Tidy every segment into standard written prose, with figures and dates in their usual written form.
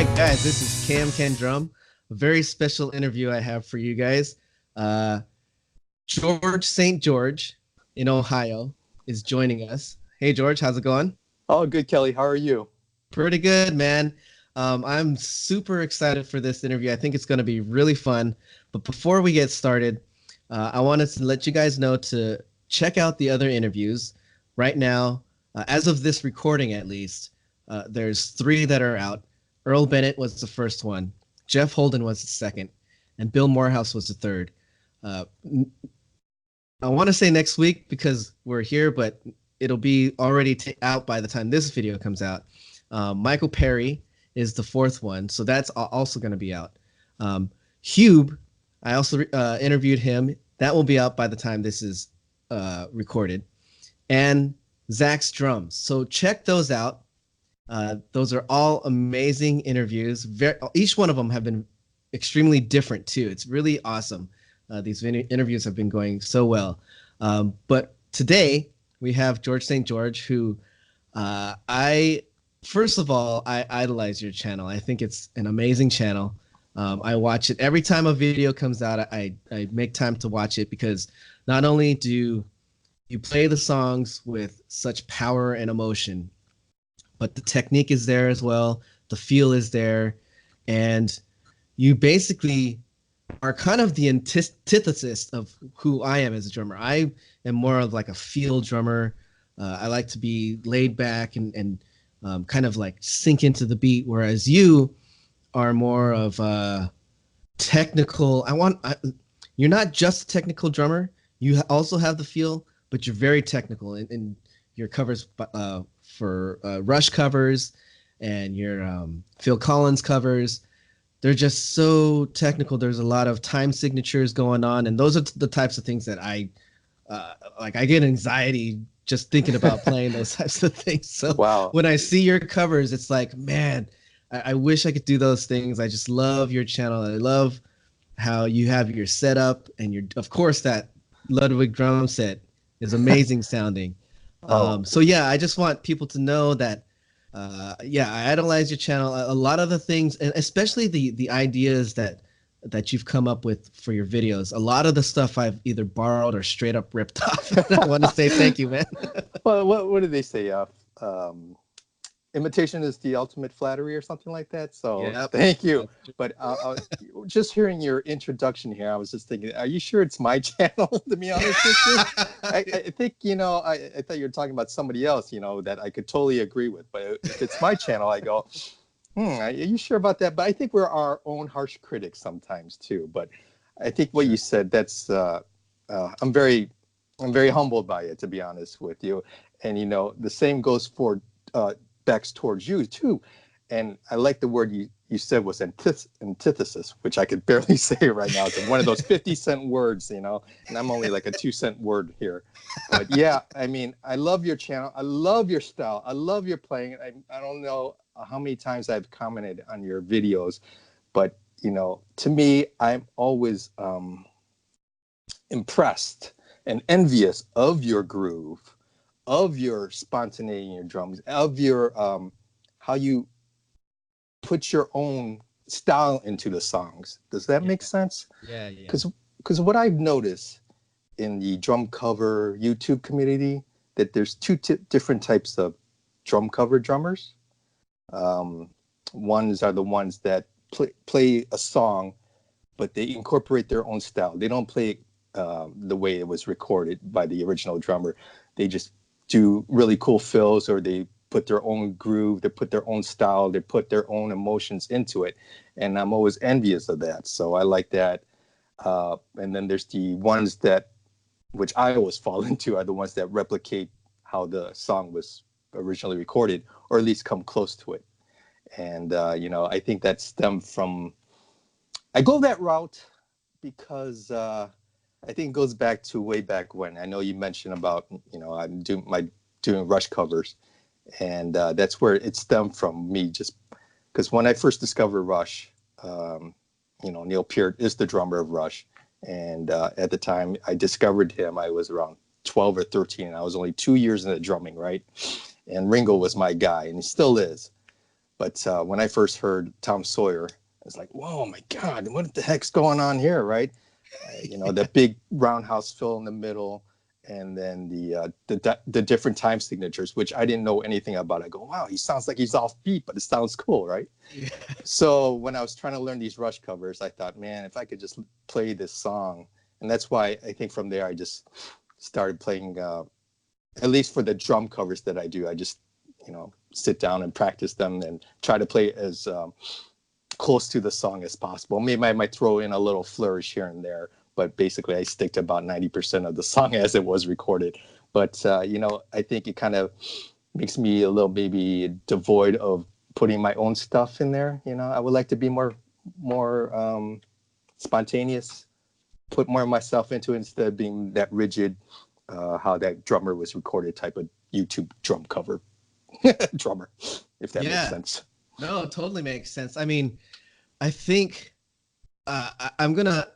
right, guys, this is KMKanDrum. A very special interview I have for you guys. George St. George in Ohio is joining us. Hey, George, how's it going? Oh, good, Kelly. How are you? Pretty good, man. I'm super excited for this interview. I think it's going to be really fun. But before we get started, I wanted to let you guys know to check out the other interviews. Right now, as of this recording at least, there's three that are out. Earl Bennett was the first one, Jeff Holden was the second, and Bill Morehouse was the third. Uh, I want to say next week because we're here, but it'll be already out by the time this video comes out. Michael Perry is the fourth one, so that's also going to be out. Hube, I also interviewed him. That will be out by the time this is recorded. And Zach's drums. So check those out. Those are all amazing interviews. Each one of them have been extremely different too. It's really awesome. These interviews have been going so well. But today we have George St. George, who first of all, I idolize your channel. I think it's an amazing channel. I watch it every time a video comes out. I make time to watch it because not only do you play the songs with such power and emotion, but the technique is there as well. The feel is there. And you basically are kind of the antithesis of who I am as a drummer. I am more of like a feel drummer. I like to be laid back and kind of like sink into the beat, whereas you are more of a technical. You're not just a technical drummer. You also have the feel, but you're very technical in your covers for Rush covers and your Phil Collins covers. They're just so technical. There's a lot of time signatures going on, and those are the types of things that I like. I get anxiety just thinking about playing those types of things. So Wow. when I see your covers, it's like, man, I wish I could do those things. I just love your channel. I love how you have your setup, and of course, that Ludwig drum set is amazing sounding. Oh, So yeah, I just want people to know that yeah, I idolize your channel. A lot of the things, and especially the ideas that you've come up with for your videos. A lot of the stuff I've either borrowed or straight up ripped off. I want to say thank you, man. well, what did they say? Imitation is the ultimate flattery, or something like that. So Yep. thank you. But just hearing your introduction here, I was just thinking, are you sure it's my channel? To be honest with you, I think I thought you were talking about somebody else, that I could totally agree with. But if it's my channel, I go, are you sure about that? But I think we're our own harsh critics sometimes too. But I think what you said, that's I'm very humbled by it, to be honest with you. And the same goes for backs towards you too. And I like the word you said was antithesis, which I could barely say right now. It's one of those 50-cent words, and I'm only like a 2-cent word here. But yeah, I mean, I love your channel. I love your style. I love your playing. I don't know how many times I've commented on your videos, but to me, I'm always impressed and envious of your groove, of your spontaneity in your drums, of your how you put your own style into the songs. Does that make sense? Yeah. Because what I've noticed in the drum cover YouTube community, that there's two different types of drum cover drummers. Ones are the ones that play a song, but they incorporate their own style. They don't play the way it was recorded by the original drummer. They just do really cool fills, or they put their own groove, they put their own style, they put their own emotions into it. And I'm always envious of that. So I like that. And then there's the ones which I always fall into, are the ones that replicate how the song was originally recorded, or at least come close to it. And, I think that stemmed from, I go that route because I think it goes back to way back when. I know you mentioned about, I'm doing Rush covers, and that's where it stemmed from me, just because when I first discovered Rush, Neil Peart is the drummer of Rush. And at the time I discovered him, I was around 12 or 13, and I was only 2 years into drumming, right? And Ringo was my guy, and he still is. But when I first heard Tom Sawyer, I was like, whoa, my God, what the heck's going on here, right? The big roundhouse fill in the middle, and then the different time signatures, which I didn't know anything about. I go, wow, he sounds like he's off beat, but it sounds cool, right? Yeah. So when I was trying to learn these Rush covers, I thought, man, if I could just play this song, and that's why I think from there I just started playing. At least for the drum covers that I do, I just sit down and practice them and try to play as close to the song as possible. Maybe I might throw in a little flourish here and there, but basically I stick to about 90% of the song as it was recorded. But I think it kind of makes me a little maybe devoid of putting my own stuff in there. I would like to be more spontaneous, put more of myself into it instead of being that rigid, how that drummer was recorded type of YouTube drum cover drummer, if that makes sense. No, it totally makes sense. I mean, I think I'm gonna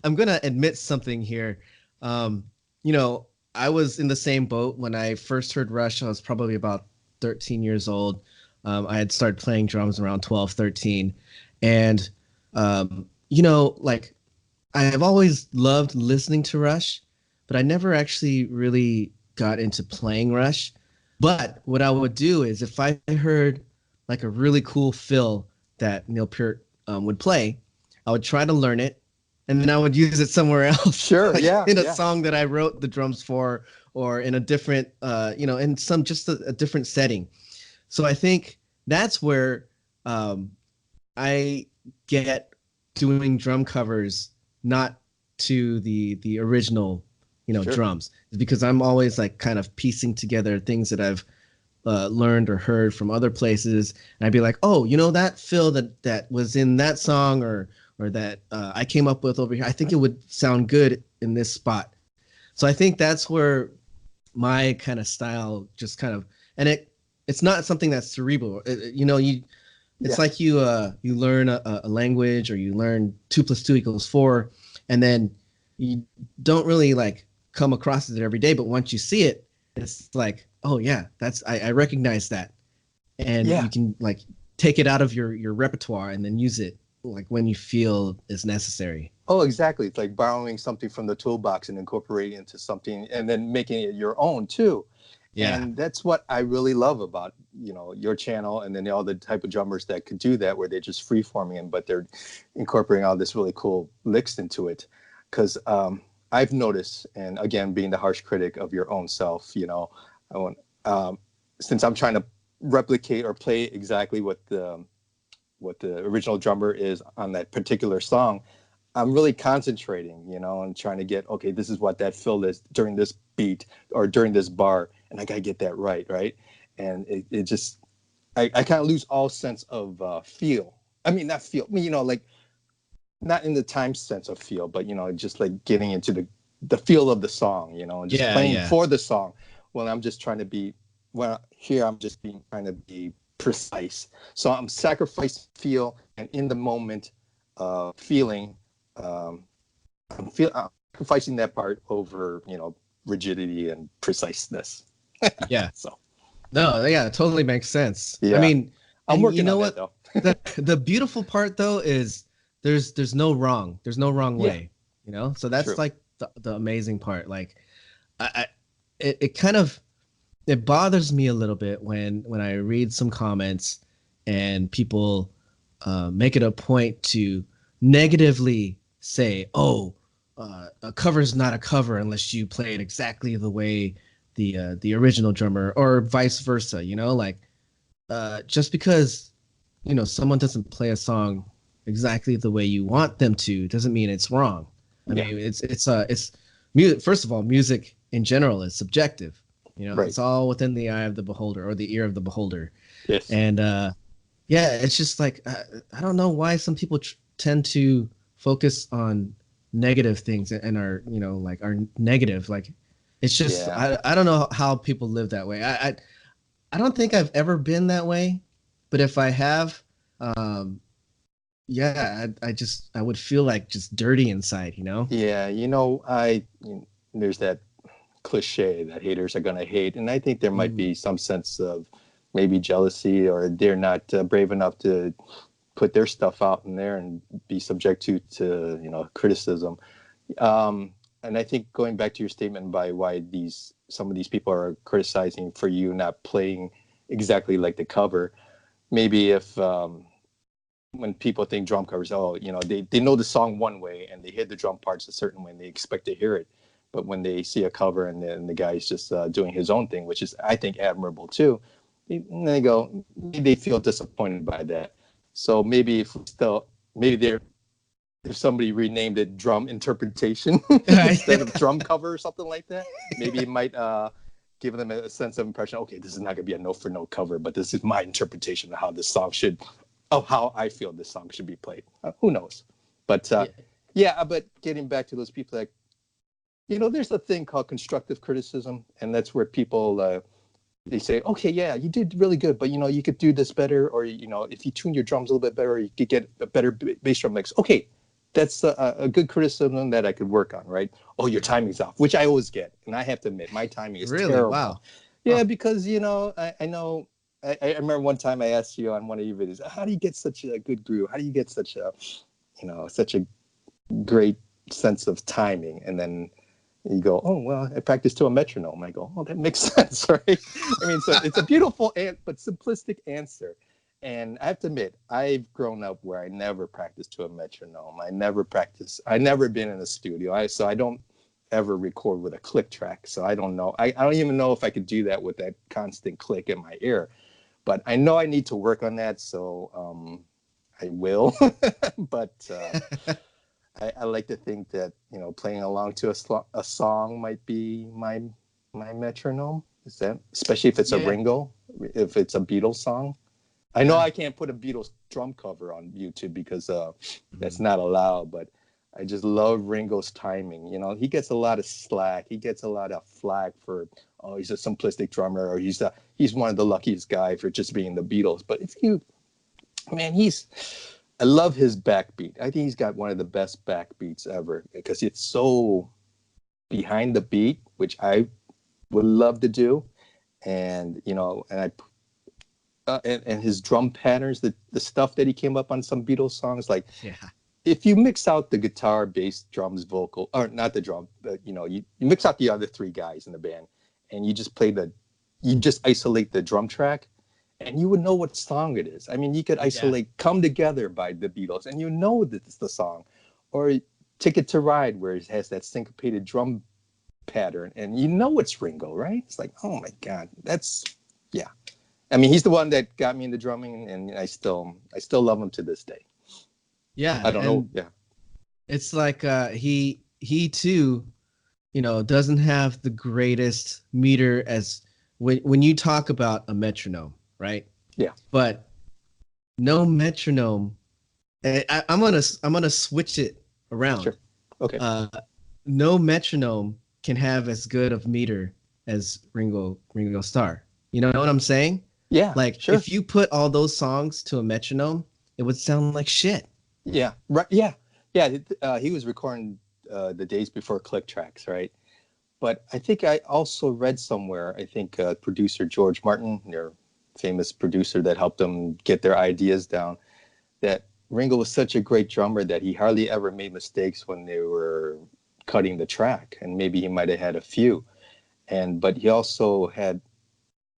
I'm gonna admit something here. I was in the same boat when I first heard Rush. I was probably about 13 years old. I had started playing drums around 12, 13. And, like I have always loved listening to Rush, but I never actually really got into playing Rush. But what I would do is if I heard like a really cool fill that Neil Peart would play, I would try to learn it, and then I would use it somewhere else. Sure, like yeah. In a song that I wrote the drums for, or in a different, in some just a different setting. So I think that's where I get doing drum covers, not to the original, sure, drums, is because I'm always like kind of piecing together things that I've learned or heard from other places, and I'd be like, oh, that fill that was in that song or that I came up with over here, I think it would sound good in this spot. So I think that's where my kind of style just kind of, and it's not something that's cerebral. It's like you learn a language, or you learn 2 + 2 = 4, and then you don't really like come across it every day, but once you see it, it's like, oh yeah, I recognize that, and you can like take it out of your repertoire and then use it like when you feel is necessary. Oh, exactly. It's like borrowing something from the toolbox and incorporating it into something, and then making it your own too. Yeah. And that's what I really love about, your channel, and then all the type of drummers that could do that, where they're just free-forming it, but they're incorporating all this really cool licks into it. Because I've noticed, and again, being the harsh critic of your own self, I want, since I'm trying to replicate or play exactly what the original drummer is on that particular song, I'm really concentrating, and trying to get, okay, this is what that fill is during this beat or during this bar, and I gotta get that right? And it just, I kind of lose all sense of feel. I mean, not feel, like not in the time sense of feel, but just like getting into the feel of the song, and just playing for the song. Well, I'm just trying to be, I'm just trying to be precise. So I'm sacrificing feel, and in the moment, feeling. I'm sacrificing that part over, rigidity and preciseness. Yeah. So. No, yeah, it totally makes sense. Yeah. I mean, I'm working on what? That, though. the beautiful part though is there's no wrong. There's no wrong way. So that's true. Like the amazing part. Like, it kind of, it bothers me a little bit when I read some comments and people make it a point to negatively say, oh, a cover is not a cover unless you play it exactly the way the original drummer, or vice versa. Like just because someone doesn't play a song exactly the way you want them to doesn't mean it's wrong. I mean, it's music. First of all, music in general is subjective. Right. It's all within the eye of the beholder, or the ear of the beholder. Yes. And it's just like I don't know why some people tend to focus on negative things and are are negative. Like, it's just I don't know how people live that way. I don't think I've ever been that way, but if I have, I would feel like just dirty inside. Yeah, there's that cliche that haters are gonna hate, and I think there might be some sense of maybe jealousy, or they're not brave enough to put their stuff out in there and be subject to criticism. And I think going back to your statement by why some of these people are criticizing for you not playing exactly like the cover, maybe if when people think drum covers, they know the song one way and they hit the drum parts a certain way and they expect to hear it. But when they see a cover and then the guy's just doing his own thing, which is, I think, admirable too, they go, maybe they feel disappointed by that. So maybe if somebody renamed it drum interpretation instead of drum cover or something like that, maybe it might give them a sense of impression. Okay, this is not going to be a note for note cover, but this is my interpretation of how I feel this song should be played. Who knows? But but getting back to those people that, there's a thing called constructive criticism, and that's where people they say, okay, yeah, you did really good, but you could do this better, or if you tune your drums a little bit better, you could get a better bass drum mix. Okay, that's a good criticism that I could work on, right? Oh, your timing's off, which I always get, and I have to admit, my timing is really terrible. wow. Yeah, because I know. I remember one time I asked you on one of your videos, how do you get such a good groove? How do you get such a great sense of timing? And then you go, oh, well, I practice to a metronome. I go, oh, that makes sense, right? I mean, so it's a beautiful but simplistic answer. And I have to admit, I've grown up where I never practiced to a metronome. I never been in a studio. So I don't ever record with a click track. So I don't know. I don't even know if I could do that with that constant click in my ear. But I know I need to work on that. So I will. But I like to think that, playing along to a song might be my metronome. Is that, especially if it's a Ringo, if it's a Beatles song. I know I can't put a Beatles drum cover on YouTube because that's not allowed, but I just love Ringo's timing. He gets a lot of slack. He gets a lot of flack for, oh, he's a simplistic drummer, or he's one of the luckiest guy for just being the Beatles. But I love his backbeat. I think he's got one of the best backbeats ever because it's so behind the beat, which I would love to do. And, and his drum patterns, the stuff that he came up on some Beatles songs, like, if you mix out the guitar, bass, drums, vocal, or not the drum, but you mix out the other three guys in the band, and you just isolate the drum track, and you would know what song it is. I mean, you could isolate "Come Together" by the Beatles, and that it's the song, or "Ticket to Ride," where it has that syncopated drum pattern, and it's Ringo, right? It's like, oh my God, I mean, he's the one that got me into drumming, and I still love him to this day. Yeah, I don't know. Yeah, it's like he too, doesn't have the greatest meter as when you talk about a metronome, right? Yeah. But no metronome. I'm gonna switch it around. Sure. Okay. No metronome can have as good of meter as Ringo Starr. You know what I'm saying? Yeah. Like, sure. If you put all those songs to a metronome, it would sound like shit. Yeah. Right. Yeah. Yeah. He was recording the days before click tracks, right? But I think I also read somewhere, I think producer George Martin, their famous producer that helped them get their ideas down, that Ringo was such a great drummer that he hardly ever made mistakes when they were cutting the track. And maybe he might have had a few. But he also had,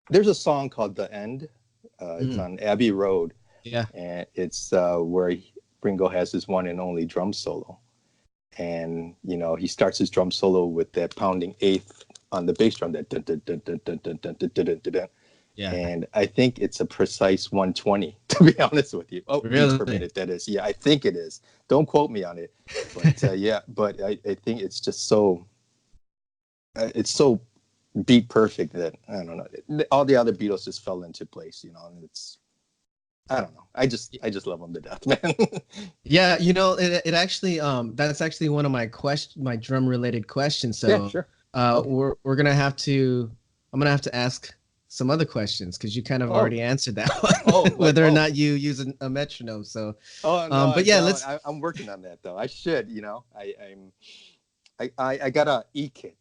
there's a song called The End. It's on Abbey Road. Yeah. And it's where Ringo has his one and only drum solo. And, he starts his drum solo with that pounding eighth on the bass drum. That dun, dun, dun, dun, dun, dun, dun, dun, dun, dun, dun. Yeah. And I think it's a precise 120, to be honest with you. Oh, really? Beats per minute, that is. Yeah, I think it is. Don't quote me on it. But but I think it's just so, it's so beat perfect that, I don't know, all the other Beatles just fell into place, and it's, I don't know. I just love them to death, man. Yeah, it actually that's actually one of my drum related questions. So yeah, sure. We're gonna have to, I'm gonna have to ask some other questions because you kind of already answered that one. Whether or not you use a metronome. So no, but yeah, I'm working on that though. I should, I got a E kit.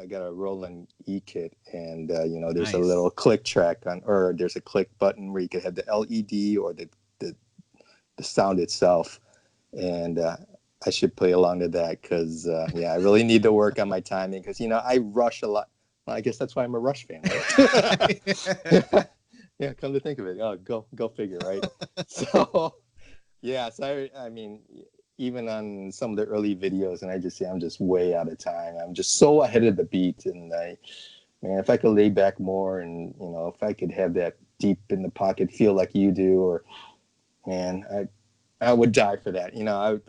I got a Roland E kit, and there's a Nice. little click track or there's a click button where you can have the LED or the, the sound itself, and I should play along to that because I really need to work on my timing because I rush a lot. Well, I guess that's why I'm a Rush fan, right? Yeah, come to think of it, go figure, right? So yeah, so I mean, even on some of the early videos, and I just see I'm just way out of time. I'm just so ahead of the beat, and man, if I could lay back more, and if I could have that deep in the pocket feel like you do, or man, I would die for that.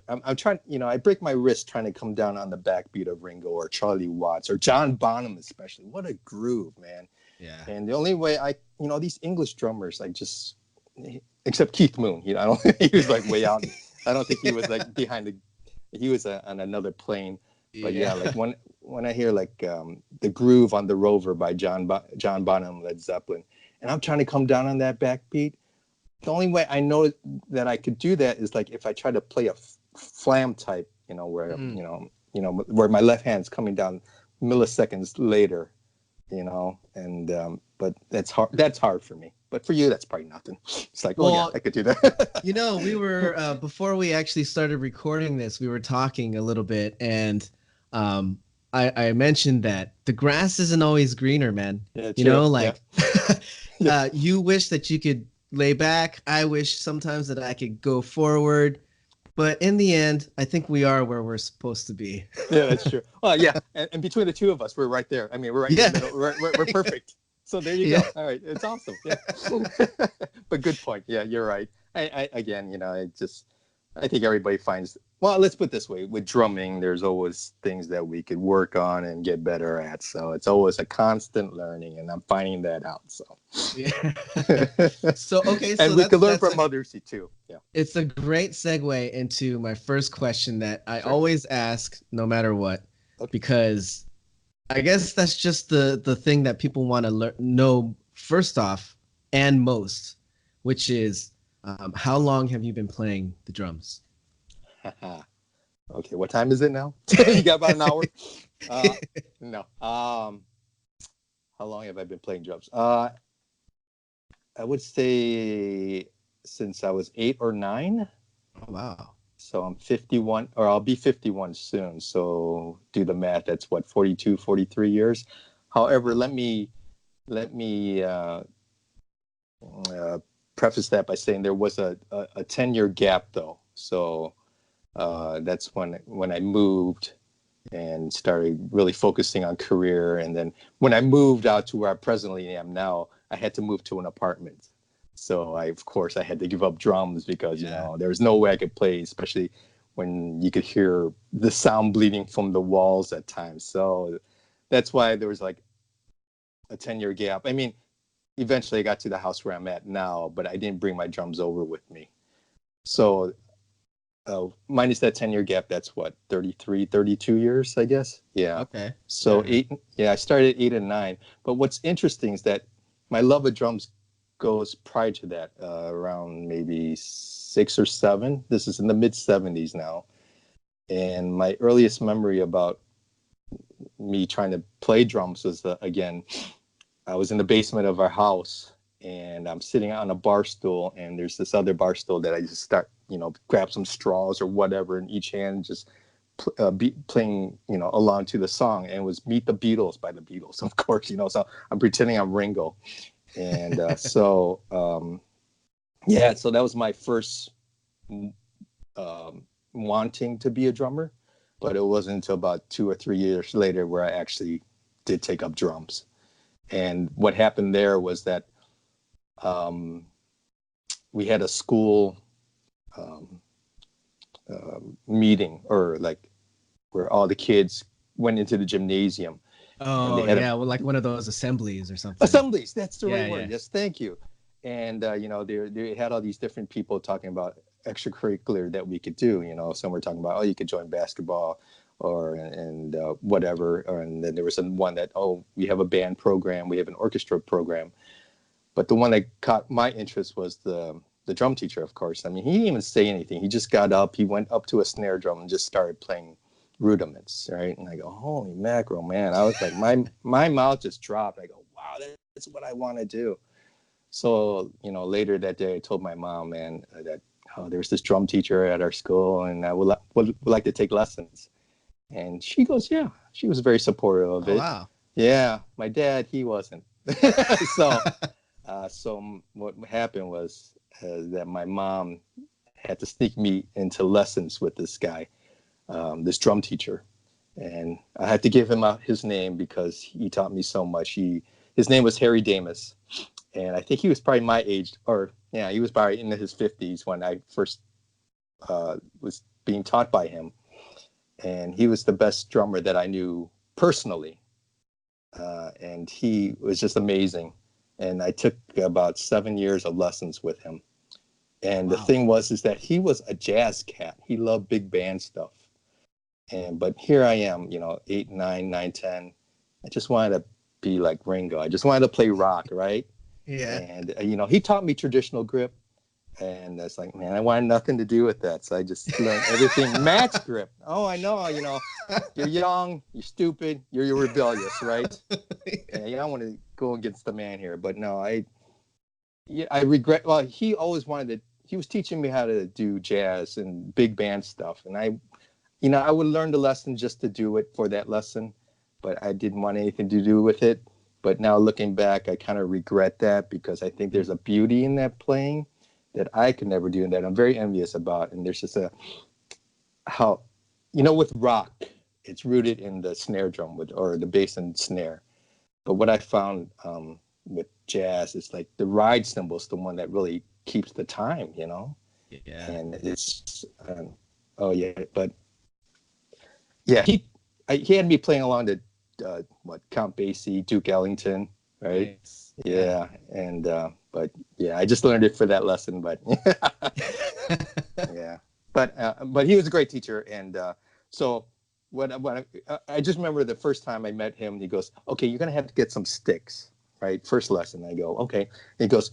I'm trying. I break my wrist trying to come down on the backbeat of Ringo or Charlie Watts or John Bonham, especially. What a groove, man! Yeah. And the only way these English drummers, I just, except Keith Moon, I don't think he was like way out. I don't think he was like behind he was on another plane. But yeah, Yeah. like when I hear like the groove on the Rover by John Bonham, Led Zeppelin, and I'm trying to come down on that backbeat. The only way I know that I could do that is like if I try to play a flam type, where Mm. where my left hand's coming down milliseconds later, and but that's hard for me. But for you, that's probably nothing. It's like, oh yeah, Well, I could do that. we were before we actually started recording this, we were talking a little bit, and um, I mentioned that the grass isn't always greener, man. Yeah, true. Yeah. Like Yeah, you wish that you could lay back. I wish sometimes that I could go forward. But in the end, I think we are where we're supposed to be. yeah, that's true. Well, yeah, and between the two of us, we're right there. I mean, we're right in the Yeah. middle. We're perfect. So there you Yeah. go. All right, it's awesome. Yeah, but good point. Yeah, you're right. I again, I think everybody finds. Well, let's put it this way: with drumming, there's always things that we could work on and get better at. So it's always a constant learning, and I'm finding that out. So, Yeah. So okay, and so we can learn that's from a others too. Yeah. it's a great segue into my first question that I Sure. always ask no matter what, Okay. because I guess that's just the thing that people want to know first off and most, which is how long have you been playing the drums? Okay. What time is it now? You got about an hour. No. How long have I been playing drums? I would say since I was 8 or 9. Oh, wow. So I'm 51, or I'll be 51 soon. So do the math. That's what, 42, 43 years. However, let me preface that by saying there was a 10-year gap though. So that's when I moved and started really focusing on career. And then when I moved out to where I presently am now, I had to move to an apartment. So of course I had to give up drums because, Yeah. there was no way I could play, especially when you could hear the sound bleeding from the walls at times. So that's why there was like a 10-year gap. I mean, eventually I got to the house where I'm at now, but I didn't bring my drums over with me. So minus that 10-year gap, that's what, 33, 32 years, I guess. Yeah. Okay. So Yeah. I started at 8 and 9. But what's interesting is that my love of drums goes prior to that, around maybe 6 or 7. This is in the mid 70s now. And my earliest memory about me trying to play drums was, again, I was in the basement of our house and I'm sitting on a bar stool, and there's this other bar stool that I just start, grab some straws or whatever in each hand, just playing, along to the song. And it was Meet the Beatles by the Beatles, of course, so I'm pretending I'm Ringo. And so that was my first wanting to be a drummer. But it wasn't until about 2 or 3 years later where I actually did take up drums. And what happened there was that we had a school meeting, or like where all the kids went into the gymnasium, and they Oh had yeah, well, like one of those assemblies or something. assemblies. That's the right Yeah, word. yeah. Yes, thank you. And they had all these different people talking about extracurricular that we could do. Some were talking about, oh, you could join basketball, or and whatever. And then there was one that, oh, we have a band program, we have an orchestra program. But the one that caught my interest was the drum teacher, of course. I mean, he didn't even say anything. He just got up, he went up to a snare drum and just started playing rudiments, right? And I go, holy mackerel, man! I was like, my mouth just dropped. I go, wow, that's what I want to do. So, later that day, I told my mom, man, that there's this drum teacher at our school, and I would like to take lessons. And she goes, yeah. She was very supportive of Oh, it. wow. Yeah, my dad, he wasn't. so, so what happened was that my mom had to sneak me into lessons with this guy, this drum teacher, and I had to give him his name because he taught me so much. His name was Harry Damus, and I think he was probably my age, or yeah, he was probably in his 50s when I first was being taught by him, and he was the best drummer that I knew personally, and he was just amazing. And I took about 7 years of lessons with him. And Wow. the thing is that he was a jazz cat. He loved big band stuff. But here I am, 8, 9, 9, 10. I just wanted to be like Ringo. I just wanted to play rock, right? Yeah. And he taught me traditional grip, and it's like, man, I wanted nothing to do with that, so I just learned everything match grip. Oh, I know, you're young, you're stupid, you're rebellious, right? And you don't want to go against the man here, but no, I regret. Well, he always wanted to. He was teaching me how to do jazz and big band stuff, and I would learn the lesson just to do it for that lesson, but I didn't want anything to do with it. But now looking back, I kind of regret that because I think there's a beauty in that playing that I could never do and that I'm very envious about. And there's just how, with rock, it's rooted in the snare drum or the bass and snare. But what I found with jazz is like the ride cymbal is the one that really keeps the time, Yeah. And it's, oh yeah, but yeah, he had me playing along to Count Basie, Duke Ellington, right? Nice. Yeah, and but yeah, I just learned it for that lesson. But yeah, but he was a great teacher, and so I just remember the first time I met him, he goes, "Okay, you're gonna have to get some sticks, right? First lesson." I go, "Okay." And he goes,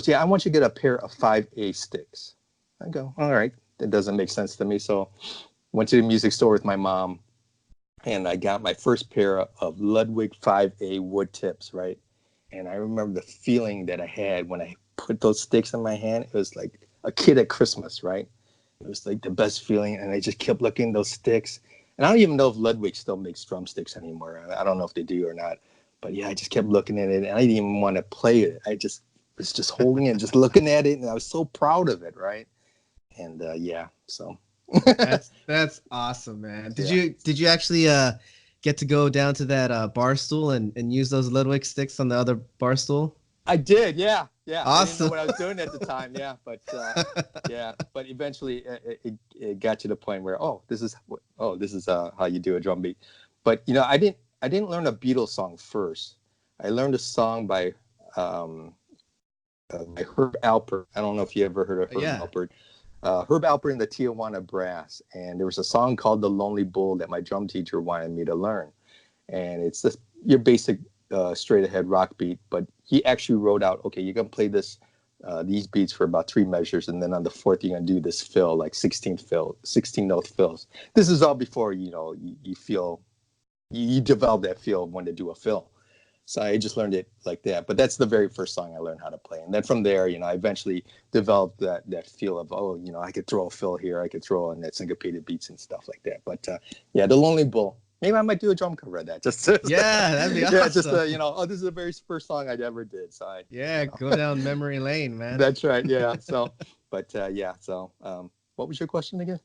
"Yeah, I want you to get a pair of 5A sticks." I go, "All right, that doesn't make sense to me." So went to the music store with my mom, and I got my first pair of Ludwig 5A wood tips, right? And I remember the feeling that I had when I put those sticks in my hand. It was like a kid at Christmas, right? It was like the best feeling. And I just kept looking at those sticks. And I don't even know if Ludwig still makes drumsticks anymore. I don't know if they do or not. But yeah, I just kept looking at it, and I didn't even want to play it. I just was just holding it, just looking at it, and I was so proud of it, right? And yeah, so That's awesome, man. Did yeah. you actually get to go down to that bar stool and use those Ludwig sticks on the other bar stool? I did, yeah. I didn't know Awesome. what I was doing at the time, yeah, but but eventually it got to the point where this is how you do a drum beat. But I didn't learn a Beatles song first. I learned a song by Herb Alpert. I don't know if you ever heard of Herb Yeah. Alpert. Herb Alpert and the Tijuana Brass, and there was a song called "The Lonely Bull" that my drum teacher wanted me to learn, and it's just your basic straight ahead rock beat, but he actually wrote out, okay, you're gonna play these beats for about 3 measures, and then on the fourth you're gonna do this fill, like 16 note fills. This is all before you feel you develop that feel when to do a fill. So I just learned it like that. But that's the very first song I learned how to play. And then from there, I eventually developed that feel of, I could throw a fill here. I could throw in that syncopated beats and stuff like that. But yeah, The Lonely Bull. Maybe I might do a drum cover of that. Yeah, that'd be yeah, awesome. this is the very first song I ever did. So Yeah, go down memory lane, man. that's right. Yeah. So, but yeah. So, what was your question again?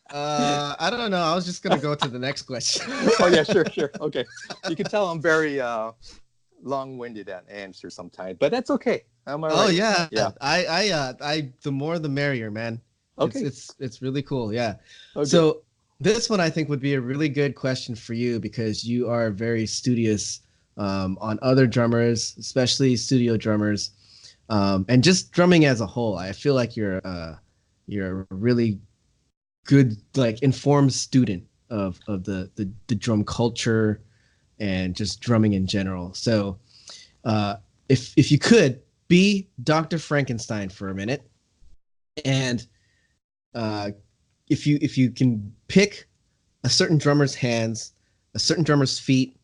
I don't know. I was just gonna go to the next question. Oh yeah, sure. Okay. You can tell I'm very long-winded at answer sometimes, but that's okay. I'm all right. Oh yeah. Yeah. I the more the merrier, man. Okay. It's really cool. Yeah. Okay. So this one I think would be a really good question for you because you are very studious on other drummers, especially studio drummers, and just drumming as a whole. I feel like you're a really good, like, informed student of the drum culture and just drumming in general. So if you could be Dr. Frankenstein for a minute, and if you can pick a certain drummer's hands, a certain drummer's feet,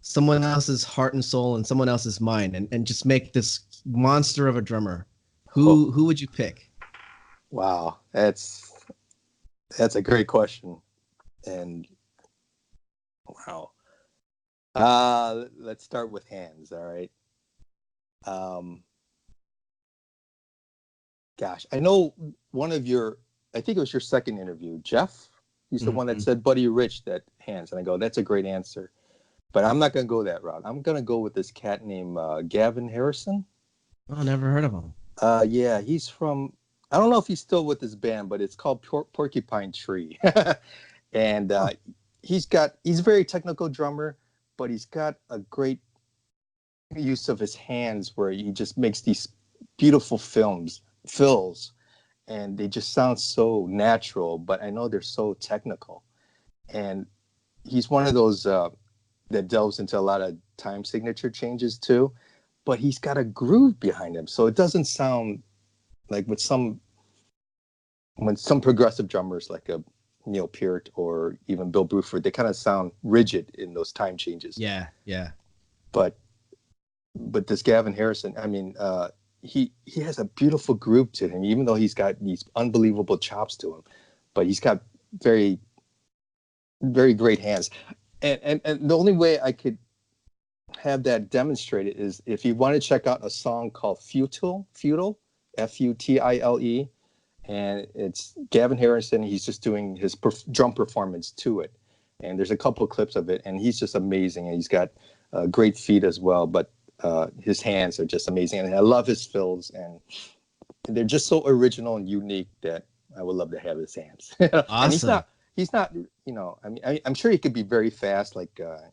someone else's heart and soul, and someone else's mind, and just make this monster of a drummer, Oh, who would you pick? wow, that's a great question. And wow. Let's start with hands, all right? Um, Gosh, I know one of your, I think it was your second interview, Jeff. He's the one that Mhm. said Buddy Rich that hands, and I go, that's a great answer. But I'm not gonna go that route. I'm gonna go with this cat named Gavin Harrison. Oh, never heard of him. Yeah, he's from. I don't know if he's still with his band, but it's called Porcupine Tree, and Oh, he's a very technical drummer, but he's got a great use of his hands where he just makes these beautiful fills, and they just sound so natural, but I know they're so technical. And he's one of those that delves into a lot of time signature changes too, but he's got a groove behind him, so it doesn't sound like when some progressive drummers like a Neil Peart or even Bill Bruford, they kind of sound rigid in those time changes. yeah, yeah. But this Gavin Harrison, I mean, he has a beautiful groove to him, even though he's got these unbelievable chops to him. But he's got very, very great hands. And the only way I could have that demonstrated is if you want to check out a song called Futile, Futile, and it's Gavin Harrison. He's just doing his drum performance to it, and there's a couple of clips of it, and he's just amazing, and he's got great feet as well, but his hands are just amazing, and I love his fills, and they're just so original and unique that I would love to have his hands. And Awesome. he's not, I mean, I'm sure he could be very fast, like a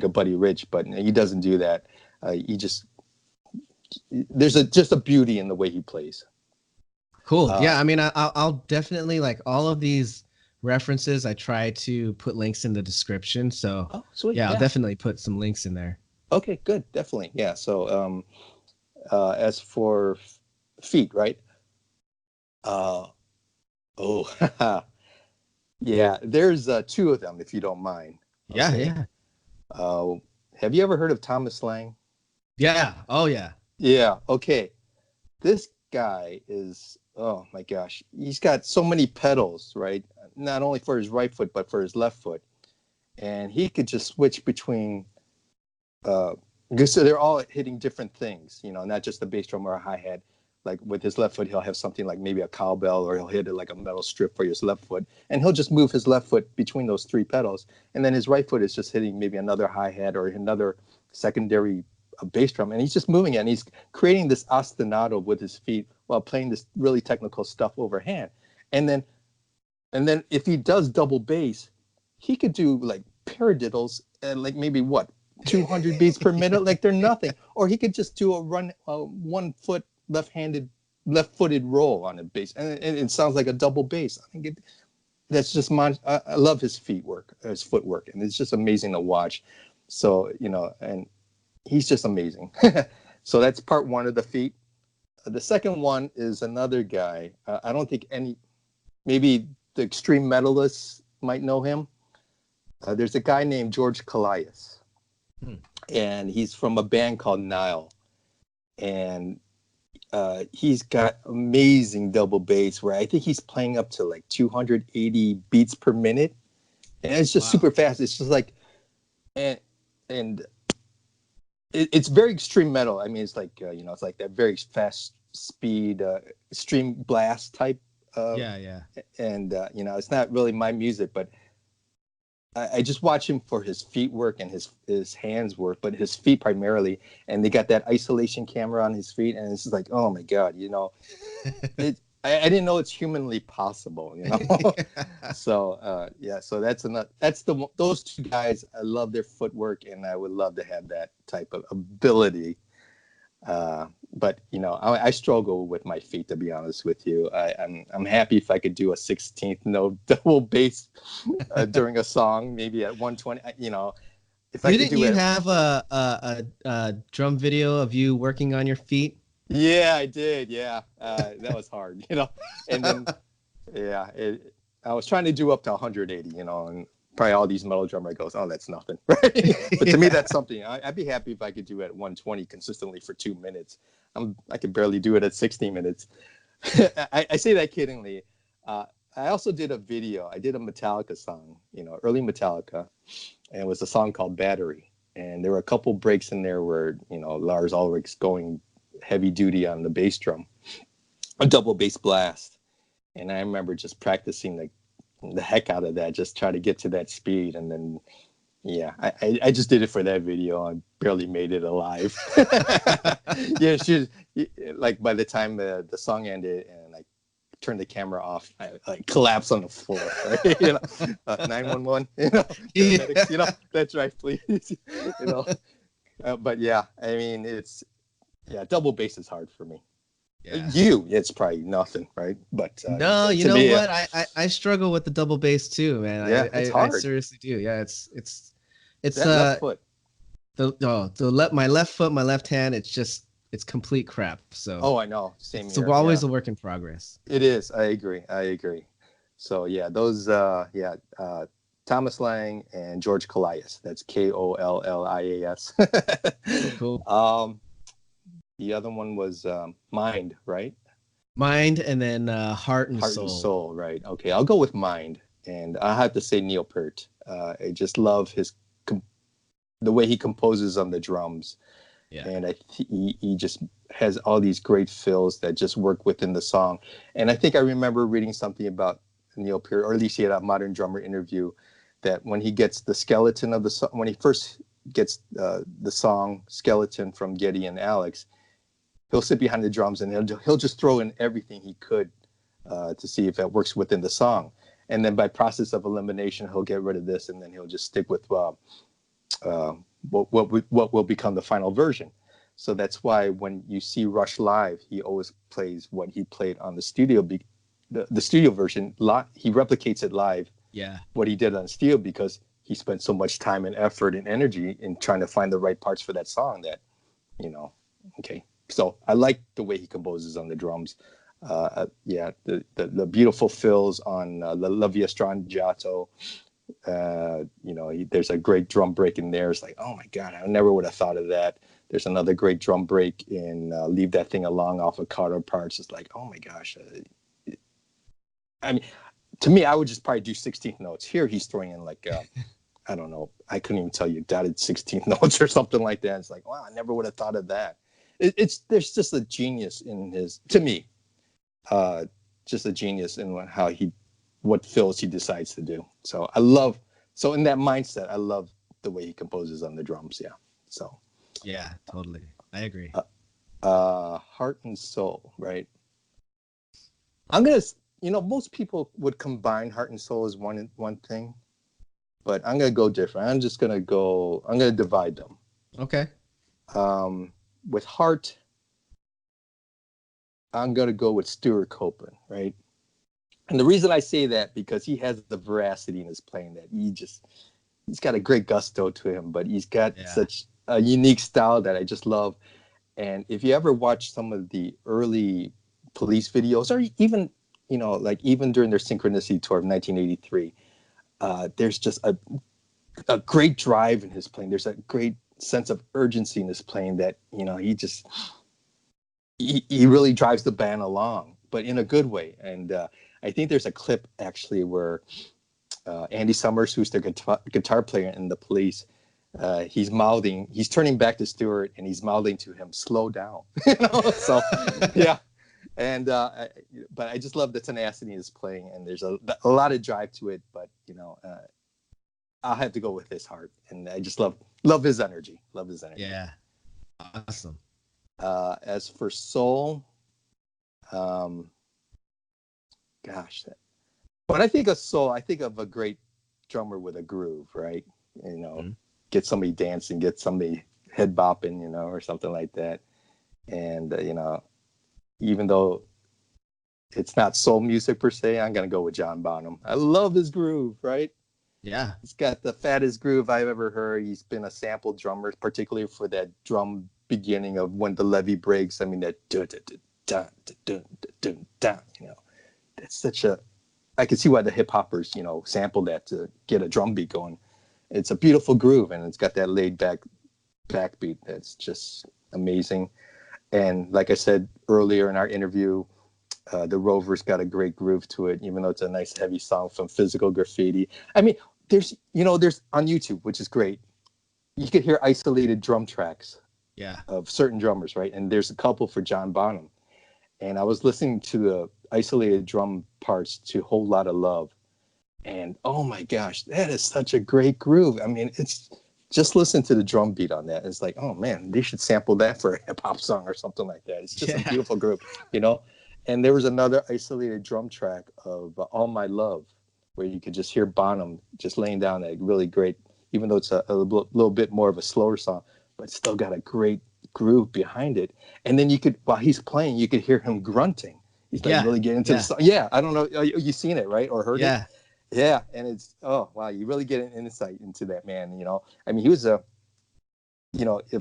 Buddy Rich, but he doesn't do that. He just there's just a beauty in the way he plays. Cool. Uh, Yeah, I mean, I'll definitely like all of these references. I try to put links in the description. So oh, sweet, yeah, I'll yeah. definitely put some links in there. Okay, good, definitely, yeah. So, as for feet, right? Uh, oh, yeah. There's two of them, if you don't mind. Yeah, Okay. yeah, Uh, have you ever heard of Thomas Lang? yeah. Oh yeah. Yeah. Okay. This guy is, oh my gosh, he's got so many pedals, right? Not only for his right foot, but for his left foot. And he could just switch between, because so they're all hitting different things, not just a bass drum or a hi-hat. Like with his left foot, he'll have something like maybe a cowbell, or he'll hit it like a metal strip for his left foot. And he'll just move his left foot between those three pedals. And then his right foot is just hitting maybe another hi-hat or another secondary bass drum. And he's just moving it. And he's creating this ostinato with his feet while playing this really technical stuff overhand. And then if he does double bass, he could do like paradiddles and like maybe what 200 beats per minute, like they're nothing. Or he could just do a 1 foot left-footed roll on a bass, and it sounds like a double bass. I think that's just I love his his footwork, and it's just amazing to watch. So and he's just amazing. So that's part one of the feat. The second one is another guy. I don't think maybe the extreme metalists might know him. There's a guy named George Callias, Hmm. and he's from a band called Nile, and he's got amazing double bass where I think he's playing up to like 280 beats per minute, and it's just Wow. super fast. It's just like, and it's very extreme metal. I mean, it's like it's like that very fast speed extreme blast type, Yeah, yeah. and it's not really my music, but I just watch him for his feet work and his hands work, but his feet primarily. And they got that isolation camera on his feet, and it's just like, oh my god, I didn't know it's humanly possible. So yeah, so those two guys. I love their footwork, and I would love to have that type of ability. But I struggle with my feet, to be honest with you. I'm happy if I could do a 16th note double bass during a song, maybe at 120. If I could Didn't do you it. have a drum video of you working on your feet? Yeah, I did. Yeah, that was hard. And then yeah, I was trying to do up to 180, and probably all these metal drummer goes, oh, that's nothing, right? But to me, that's something. I'd be happy if I could do it at 120 consistently for 2 minutes. I could barely do it at 60 minutes. I say that kiddingly. I also did a video. I did a Metallica song, early Metallica, and it was a song called Battery. And there were a couple breaks in there where, Lars Ulrich's going heavy duty on the bass drum, a double bass blast. And I remember just practicing the heck out of that, just try to get to that speed. And then, yeah, I just did it for that video. I barely made it alive. Yeah, like by the time the song ended and I turned the camera off, I collapsed on the floor. Right? 911, paramedics, that's right, please. But yeah, I mean, double bass is hard for me. Yeah. It's probably nothing, right? But no, you know me, what? I struggle with the double bass too, man. Yeah, it's hard. I seriously do. Yeah, it's left foot. My left foot, my left hand. It's complete crap. So. Oh, I know. Same here. It's always a work in progress. It is. I agree. So yeah, those Thomas Lang and George Kollias. That's Kollias. Cool. The other one was Mind, right? Mind, and then Heart and Soul. Heart and Soul, right? Okay, I'll go with Mind, and I have to say Neil Peart. I just love the way he composes on the drums. Yeah. And he just has all these great fills that just work within the song. And I think I remember reading something about Neil Peart, or at least he had a Modern Drummer interview, that when he gets the skeleton of the song, when he first gets the song Skeleton from Geddy and Alex, he'll sit behind the drums and he'll just throw in everything he could to see if that works within the song. And then by process of elimination, he'll get rid of this, and then he'll just stick with what will become the final version. So that's why when you see Rush live, he always plays what he played on the studio. The studio version, he replicates it live. Yeah. What he did on studio, because he spent so much time and effort and energy in trying to find the right parts for that song that, okay. So I like the way he composes on the drums. The beautiful fills on La Via Strangiato. There's a great drum break in there. It's like, oh my God, I never would have thought of that. There's another great drum break in Leave That Thing Alone off of Carter Parts. It's like, oh my gosh. I mean, to me, I would just probably do 16th notes. Here he's throwing in I don't know, I couldn't even tell you, dotted 16th notes or something like that. It's like, wow, I never would have thought of that. There's just a genius in to me, just a genius in what fills he decides to do. So in that mindset, I love the way he composes on the drums. Yeah. So. Yeah, totally. I agree. Heart and Soul, right? I'm going to, most people would combine Heart and Soul as one thing, but I'm going to go different. I'm going to divide them. Okay. With Heart, I'm going to go with Stuart Copeland, right? And the reason I say that, because he has the veracity in his playing, that he's got a great gusto to him, but he's got such a unique style that I just love. And if you ever watch some of the early Police videos, or even, even during their Synchronicity tour of 1983, there's just a great drive in his playing. There's a great sense of urgency in his playing that, he really drives the band along, but in a good way. And I think there's a clip actually where Andy Summers, who's their guitar player in the Police, he's turning back to Stewart and he's mouthing to him, slow down. So yeah. And but I just love the tenacity in his playing, and there's a lot of drive to it, but I'll have to go with his Heart, and I just love his energy. Yeah, awesome. As for Soul, when I think of Soul, I think of a great drummer with a groove, right? Get somebody dancing, get somebody head bopping, or something like that. And even though it's not soul music per se, I'm gonna go with John Bonham. I love his groove, right? Yeah, he's got the fattest groove I've ever heard. He's been a sample drummer, particularly for that drum beginning of When the Levee Breaks. I mean, that dun dun dun dun dun dun. That's such a I can see why the hip hoppers, you know, sampled that to get a drum beat going. It's a beautiful groove, and it's got that laid back backbeat that's just amazing. And like I said earlier in our interview, the Rover's got a great groove to it, even though it's a nice heavy song from Physical Graffiti. I mean, there's on YouTube, which is great. You could hear isolated drum tracks Yeah. of certain drummers, right? And there's a couple for John Bonham. And I was listening to the isolated drum parts to Whole Lotta Love. And oh my gosh, that is such a great groove. I mean, it's just listen to the drum beat on that. It's like, oh man, they should sample that for a hip hop song or something like that. It's just a beautiful groove, you know? And there was another isolated drum track of All My Love, where you could just hear Bonham just laying down that really great, even though it's a little bit more of a slower song, but still got a great groove behind it. And then you could, while he's playing, you could hear him grunting. He's like really getting into the song. Yeah, I don't know. You seen it, right? Or heard it? Yeah. And it's, oh, wow. You really get an insight into that man, you know? I mean, he was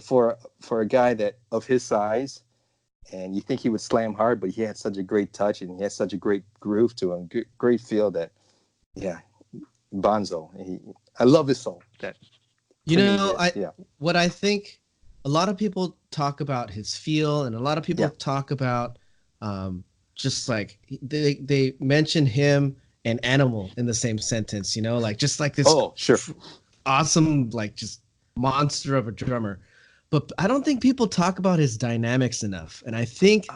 for a guy that of his size, and you think he would slam hard, but he had such a great touch and he had such a great groove to him, great feel that, yeah, Bonzo. I love his soul. What I think, a lot of people talk about his feel, and a lot of people talk about just like they mention him and Animal in the same sentence, you know, like just like this awesome, like just monster of a drummer. But I don't think people talk about his dynamics enough. And I think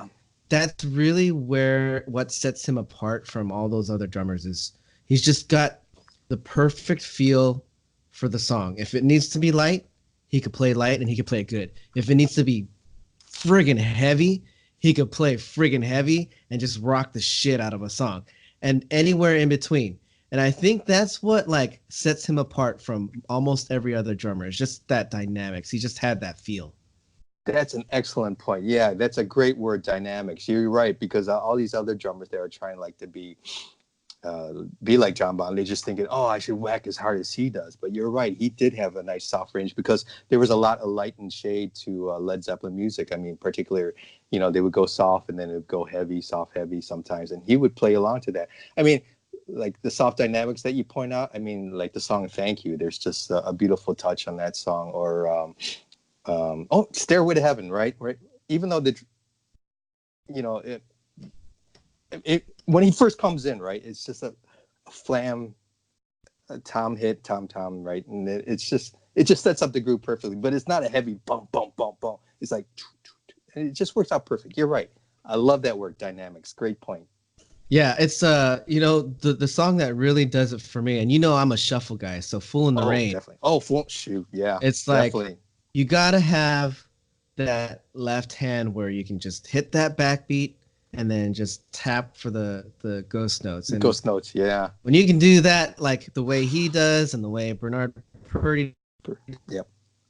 that's really what sets him apart from all those other drummers is he's just got the perfect feel for the song. If it needs to be light, he could play light and he could play it good. If it needs to be friggin' heavy, he could play friggin' heavy and just rock the shit out of a song. And anywhere in between. And I think that's what like sets him apart from almost every other drummer. It's just that dynamics. He just had that feel. That's an excellent point. Yeah, that's a great word, dynamics. You're right, because all these other drummers that are trying like to be like John Bonham, they're just thinking, oh, I should whack as hard as he does. But you're right, he did have a nice soft range because there was a lot of light and shade to Led Zeppelin music. I mean, particularly, you know, they would go soft and then it would go heavy, soft, heavy sometimes, and he would play along to that. I mean, like the soft dynamics that you point out, I mean, like the song Thank You, there's just a beautiful touch on that song. Or Stairway to Heaven, right? Even though when he first comes in, right, it's just a flam, a tom, right? And it just sets up the groove perfectly, but it's not a heavy bump, bump, bump, bump. It's like, and it just works out perfect. You're right. I love that word, dynamics. Great point. Yeah, it's the song that really does it for me, and I'm a shuffle guy, so Fool in the Rain. Definitely. Oh, shoot, yeah. It's like you gotta have that left hand where you can just hit that backbeat and then just tap for the ghost notes. And ghost notes, yeah. When you can do that like the way he does and the way Bernard Purdy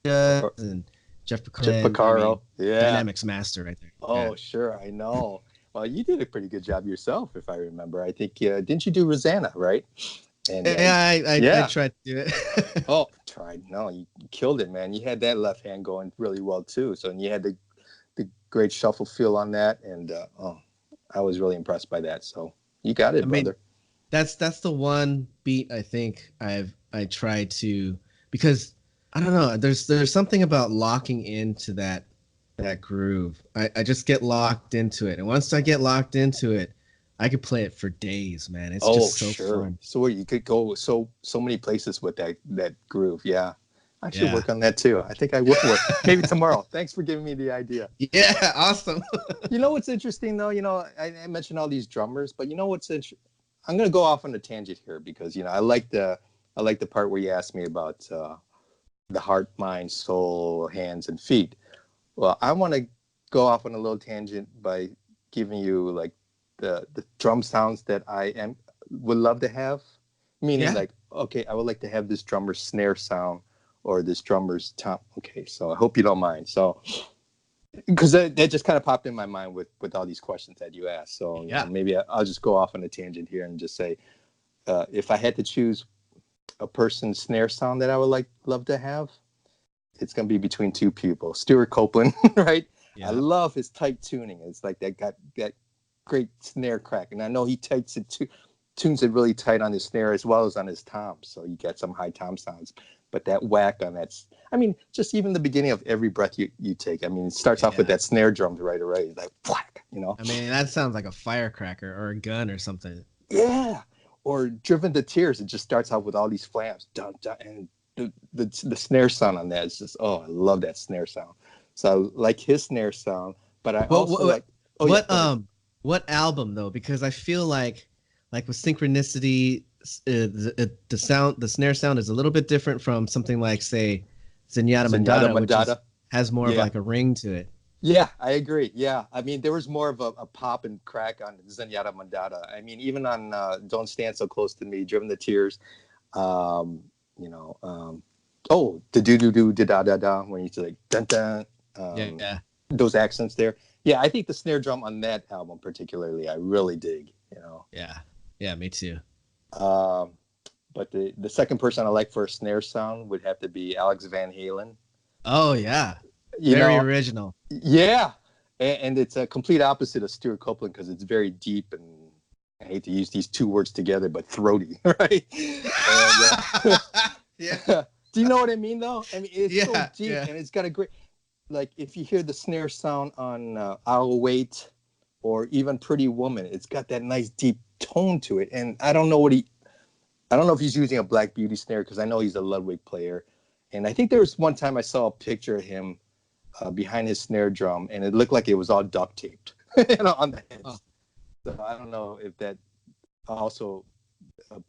does and Jeff Porcaro, dynamics master right there. Oh, sure, I know. Well, you did a pretty good job yourself, if I remember. I think, didn't you do Rosanna, right? And I tried to do it. Tried. No, you killed it, man. You had that left hand going really well, too. So you had the great shuffle feel on that. And, I was really impressed by that. So you got it, brother. That's the one beat I think I tried to, because I don't know, there's something about locking into that groove. I just get locked into it, and once I get locked into it, I could play it for days, man. It's just so fun. So you could go so many places with that groove. Yeah, I should work on that too. I think I will work maybe tomorrow. Thanks for giving me the idea. Yeah, awesome. You know what's interesting though? You know, I mentioned all these drummers, but you know what's interesting? I'm gonna go off on a tangent here because I like the part where you asked me about the heart, mind, soul, hands, and feet. Well, I want to go off on a little tangent by giving you like the drum sounds that I would love to have. Meaning like, okay, I would like to have this drummer's snare sound or this drummer's tom. Okay, so I hope you don't mind. So, because that just kind of popped in my mind with all these questions that you asked. So maybe I'll just go off on a tangent here and just say, if I had to choose a person's snare sound that I would love to have, it's going to be between two people. Stuart Copeland, right? Yeah. I love his tight tuning. It's like that great snare crack. And I know he takes it tunes it really tight on his snare as well as on his toms. So you get some high tom sounds. But that whack on that, I mean, just even the beginning of every breath you take. I mean, it starts off with that snare drum right away. It's like whack, you know. I mean, that sounds like a firecracker or a gun or something. Yeah. Or Driven to Tears. It just starts off with all these flams, dun, dun, and the snare sound on that is just, oh, I love that snare sound. So I like his snare sound, but I also like. Oh, what album though? Because I feel like with Synchronicity, the snare sound is a little bit different from something like, say, Zenyatta Mandata, which has more of like a ring to it. Yeah, I agree. Yeah, I mean, there was more of a pop and crack on Zenyatta Mandata. I mean, even on Don't Stand So Close to Me, Driven to Tears, you know, the do do do da da da when you say like dun dun, those accents there. Yeah, I think the snare drum on that album particularly, I really dig. You know. Yeah, me too. But the second person I like for a snare sound would have to be Alex Van Halen. Oh yeah, very original. Yeah, and it's a complete opposite of Stuart Copeland because it's very deep and I hate to use these two words together, but throaty, right? And, yeah. Do you know what I mean, though? I mean, it's so deep and it's got a great, like, if you hear the snare sound on I'll Wait or even Pretty Woman, it's got that nice deep tone to it. And I don't know if he's using a Black Beauty snare because I know he's a Ludwig player. And I think there was one time I saw a picture of him behind his snare drum, and it looked like it was all duct taped on the head. Oh. So I don't know if that also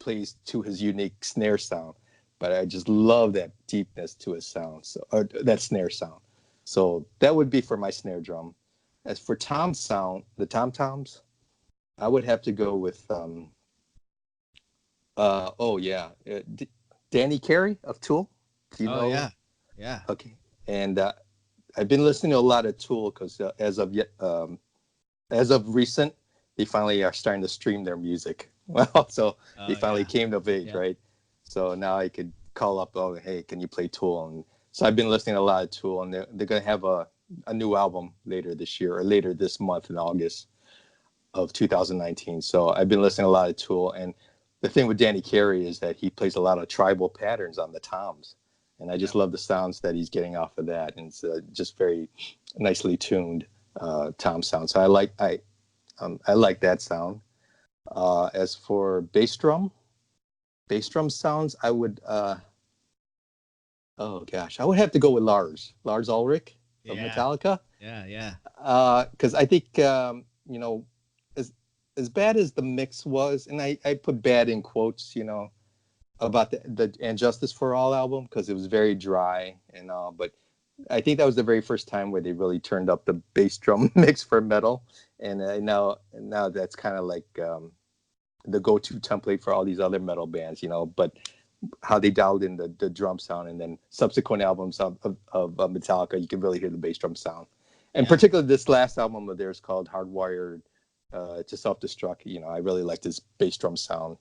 plays to his unique snare sound, but I just love that deepness to his sound, or that snare sound. So that would be for my snare drum. As for tom sound, the tom-toms, I would have to go with Danny Carey of Tool. Do you know? Yeah. Okay, and I've been listening to a lot of Tool because as of recent, they finally are starting to stream their music. Well, so they finally came of age, right? So now I could call up, oh, hey, can you play Tool? And so I've been listening to a lot of Tool, and they're going to have a new album later this year or later this month in August of 2019. So I've been listening to a lot of Tool, and the thing with Danny Carey is that he plays a lot of tribal patterns on the toms. And I just love the sounds that he's getting off of that, and it's just very nicely tuned tom sound. So I like that sound. As for bass drum sounds, I would I would have to go with Lars Ulrich of Metallica. Yeah. Because I think as bad as the mix was, and I put bad in quotes, about the And Justice for All album because it was very dry and all, but I think that was the very first time where they really turned up the bass drum mix for metal, and now that's kind of like the go-to template for all these other metal bands, but how they dialed in the drum sound, and then subsequent albums of Metallica, you can really hear the bass drum sound, and particularly this last album of theirs called Hardwired to Self-Destruct. I really liked his bass drum sound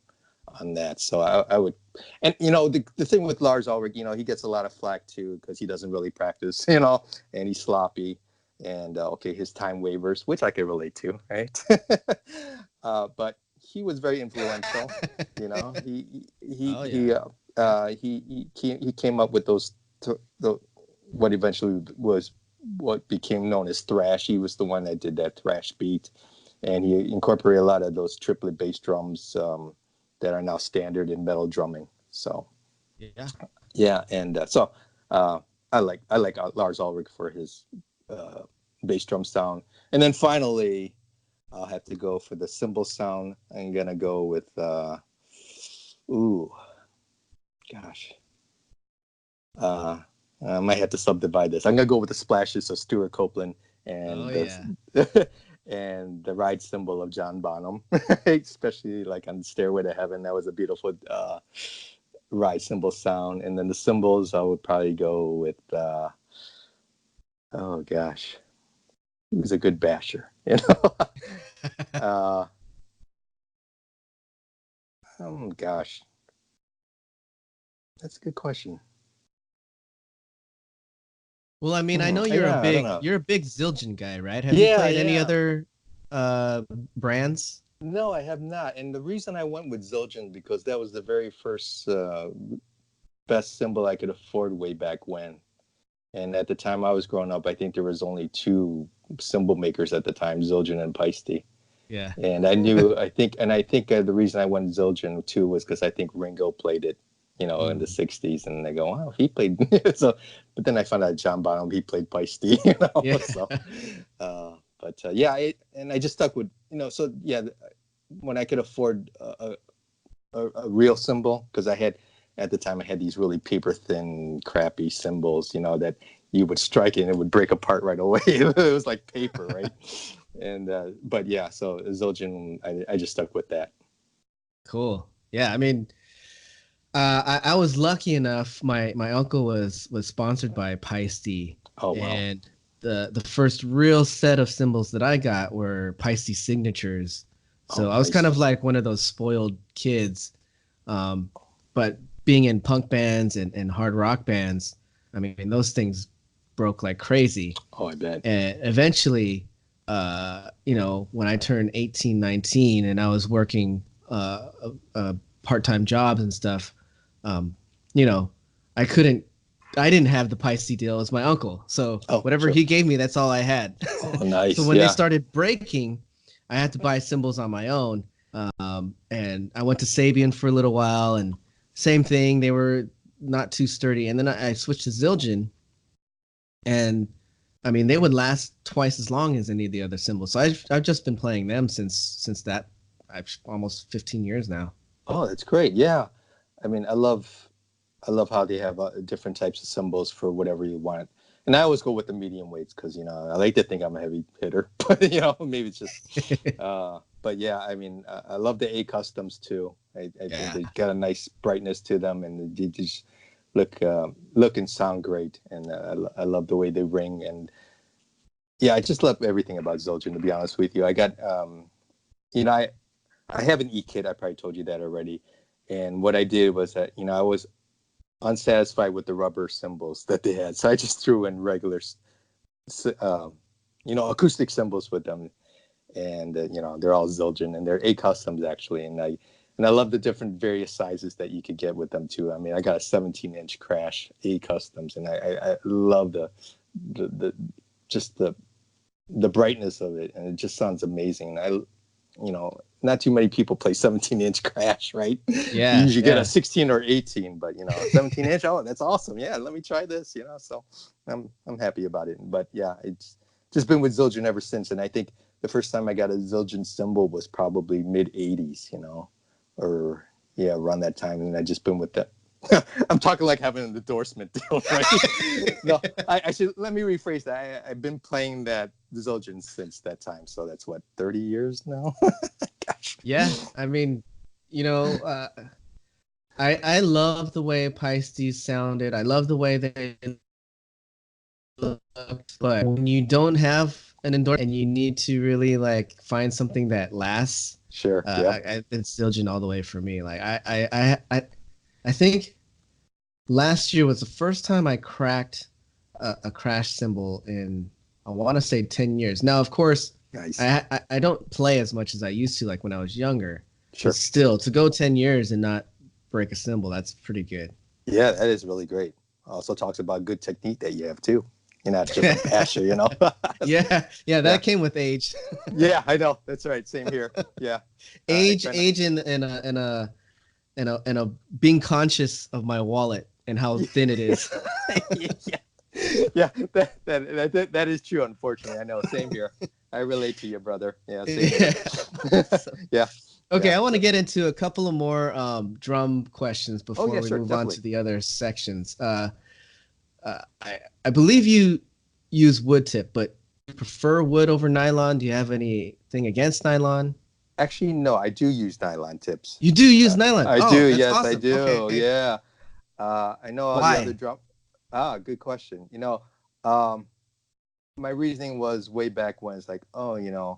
on that. So I would, and the thing with Lars Ulrich, he gets a lot of flack too because he doesn't really practice, and he's sloppy, and his time wavers, which I can relate to, right? But he was very influential. He came up with those what eventually was what became known as thrash. He was the one that did that thrash beat, and he incorporated a lot of those triplet bass drums that are now standard in metal drumming. So and so I like Lars Ulrich for his bass drum sound. And then finally I'll have to go for the cymbal sound. I'm gonna go with I might have to subdivide this. I'm gonna go with the splashes of Stuart Copeland and and the ride cymbal of John Bonham, especially like on Stairway to Heaven. That was a beautiful ride cymbal sound. And then the cymbals, I would probably go with who's a good basher, that's a good question. Well, I mean, I know you're a big Zildjian guy, right? Have you played any other brands? No, I have not. And the reason I went with Zildjian because that was the very first best cymbal I could afford way back when. And at the time I was growing up, I think there was only two cymbal makers at the time, Zildjian and Paiste. Yeah. And I think the reason I went Zildjian too was because I think Ringo played it, in the '60s, and they go, "Wow, he played." So, but then I found out John Bonham he played Paiste, Yeah. So, yeah, and I just stuck with, so yeah, when I could afford a real cymbal, because at the time I had these really paper thin, crappy cymbals, that you would strike it and it would break apart right away. It was like paper, right? And but yeah, so Zildjian, I just stuck with that. Cool. Yeah, I mean, I was lucky enough. My uncle was sponsored by Paiste, Oh wow. and the first real set of cymbals that I got were Paiste signatures. Oh So I was kind nice. of like one of those spoiled kids. But being in punk bands and hard rock bands, I mean, those things broke like crazy. Oh, I bet. And eventually, when I turned 18, 19, and I was working part-time jobs and stuff, um, you know, I couldn't, I didn't have the Pisces deal as my uncle. So whatever sure. he gave me, that's all I had. Oh, nice. So when they started breaking, I had to buy cymbals on my own. And I went to Sabian for a little while, and same thing. They were not too sturdy. And then I switched to Zildjian, and I mean, they would last twice as long as any of the other cymbals. So I've just been playing them since that. I've almost 15 years now. Oh, that's great. Yeah, I mean, I love how they have different types of cymbals for whatever you want. And I always go with the medium weights because I like to think I'm a heavy hitter, but maybe it's just. But yeah, I mean, I love the A customs too. I think they got a nice brightness to them, and they just look and sound great. And I love the way they ring. And yeah, I just love everything about Zildjian. To be honest with you, I got I have an E kit. I probably told you that already. And what I did was that I was unsatisfied with the rubber cymbals that they had, so I just threw in regular, acoustic cymbals with them, and they're all Zildjian, and they're A customs actually, and I love the different various sizes that you could get with them too. I mean, I got a 17-inch Crash A customs, and I love the just the brightness of it, and it just sounds amazing. Not too many people play 17-inch Crash, right? Yeah, You usually get a 16 or 18, but 17-inch. Oh, that's awesome! Yeah, let me try this. So I'm happy about it. But yeah, it's just been with Zildjian ever since. And I think the first time I got a Zildjian cymbal was probably mid '80s, or around that time. And I just been with that. I'm talking like having an endorsement deal, right? No, I should let me rephrase that. I've been playing that Zildjian since that time, so that's what 30 years now. Gosh. yeah. I mean, I love the way Pisces sounded. I love the way they looked. But when you don't have an endorsement and you need to really like find something that lasts, Sure. Yeah. it's Zildjian all the way for me. Like I think last year was the first time I cracked a Crash cymbal in, I want to say, 10 years. Now, of course, Nice. I don't play as much as I used to, like when I was younger. Sure. But still, to go 10 years and not break a cymbal, that's pretty good. Yeah, that is really great. Also talks about good technique that you have too. You're not just a basher, Yeah, that came with age. Yeah, I know. That's right. Same here. Yeah. Age and a being conscious of my wallet and how thin it is. Yeah, that is true. Unfortunately, I know. Same here. I relate to you, brother. Yeah. Same here. Yeah. Okay, Yeah. I want to get into a couple of more drum questions before we sure, move definitely. on to the other sections. I believe you use wood tip, but you prefer wood over nylon. Do you have anything against nylon? Actually, no. I do use nylon tips. You do use nylon. I Oh, do. that's Yes, awesome. I do. Okay. Yeah. I know all the Why? other drum. Good question. My reasoning was way back when it's like, nylon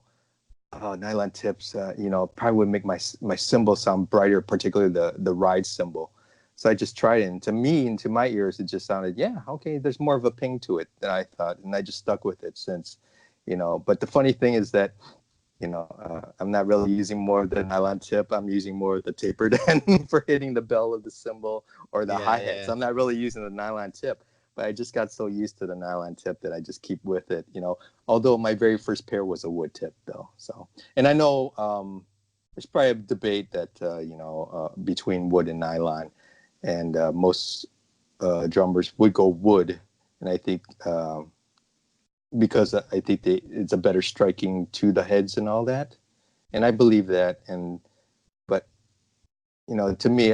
tips, probably would make my cymbal sound brighter, particularly the ride cymbal. So I just tried it, and to me and to my ears, it just sounded, yeah, okay, there's more of a ping to it than I thought, and I just stuck with it since. But the funny thing is that, I'm not really using more of the nylon tip. I'm using more of the tapered end for hitting the bell of the cymbal or the hi-hats. Yeah. I'm not really using the nylon tip, but I just got so used to the nylon tip that I just keep with it, although my very first pair was a wood tip though. So, and I know there's probably a debate that, between wood and nylon, and most drummers would go wood. And I think, because I think it's a better striking to the heads and all that, and I believe that. But to me,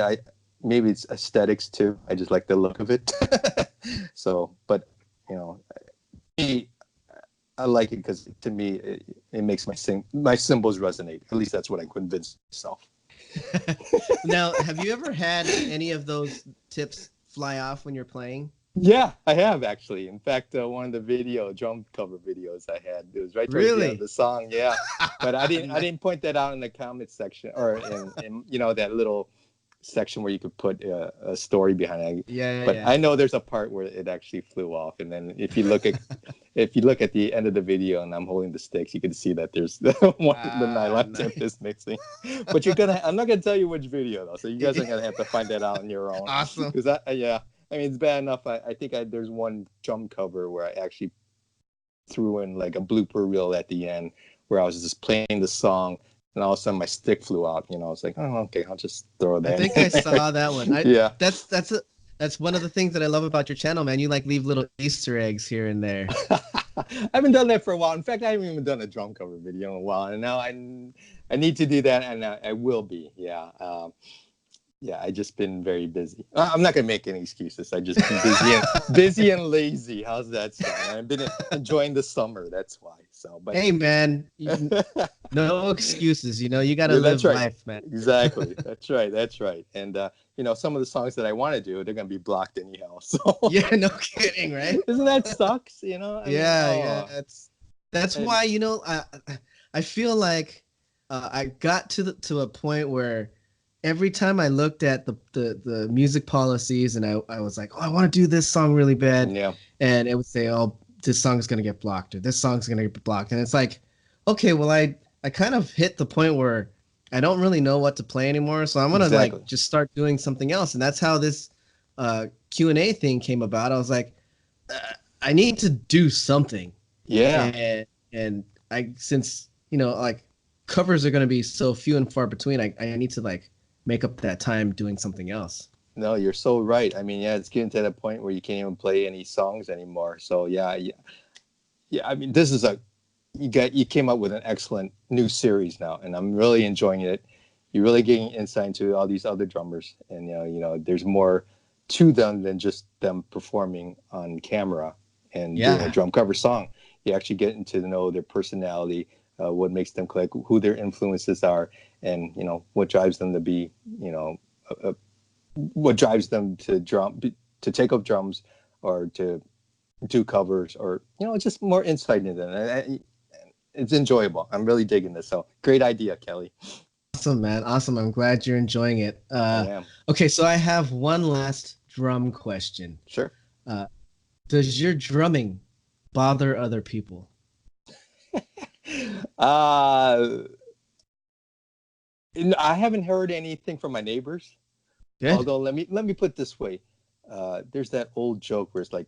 maybe it's aesthetics too. I just like the look of it. So, but me, I like it because to me it makes my cymbals resonate. At least that's what I convince myself. Now, have you ever had any of those tips fly off when you're playing? Yeah, I have actually. In fact, one of the drum cover videos I had, it was right towards the end of Really? the song. Yeah, but I Nice. didn't point that out in the comments section or in that little section where you could put a story behind it. Yeah, But yeah. I know there's a part where it actually flew off, and then if you look at the end of the video and I'm holding the sticks, you can see that there's the nylon tip Nice. is missing. But I'm not gonna tell you which video though, so you guys are gonna have to find that out on your own. Awesome. Because I mean, it's bad enough. I think there's one drum cover where I actually threw in like a blooper reel at the end where I was just playing the song, and all of a sudden my stick flew out. I was like, oh, okay, I'll just throw that. I think I saw that one. Yeah. That's one of the things that I love about your channel, man. You like leave little Easter eggs here and there. I haven't done that for a while. In fact, I haven't even done a drum cover video in a while, and now I need to do that, and I will be. Yeah. Yeah, I just been very busy. I'm not gonna make any excuses. I just been busy and lazy. How's that sound? I've been enjoying the summer. That's why. So, but Hey, man, no excuses. You got to live right. life, man. Exactly. That's right. And some of the songs that I want to do, they're gonna be blocked anyhow. So Yeah, no kidding, right? Isn't that sucks? Yeah. That's why I feel like I got to a point where every time I looked at the music policies and I was like, oh, I want to do this song really bad. Yeah. And it would say, oh, this song's going to get blocked or this song's going to get blocked. And it's like, okay, well, I kind of hit the point where I don't really know what to play anymore. So I'm going to like just start doing something else. And that's how this Q&A thing came about. I was like, I need to do something. Yeah. And since, like covers are going to be so few and far between, I need to like make up that time doing something else. No, you're so right. I mean, yeah, it's getting to that point where you can't even play any songs anymore. So yeah. I mean, this is you came up with an excellent new series now, and I'm really enjoying it. You're really getting insight into all these other drummers, and there's more to them than just them performing on camera and doing a drum cover song. You actually get to know their personality, what makes them click, who their influences are, and what drives them to be, what drives them to take up drums or to do covers, or just more insight into them. It's enjoyable. I'm really digging this. So great idea, Kelly. Awesome, man. Awesome. I'm glad you're enjoying it. I am. Okay, so I have one last drum question. Sure. Does your drumming bother other people? I haven't heard anything from my neighbors. Good. Although let me put it this way. There's that old joke where it's like,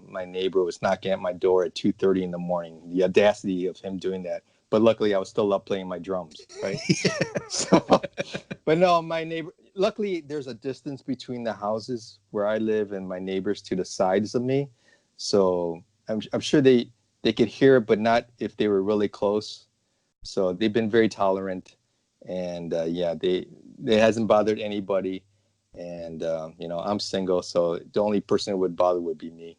my neighbor was knocking at my door at 2:30 in the morning. The audacity of him doing that. But luckily I was still up playing my drums, right? But no, my neighbor, luckily there's a distance between the houses where I live and my neighbors to the sides of me. So I'm sure they could hear it, but not if they were really close. So they've been very tolerant, and they hasn't bothered anybody. And I'm single, so the only person it would bother would be me.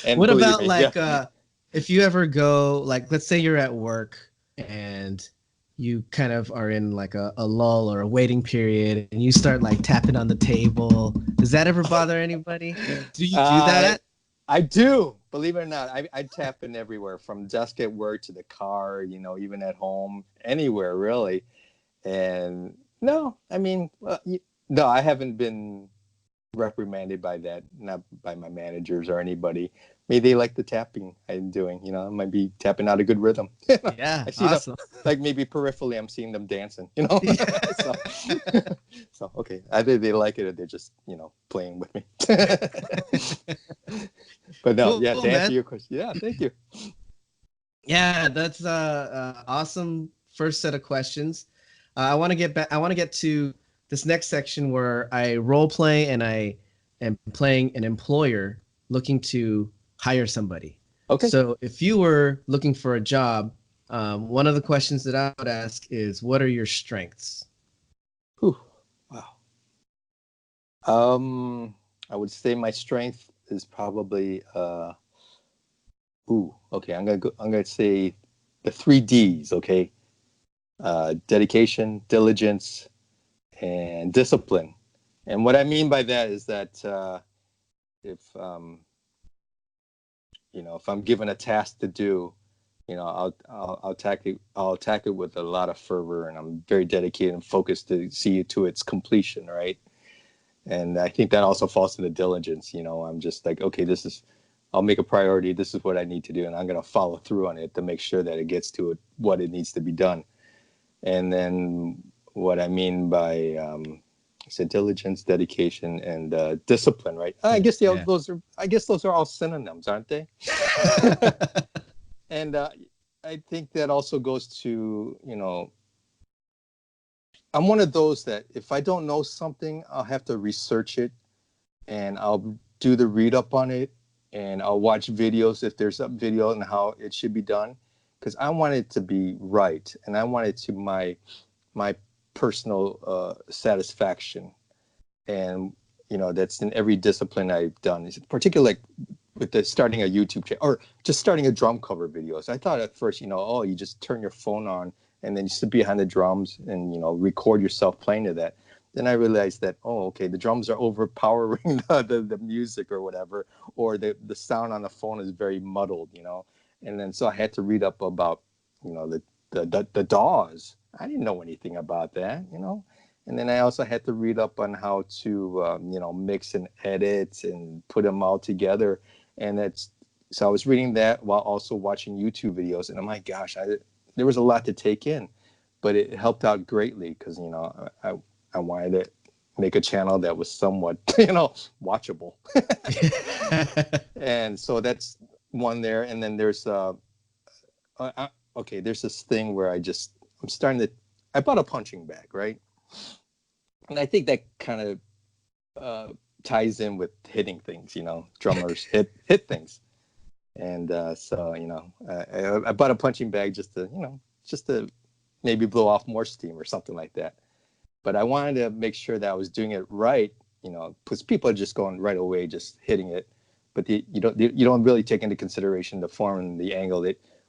And what about if you ever go, like, let's say you're at work and you kind of are in like a lull or a waiting period, and you start like tapping on the table. Does that ever bother anybody? Do you do that? I do. Believe it or not, I tap in everywhere, from desk at work to the car, even at home, anywhere really. And no, I mean, no, I haven't been reprimanded by that, not by my managers or anybody. maybe they like the tapping I'm doing. I might be tapping out a good rhythm. Yeah, I see awesome. like maybe peripherally, I'm seeing them dancing. so, so okay, either they like it or they're just playing with me. But no, Cool, yeah. cool, To answer man. your question, yeah, thank you. Yeah, that's awesome first set of questions. I want to get back. I want to get to this next section where I role play and I am playing an employer looking to hire somebody. Okay. So if you were looking for a job, one of the questions that I would ask is, what are your strengths? Whew. Wow. I would say my strength is probably okay. I'm gonna say the 3 Ds. Okay. Dedication, diligence, and discipline. And what I mean by that is that if if I'm given a task to do, I'll attack it with a lot of fervor, and I'm very dedicated and focused to see it to its completion, right? And I think that also falls into diligence. I'm just like, okay, I'll make a priority. This is what I need to do, and I'm going to follow through on it to make sure that it gets to what it needs to be done. And then what I mean by I said diligence, dedication, and discipline, right? I guess Yeah. those are all synonyms, aren't they? And I think that also goes to I'm one of those that if I don't know something, I'll have to research it, and I'll do the read up on it, and I'll watch videos if there's a video on how it should be done, because I want it to be right, and I want it to my personal satisfaction. And that's in every discipline I've done, particularly like with starting a YouTube channel or just starting a drum cover videos. I thought at first, you just turn your phone on and then you sit behind the drums and record yourself playing to that. Then I realized that, okay, the drums are overpowering the music or whatever, or the sound on the phone is very muddled, and then so I had to read up about the DAWs. I didn't know anything about that, and then I also had to read up on how to mix and edit and put them all together. And so I was reading that while also watching YouTube videos, and oh my gosh, there was a lot to take in, but it helped out greatly because I wanted to make a channel that was somewhat watchable. And so that's one there. And then there's there's this thing where I bought a punching bag, right? And I think that kind of ties in with hitting things. Drummers hit things. And so I bought a punching bag just to maybe blow off more steam or something like that. But I wanted to make sure that I was doing it right, because people are just going right away, just hitting it, but you don't really take into consideration the form and the angle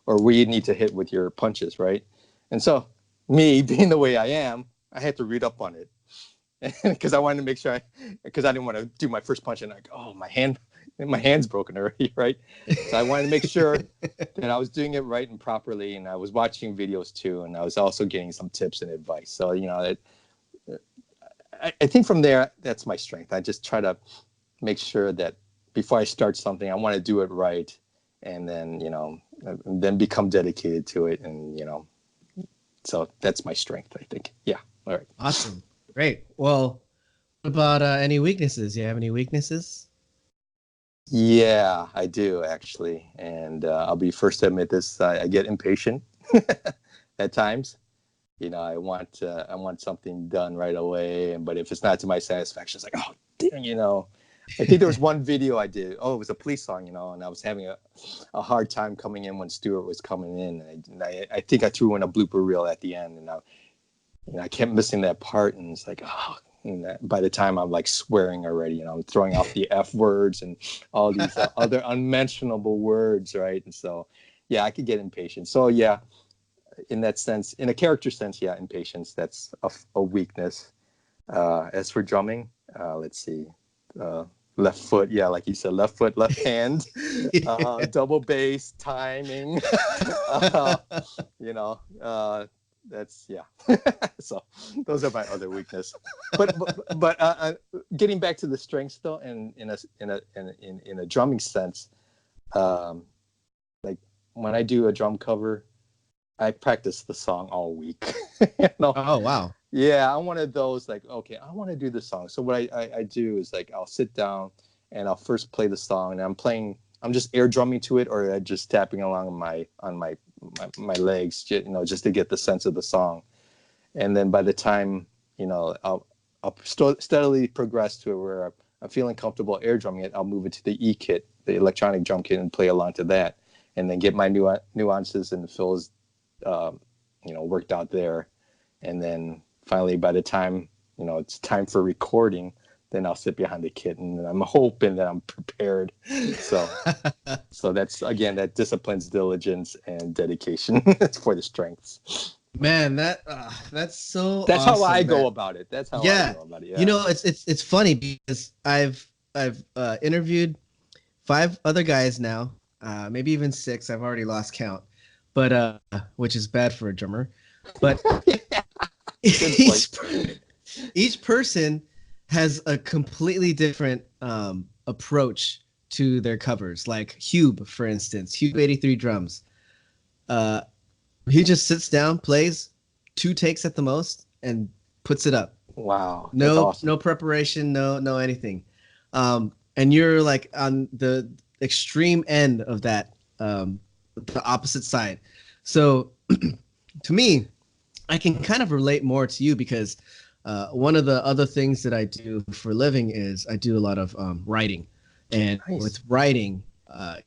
or where you need to hit with your punches, right? And so me being the way I am, I had to read up on it because I wanted to make sure because I didn't want to do my first punch and my hand's broken already, right? So I wanted to make sure that I was doing it right and properly, and I was watching videos too, and I was also getting some tips and advice. So I think from there, that's my strength. I just try to make sure that before I start something, I want to do it right, and then become dedicated to it, and so that's my strength, I think. Yeah. All right. Awesome. Great. Well, what about any weaknesses? You have any weaknesses? Yeah, I do actually, and I'll be first to admit this. I get impatient at times. I want something done right away, but if it's not to my satisfaction, it's like, oh, damn, I think there was one video I did. Oh, it was a police song, and I was having a hard time coming in when Stuart was coming in. And I think I threw in a blooper reel at the end, and I kept missing that part, and it's like, oh. And by the time I'm like swearing already, I'm throwing out the F words and all these other unmentionable words, right? And so, yeah, I could get impatient. So, yeah, in that sense, in a character sense, yeah, impatience, that's a weakness. As for drumming, let's see, left foot, yeah, like you said, left foot, left hand, double bass, timing, that's so those are my other weakness. But getting back to the strengths though, and in a drumming sense, Um, like when I do a drum cover, I practice the song all week. You know? Oh, wow. Yeah, I'm one of those like, okay, I want to do the song. So what I do is like I'll sit down and I'll first play the song, and I'm just air drumming to it, or just tapping along my legs, just to get the sense of the song. And then by the time, I'll steadily progress to where I'm feeling comfortable air drumming it. I'll move it to the E kit, the electronic drum kit, and play along to that, and then get my nuances and fills, worked out there. And then finally, by the time, it's time for recording, then I'll sit behind the kit, and I'm hoping that I'm prepared. So, so that's, again, that disciplines diligence and dedication for the strengths. Man, that's so That's how awesome, I man. go about it. That's how I Yeah. go about it. You Yeah. know, it's funny because I've interviewed 5 other guys now, maybe even 6. I've already lost count, but which is bad for a drummer. But Good point. each person has a completely different approach to their covers. Like Hube, for instance, Hube 83 drums. Uh, he just sits down, plays 2 takes at the most, and puts it up. Wow, that's No, awesome. no preparation, no anything. And you're like on the extreme end of that, the opposite side. So to me, I can kind of relate more to you because one of the other things that I do for a living is I do a lot of writing, and Nice. with writing,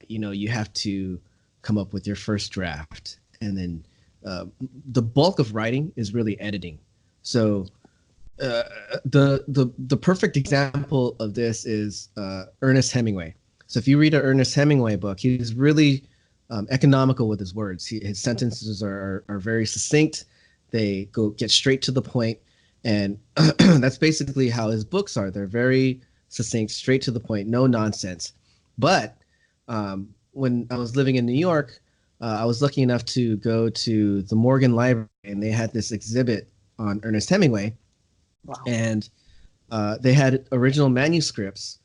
you have to come up with your first draft, and then the bulk of writing is really editing. So the perfect example of this is Ernest Hemingway. So if you read an Ernest Hemingway book, he's really economical with his words. His sentences are very succinct. They get straight to the point, and that's basically how his books are. They're very succinct, straight to the point, no nonsense. But when I was living in New York, I was lucky enough to go to the Morgan Library, and they had this exhibit on Ernest Hemingway, Wow. and they had original manuscripts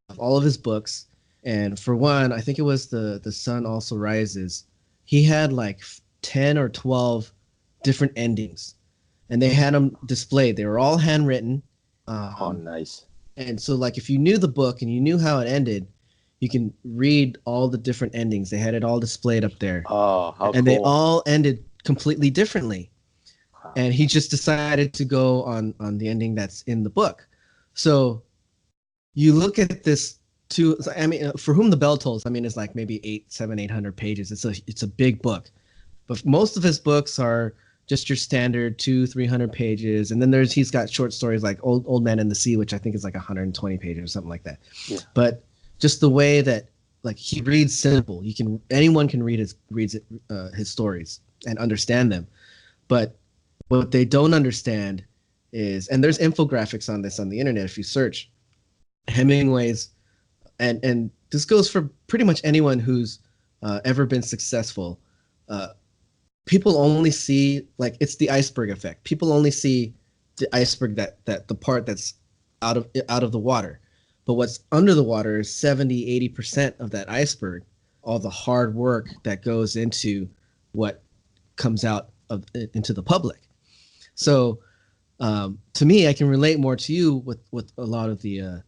of all of his books. And for one, I think it was the Sun Also Rises. He had like 10 or 12 different endings, and they had them displayed. They were all handwritten. Oh, nice. And so, like, if you knew the book and you knew how it ended, you can read all the different endings. They had it all displayed up there, Oh, how and they cool. all ended completely differently. Wow. And he just decided to go on the ending that's in the book. So you look at this too. I mean, For Whom the Bell Tolls, I mean, it's like maybe 800 pages. It's a big book, but most of his books are just your standard 200-300 pages. And then he's got short stories like Old Man in the Sea, which I think is like 120 pages or something like that. Yeah. But just the way that, like, he reads simple. Anyone can read his stories and understand them. But what they don't understand is, and there's infographics on this on the internet if you search Hemingway's, and this goes for pretty much anyone who's ever been successful. Uh, People only see, like, it's the iceberg effect. People only see the iceberg, that the part that's out of the water. But what's under the water is 70-80% of that iceberg, all the hard work that goes into what comes out into the public. So to me, I can relate more to you with a lot of the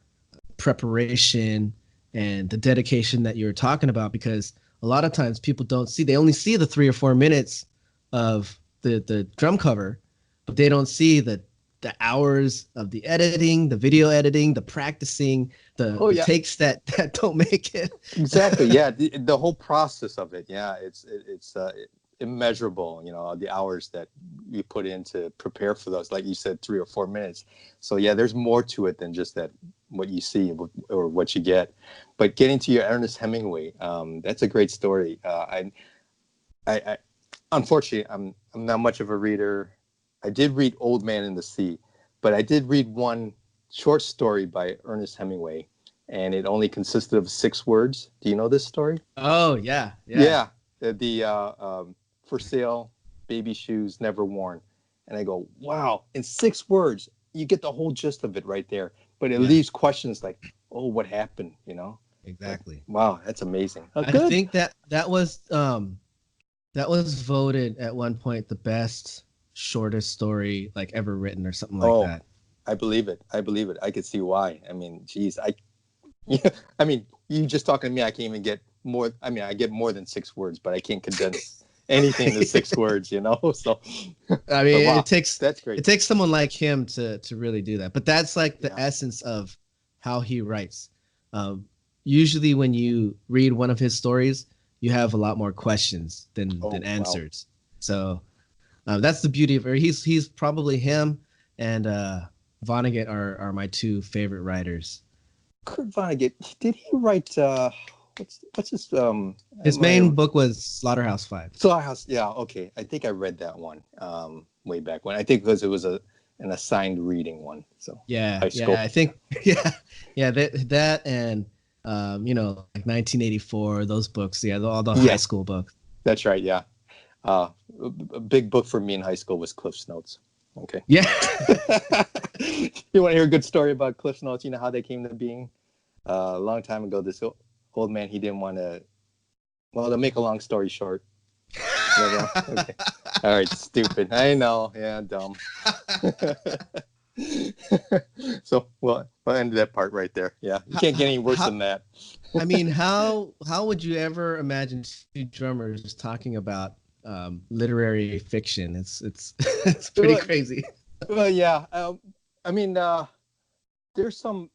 preparation and the dedication that you're talking about, because a lot of times people they only see the 3 or 4 minutes of the drum cover, but they don't see the hours of the editing, the video editing, the practicing, Oh, the yeah. takes that don't make it. Exactly. Yeah. The whole process of it. Yeah. It's immeasurable, the hours that you put in to prepare for those, like you said, 3 or 4 minutes. So yeah, there's more to it than just that, what you see or what you get. But getting to your Ernest Hemingway, that's a great story. I unfortunately, I'm not much of a reader. I did read Old Man in the Sea, but I did read one short story by Ernest Hemingway, and it only consisted of 6 words. Do you know this story? Oh, yeah, yeah. Yeah, the for sale baby shoes never worn, and I go, wow! In 6 words, you get the whole gist of it right there. But it Yeah. leaves questions like, oh, what happened? exactly. Wow, that's amazing. Oh, I good. think that was voted at one point the best shortest story like ever written or something like Oh, that. I believe it. I believe it. I could see why. I mean, geez, yeah, I mean, you just talking to me, I can't even get more. I mean, I get more than 6 words, but I can't condense anything into 6 words, you know? So, I but mean, wow, that's great. it takes someone like him to really do that. But that's like the Yeah. essence of how he writes. Um, Usually, when you read one of his stories, you have a lot more questions than Oh, wow. answers. So that's the beauty of it. He's probably him and Vonnegut are my two favorite writers. Kurt Vonnegut, did he write, what's his, His main book was Slaughterhouse Five. Slaughterhouse? Yeah, okay. I think I read that one, way back when. I think because it was an assigned reading one. So, Yeah, high yeah, school. I think yeah, yeah, that and like 1984, those books, yeah, all the high Yeah, school books. that's right. Yeah. A big book for me in high school was Cliff's Notes. Okay. Yeah. You want to hear a good story about Cliff's Notes? You know how they came to being? A long time ago, this old man, he didn't want to. Well, to make a long story short, never. Okay. All right, stupid. I know. Yeah, dumb. So we'll end that part right there. Yeah, you can't get any worse how, than that. I mean, how would you ever imagine two drummers talking about literary fiction? It's it's pretty Well, crazy. yeah. I mean, there's some.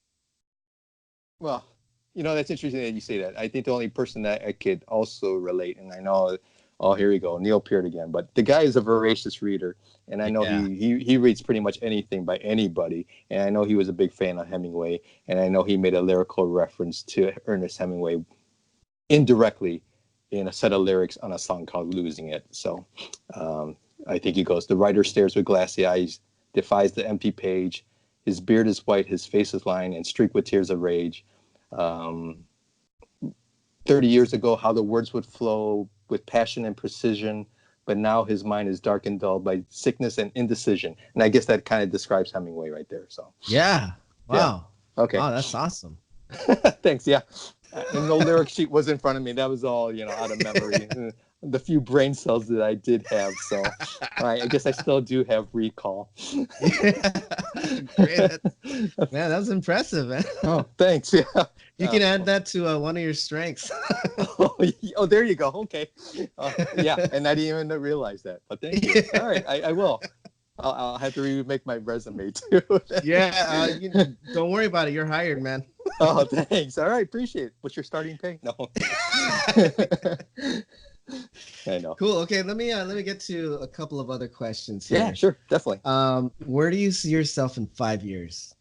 Well, that's interesting that you say that. I think the only person that I could also relate, and I know, oh, here we go, Neil Peart again. But the guy is a voracious reader, and I know Yeah. he reads pretty much anything by anybody. And I know he was a big fan of Hemingway, and I know he made a lyrical reference to Ernest Hemingway indirectly in a set of lyrics on a song called "Losing It." So I think he goes, "The writer stares with glassy eyes, defies the empty page. His beard is white, his face is lined, and streaked with tears of rage. Um, 30 years ago, how the words would flow with passion and precision, but now his mind is dark and dulled by sickness and indecision." And I guess that kind of describes Hemingway right there. So, Yeah. yeah. Wow. Okay. Wow, that's awesome. Thanks. Yeah. And no lyric sheet was in front of me. That was all, out of memory. The few brain cells that I did have. So I guess I still do have recall. Yeah. Great. Man, that's impressive, man. Oh, thanks. Yeah. You can add that to one of your strengths. Oh, there you go. Okay. Yeah. And I didn't even realize that. But thank you. All right. I will. I'll have to remake my resume too. Yeah. Don't worry about it. You're hired, man. Oh, thanks. All right. Appreciate it. What's your starting pay? No. I know. Cool. Okay, let me get to a couple of other questions here. Yeah, sure. Definitely. Where do you see yourself in 5 years?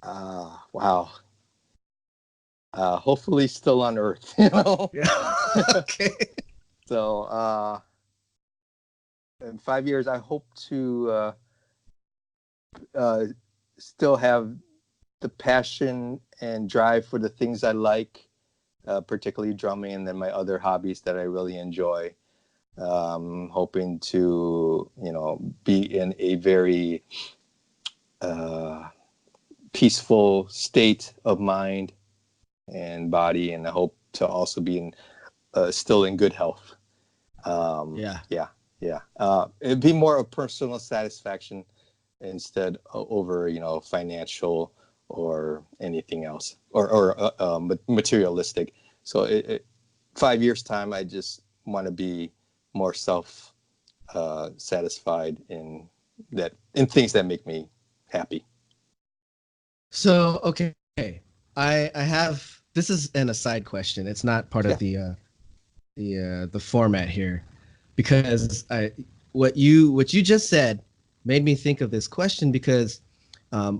Wow. Hopefully still on Earth, Yeah. Okay. So, in 5 years, I hope to still have the passion and drive for the things I like, particularly drumming, and then my other hobbies that I really enjoy. Hoping to, be in a very peaceful state of mind and body, and I hope to also be still in good health. Yeah. Yeah. It'd be more of personal satisfaction instead over, financial or anything else or materialistic. So 5 years time, I just want to be more self satisfied in things that make me happy. So, okay. I have this is an aside question. It's not part of the format here because what you just said made me think of this question because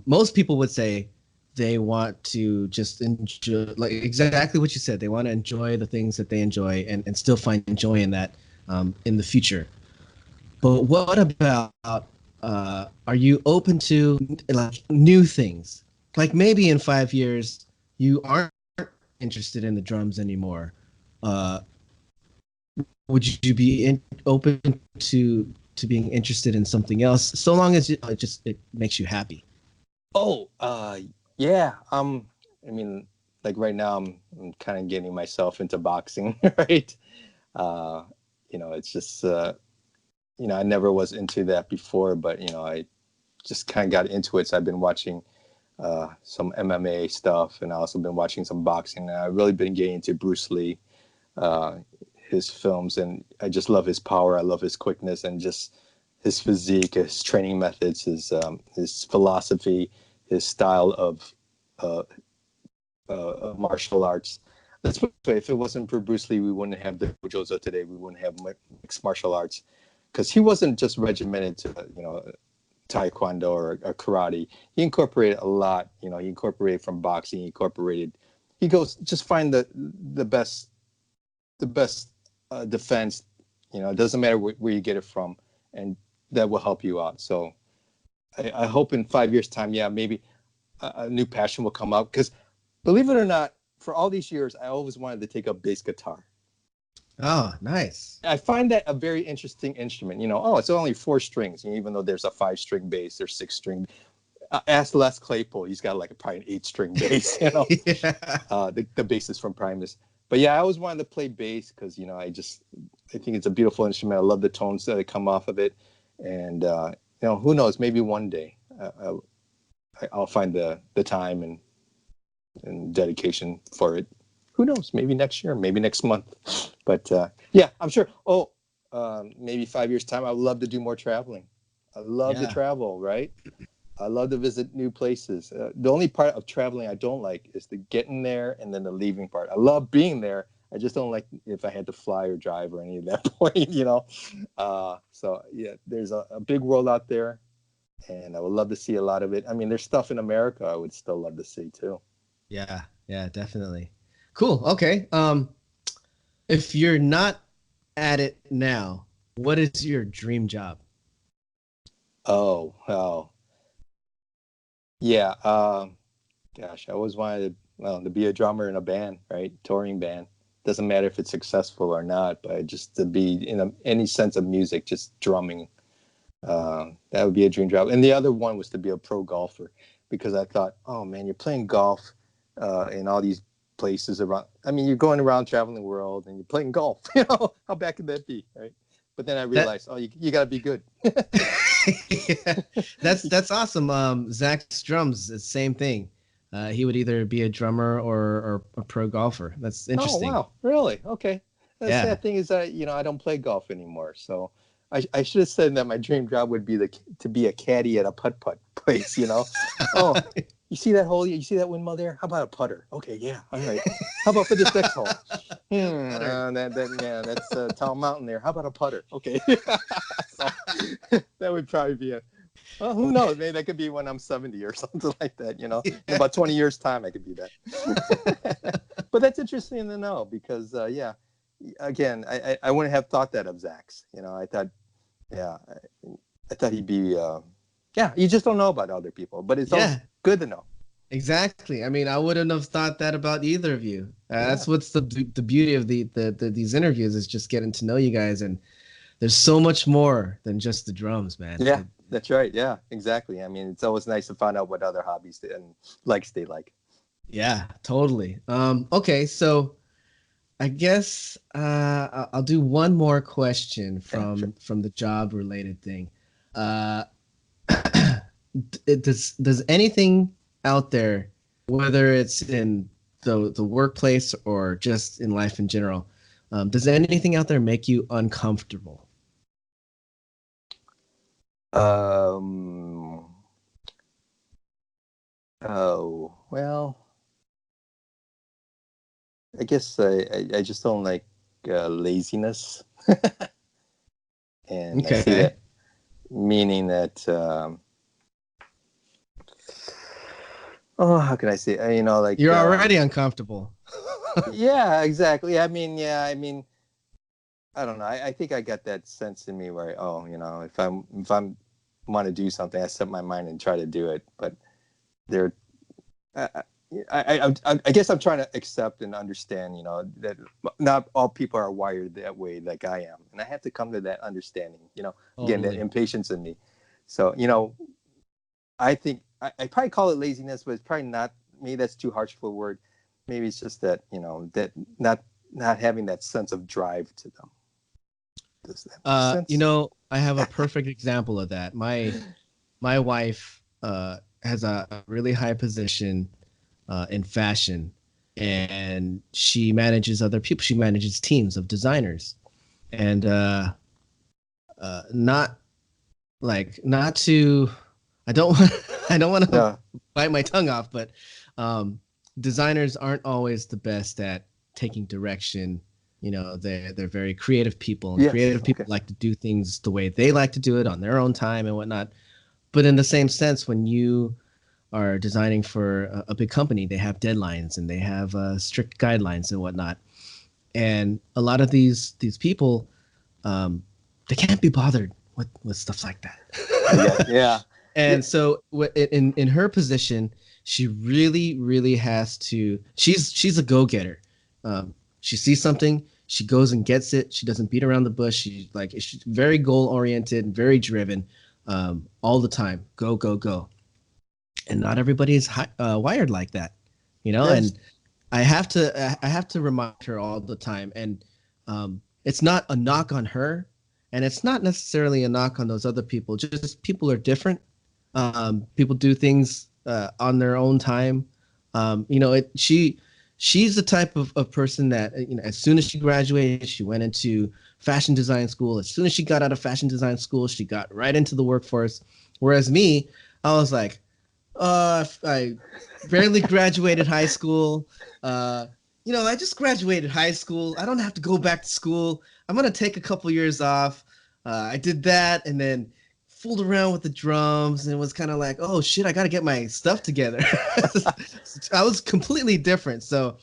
most people would say they want to just enjoy like exactly what you said. They want to enjoy the things that they enjoy and still find joy in that in the future. But what about are you open to like new things? Like maybe in 5 years you aren't interested in the drums anymore. Uh, would you be open to being interested in something else so long as it makes you happy? Oh, yeah. I mean, like right now I'm kind of getting myself into boxing, right? Uh, it's just I never was into that before, but I just kind of got into it. So I've been watching some MMA stuff, and I also been watching some boxing. And I've really been getting into Bruce Lee, his films, and I just love his power. I love his quickness and just his physique, his training methods, his philosophy, his style of martial arts. Let's put it, if it wasn't for Bruce Lee, we wouldn't have the dojos of today. We wouldn't have mixed martial arts, because he wasn't just regimented to taekwondo or karate. He incorporated a lot. He incorporated from boxing. He goes just find the best defense. It doesn't matter where you get it from, and that will help you out. So I hope in 5 years' time, maybe a new passion will come up. Because believe it or not, for all these years, I always wanted to take up bass guitar. Oh, nice. I find that a very interesting instrument. It's only 4 strings, even though there's a 5-string bass, there's 6-string. Ask Les Claypool, he's got like probably an 8-string bass. Yeah. The bassist from Primus. But I always wanted to play bass because I think it's a beautiful instrument. I love the tones that come off of it, and who knows? Maybe one day I'll find the time and dedication for it. Who knows? Maybe next year, maybe next month. But I'm sure. Maybe 5 years' time, I would love to do more traveling. I love to travel, right? I love to visit new places. The only part of traveling I don't like is the getting there and then the leaving part. I love being there. I just don't like if I had to fly or drive or any of that point, there's a big world out there, and I would love to see a lot of it. I mean, there's stuff in America I would still love to see too. Yeah, definitely. Cool. Okay. If you're not at it now, what is your dream job? Oh, wow. Yeah. Gosh, I always wanted to be a drummer in a band, right? Touring band. Doesn't matter if it's successful or not, but just to be in any sense of music, just drumming. That would be a dream job. And the other one was to be a pro golfer, because I thought, oh man, you're playing golf in all these places around. I mean, you're going around traveling the world and you're playing golf. How bad could that be, right? But then I realized, you got to be good. Yeah, that's awesome. Zach's drums, the same thing. He would either be a drummer or a pro golfer. That's interesting. Oh wow, really? Okay. The Yeah. sad thing is that I don't play golf anymore. So I should have said that my dream job would be to be a caddy at a putt place. Oh, you see that hole? You see that windmill there? How about a putter? Okay, yeah, all right. How about for this next hole? That's Tall Mountain there. How about a putter? Okay. So, that would probably be well, who knows? Maybe that could be when I'm 70 or something like that. In about 20 years' time, I could be that. But that's interesting to know because, again, I wouldn't have thought that of Zach's. I thought, I thought he'd be, you just don't know about other people, but it's always good to know. Exactly. I mean, I wouldn't have thought that about either of you. That's what's the beauty of these interviews, is just getting to know you guys, and there's so much more than just the drums, man. Yeah, that's right. Yeah, exactly. I mean, it's always nice to find out what other hobbies and likes they like. Yeah, totally. Okay, so I guess I'll do one more question from the job related thing. Does anything out there, whether it's in the workplace or just in life in general, does anything out there make you uncomfortable? Oh, well, I guess I just don't like laziness. And I say that meaning that, how can I say? Like you're already uncomfortable. Yeah, exactly. I mean, I don't know. I think I got that sense in me where, if I'm want to do something, I set my mind and try to do it. But I guess I'm trying to accept and understand, that not all people are wired that way like I am, and I have to come to that understanding. Again, that impatience in me. So, I think I probably call it laziness, but it's probably not. Maybe that's too harsh of a word. maybe it's just that, you know, that not having that sense of drive to them. Does that make sense? You know, I have a perfect example of that. My wife has a really high position in fashion, and she manages other people. She manages teams of designers, and not not to. I don't want. I don't want to Yeah. bite my tongue off, but designers aren't always the best at taking direction. You know, they're very creative people, and Yes. creative people Okay. like to do things the way they like to do it on their own time and whatnot. But in the same sense, when you are designing for a big company, they have deadlines and they have strict guidelines and whatnot. And a lot of these people, they can't be bothered with stuff like that. Yeah. And so in her position, she really has to. She's a go getter. She sees something, she goes and gets it. She doesn't beat around the bush. She's very goal oriented, very driven, all the time. Go go go. And not everybody is wired like that, you know. Yes. And I have to remind her all the time. And it's not a knock on her, and it's not necessarily a knock on those other people. Just people are different. People do things on their own time. You know, she's the type of person that, you know, as soon as she graduated, she went into fashion design school. As soon as she got out of fashion design school, she got right into the workforce. Whereas me, I was like, I barely graduated high school. You know, I just graduated high school. I don't have to go back to school. I'm gonna take a couple years off. I did that, and then fooled around with the drums, and it was kind of like, oh shit, I got to get my stuff together. I was completely different. So,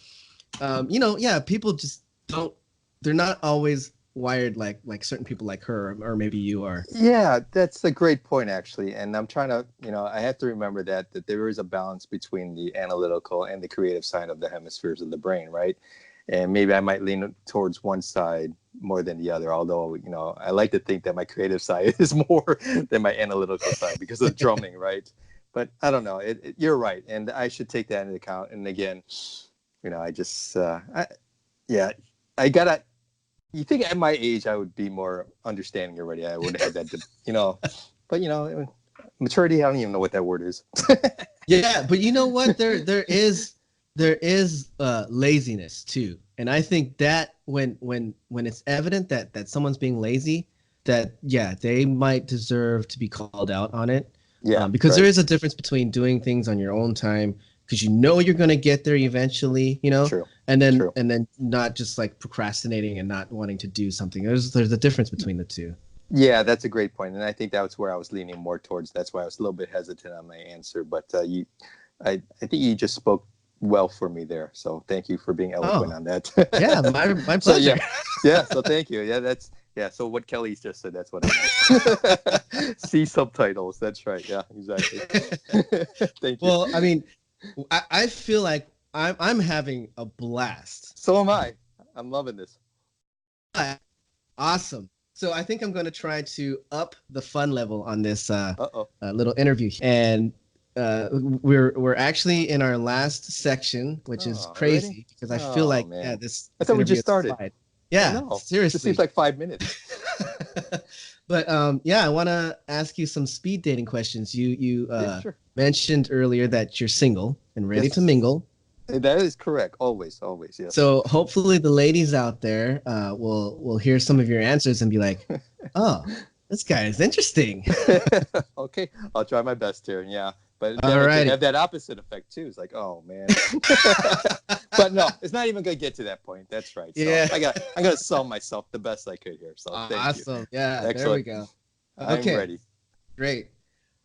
you know, yeah, people just don't. They're not always wired like certain people like her, or maybe you are. Yeah, that's a great point, actually. And I'm trying to, you know, I have to remember that there is a balance between the analytical and the creative side of the hemispheres of the brain, right? And maybe I might lean towards one side more than the other. Although, you know, I like to think that my creative side is more than my analytical side because of drumming, right? But I don't know. You're right, and I should take that into account. And again, you know, yeah, I gotta. You think at my age I would be more understanding already? I would have had that, you know. But you know, maturity. I don't even know what that word is. Yeah, but you know what? There is laziness too, and I think that when it's evident that someone's being lazy, that yeah, they might deserve to be called out on it. Yeah, Because right. there is a difference between doing things on your own time because you know you're going to get there eventually, you know, True. and then True. not just like procrastinating and not wanting to do something. There's a difference between the two. Yeah, that's a great point, and I think that's where I was leaning more towards. That's why I was a little bit hesitant on my answer, but I think you just spoke well for me there. So thank you for being eloquent Oh, on that. yeah, my So pleasure. yeah. So thank you. Yeah. So what Kelly just said, that's what I meant. See subtitles. That's right. Yeah, exactly. Thank you. Well, I mean, I feel like I'm having a blast. So am I. I'm loving this. Awesome. So I think I'm going to try to up the fun level on this Uh-oh. little interview, and we're actually in our last section, which is Oh, already? crazy because I feel Oh like yeah, man. I this thought we interview just is started. slide. I Yeah, know. This seems seriously. like 5 minutes. But yeah, I want to ask you some speed dating questions. You Yeah, sure. mentioned earlier that you're single and ready to Yes. mingle. That is correct. Always, always, yes. So hopefully the ladies out there will hear some of your answers and be like, "Oh, this guy is interesting." Okay, I'll try my best here. Yeah, but then All it could righty. have that opposite effect too. It's like, oh man. But no, it's not even gonna get to that point. That's right. So Yeah. I'm gonna sell myself the best I could here. So thank you. Awesome. Yeah, there we Excellent. go. I'm Okay, ready. great.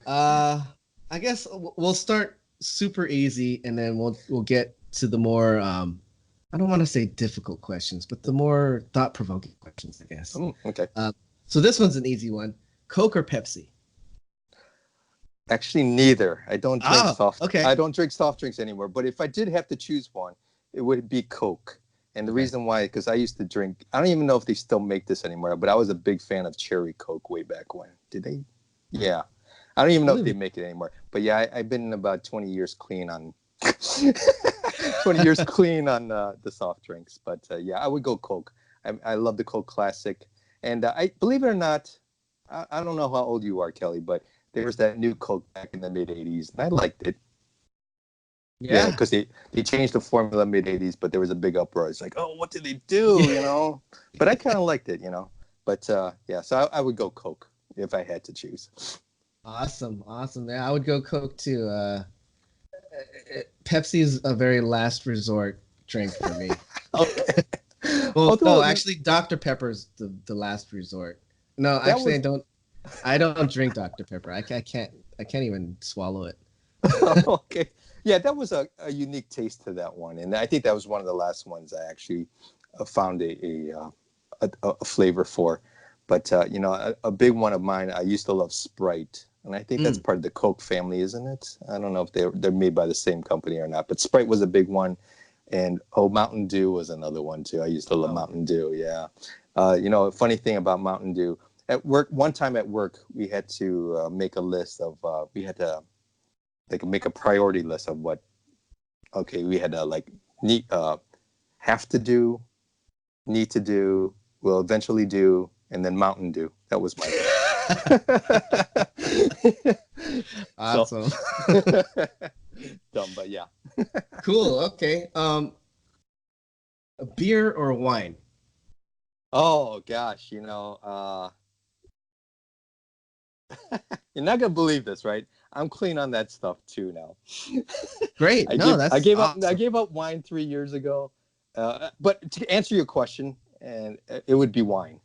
Uh I guess we'll start super easy and then we'll get to the more I don't want to say difficult questions, but the more thought-provoking questions, I guess. Okay. So this one's an easy one. Coke or Pepsi? Actually, neither. I don't drink Oh, soft. okay. I don't drink soft drinks anymore. But if I did have to choose one, it would be Coke. And the Okay. reason why, because I used to drink. I don't even know if they still make this anymore. But I was a big fan of cherry Coke way back when. Did they? Yeah. I don't even know if they Really? make it anymore. But yeah, I've been about 20 years clean on 20 years clean on the soft drinks. But yeah, I would go Coke. I love the Coke Classic. And I believe it or not, I don't know how old you are, Kelly, but there was that new Coke back in the mid 80s, and I liked it. Yeah, Yeah. because they changed the formula mid 80s, but there was a big uproar. It's like, oh, what did they do? You know? But I kind of liked it, you know? But yeah, so I would go Coke if I had to choose. Awesome. Awesome. Yeah, I would go Coke too. Pepsi's a very last resort drink for me. Okay. Well, no, Although actually, Dr. Pepper's the last resort. No, that actually, was I don't drink Dr. Pepper. I can't even swallow it. okay. Yeah, that was a unique taste to that one, and I think that was one of the last ones I actually found a flavor for. But you know, a big one of mine. I used to love Sprite, and I think that's Mm. part of the Coke family, isn't it? I don't know if they're made by the same company or not, but Sprite was a big one, and Mountain Dew was another one too. I used to love Oh, Mountain Dew. Yeah, you know, a funny thing about Mountain Dew. At work, one time at work, we had to make a list of. We had to like make a priority list of what. Okay, we had to like need have to do, need to do, will eventually do, and then Mountain Dew. That was my list. So awesome. dumb, but yeah. Cool. Okay. A beer or wine? Oh gosh, you're not gonna believe this, right? I'm clean on that stuff too now. Great. No, I that's gave up I awesome. gave up wine 3 years ago. But to answer your question, and it would be wine.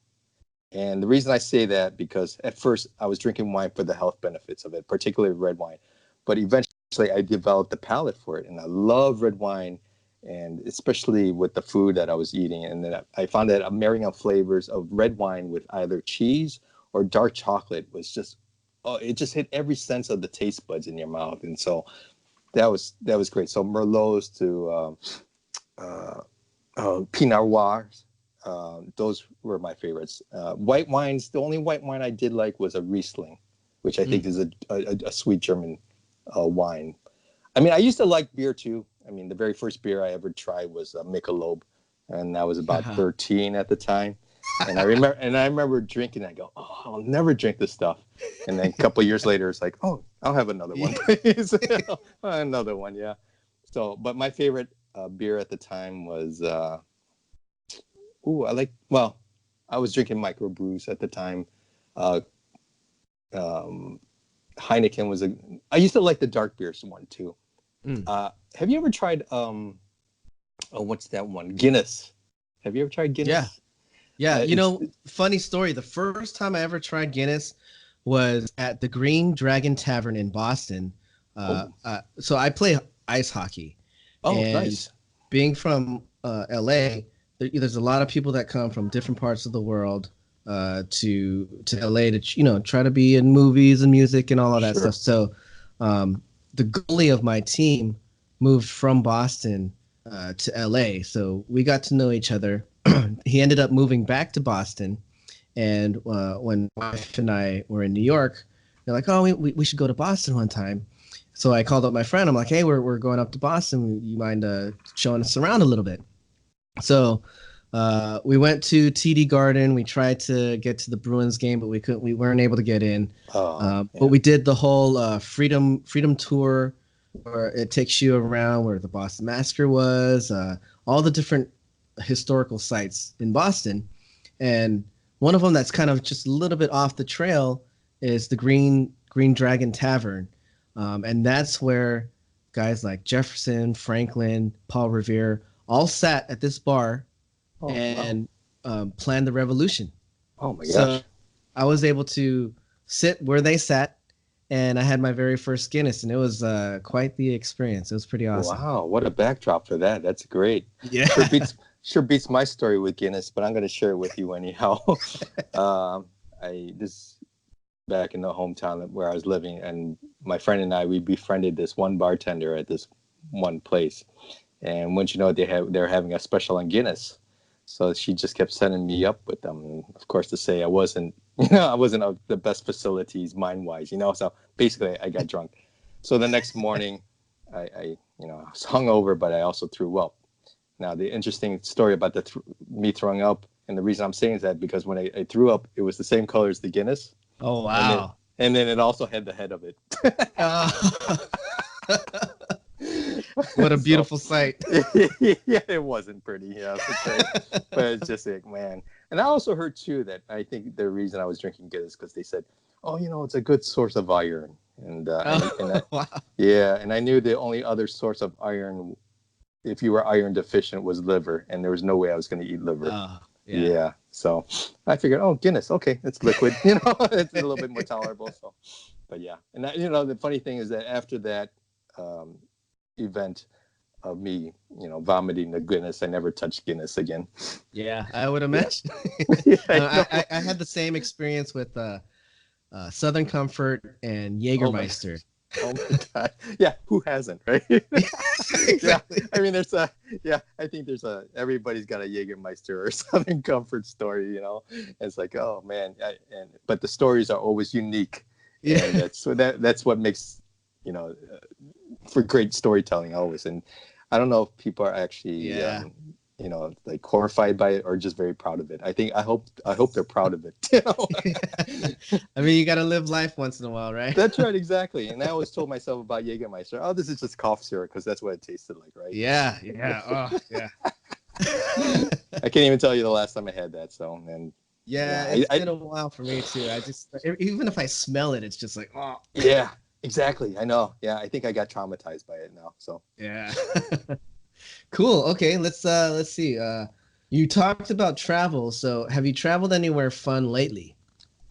And the reason I say that because at first I was drinking wine for the health benefits of it, particularly red wine. But eventually I developed a palate for it, and I love red wine, and especially with the food that I was eating. And then I found that I'm marrying up flavors of red wine with either cheese or dark chocolate was just, oh, it just hit every sense of the taste buds in your mouth. And so that was great. So Merlots to uh, Pinot Noirs. Those were my favorites. White wines, the only white wine I did like was a Riesling, which I think Mm. is a sweet German wine. I mean, I used to like beer too. I mean, the very first beer I ever tried was Michelob, and I was about 13 at the time. And I remember drinking. I go, oh, I'll never drink this stuff. And then a couple of years later, it's like, oh, I'll have another one, Yeah. please. Another one, yeah. So, but my favorite beer at the time was well, I was drinking microbrews at the time. Uh, um, Heineken was I used to like the dark beers one too. Mm. Have you ever tried, what's that one? Guinness. Have you ever tried Yeah. Guinness? Yeah. It's Funny story. The first time I ever tried Guinness was at the Green Dragon Tavern in Boston. oh, So I play ice hockey, oh, and nice. being from LA, there's a lot of people that come from different parts of the world to LA to try to be in movies and music and all of that Sure. stuff. So the goalie of my team moved from Boston to LA, so we got to know each other. He ended up moving back to Boston, and when my wife and I were in New York, they're like, "Oh, we should go to Boston one time." So I called up my friend. I'm like, "Hey, we're going up to Boston. You mind showing us around a little bit?" So we went to TD Garden. We tried to get to the Bruins game, but we couldn't. We weren't able to get in. Oh, But yeah. we did the whole Freedom Tour, where it takes you around where the Boston Massacre was, all the different historical sites in Boston, and one of them that's kind of just a little bit off the trail is the Green Dragon Tavern, and that's where guys like Jefferson, Franklin, Paul Revere all sat at this bar Oh, wow. and planned the revolution. Oh my So gosh. I was able to sit where they sat, and I had my very first Guinness, and it was quite the experience. It was pretty awesome. Wow, what a backdrop for that. That's great. Yeah. Sure beats my story with Guinness, but I'm going to share it with you anyhow. I this back in the hometown where I was living, and my friend and I we befriended this one bartender at this one place, and once you know they're having a special on Guinness, so she just kept sending me up with them. And of course, to say I wasn't, I wasn't of the best facilities mind wise, So basically, I got drunk. So the next morning, I I was hungover, but I also threw up. Now, the interesting story about me throwing up, and the reason I'm saying that because when I threw up, it was the same color as the Guinness. Oh, wow. And then it also had the head of it. What a beautiful sight. Yeah, it wasn't pretty. Yeah, but it's just like, man. And I also heard too that I think the reason I was drinking Guinness because they said, oh, it's a good source of iron. And Wow. yeah, and I knew the only other source of iron, if you were iron deficient, was liver, and there was no way I was going to eat liver. Yeah. So I figured, oh, Guinness, okay, it's liquid, it's a little bit more tolerable. So, but yeah, and the funny thing is that after that event of me, vomiting the Guinness, I never touched Guinness again. Yeah, I would imagine. Yeah, I had the same experience with Southern Comfort and Jägermeister. Oh my God. Yeah. Who hasn't, right? Exactly. Yeah. I mean, I think everybody's got a Jägermeister or Southern Comfort story, It's like, oh man. But the stories are always unique. Yeah. And that's what makes, for great storytelling always. And I don't know if people are actually, like horrified by it or just very proud of it. I hope they're proud of it. I mean, you got to live life once in a while, right? That's right, exactly. And I always told myself about Jägermeister, oh, this is just cough syrup because that's what it tasted like, right? Yeah. Oh, yeah. I can't even tell you the last time I had that. So, and it's been a while for me too. I just, even if I smell it, it's just like, oh. Yeah, exactly. I know. Yeah, I think I got traumatized by it now. So. Yeah. Cool. Okay, let's see. You talked about travel. So, have you traveled anywhere fun lately?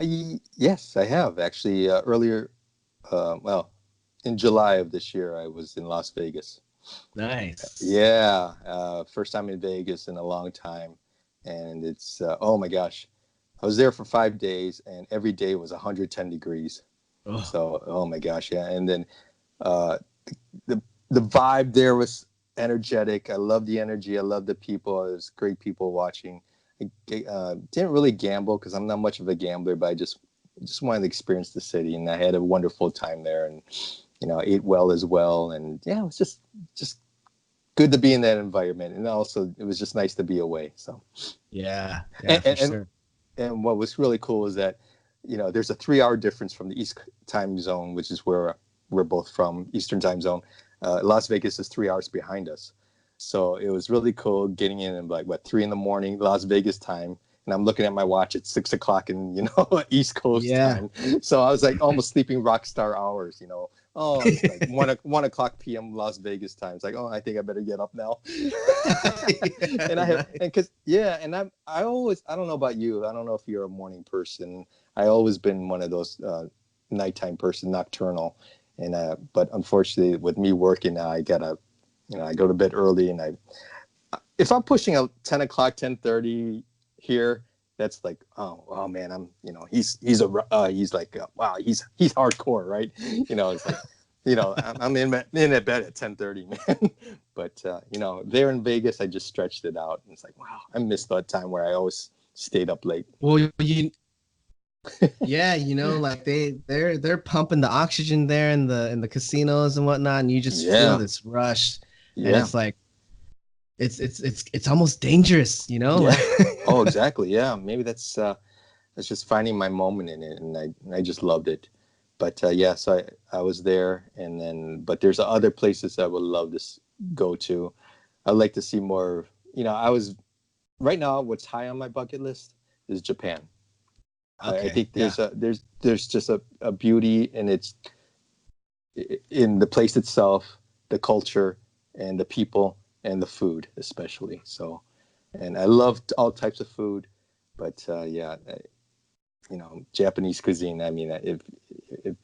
Yes, I have actually. Earlier, in July of this year, I was in Las Vegas. Nice. Yeah, first time in Vegas in a long time, and it's oh my gosh, I was there for 5 days, and every day was 110 degrees. Oh. So, oh my gosh, yeah, and then the vibe there was energetic. I love the energy. I love the people. There's great people watching. I didn't really gamble because I'm not much of a gambler, but I just wanted to experience the city, and I had a wonderful time there, and ate well as well, and yeah, it was just good to be in that environment, and also it was just nice to be away. So yeah, for sure. And what was really cool is that there's a 3-hour difference from the East time zone, which is where we're both from, Eastern time zone. Las Vegas is 3 hours behind us. So it was really cool getting in at like 3 a.m, Las Vegas time. And I'm looking at my watch at 6 o'clock in, East Coast time. So I was like almost sleeping rock star hours, Oh, it's like 1 o'clock p.m. Las Vegas time. It's like, oh, I think I better get up now. I don't know about you. I don't know if you're a morning person. I always been one of those nighttime person, nocturnal. And but unfortunately, with me working now, I gotta, I go to bed early, and if I'm pushing out 10 o'clock, 10:30 here, that's like, oh man, I'm, he's like, wow, he's hardcore, right? It's like, I'm in that bed at 10:30, man. But there in Vegas, I just stretched it out, and it's like, wow, I missed that time where I always stayed up late. Well, yeah, like they're pumping the oxygen there in the casinos and whatnot, and you just feel this rush, and it's like it's almost dangerous, Yeah. Oh, exactly. Yeah, maybe that's just finding my moment in it, and I just loved it. But so I was there, and then but there's other places I would love to go to. I'd like to see more. I was right now. What's high on my bucket list is Japan. Okay, I think there's just a beauty, and it's in the place itself, the culture, and the people, and the food especially. So, and I loved all types of food, but Japanese cuisine. I mean, if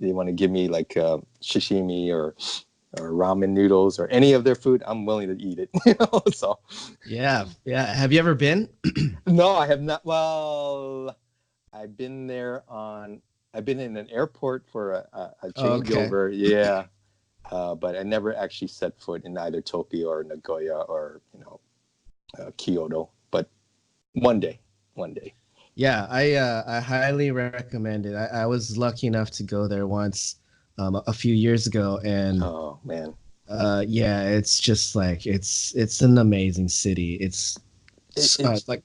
they want to give me like sashimi or ramen noodles or any of their food, I'm willing to eat it. So yeah. Have you ever been? No, I have not. Well, I've been in an airport for a changeover. Okay. Yeah. But I never actually set foot in either Tokyo or Nagoya or, Kyoto, but one day. Yeah. I highly recommend it. I was lucky enough to go there once, a few years ago. And oh man, Yeah, it's just like it's an amazing city. It's Like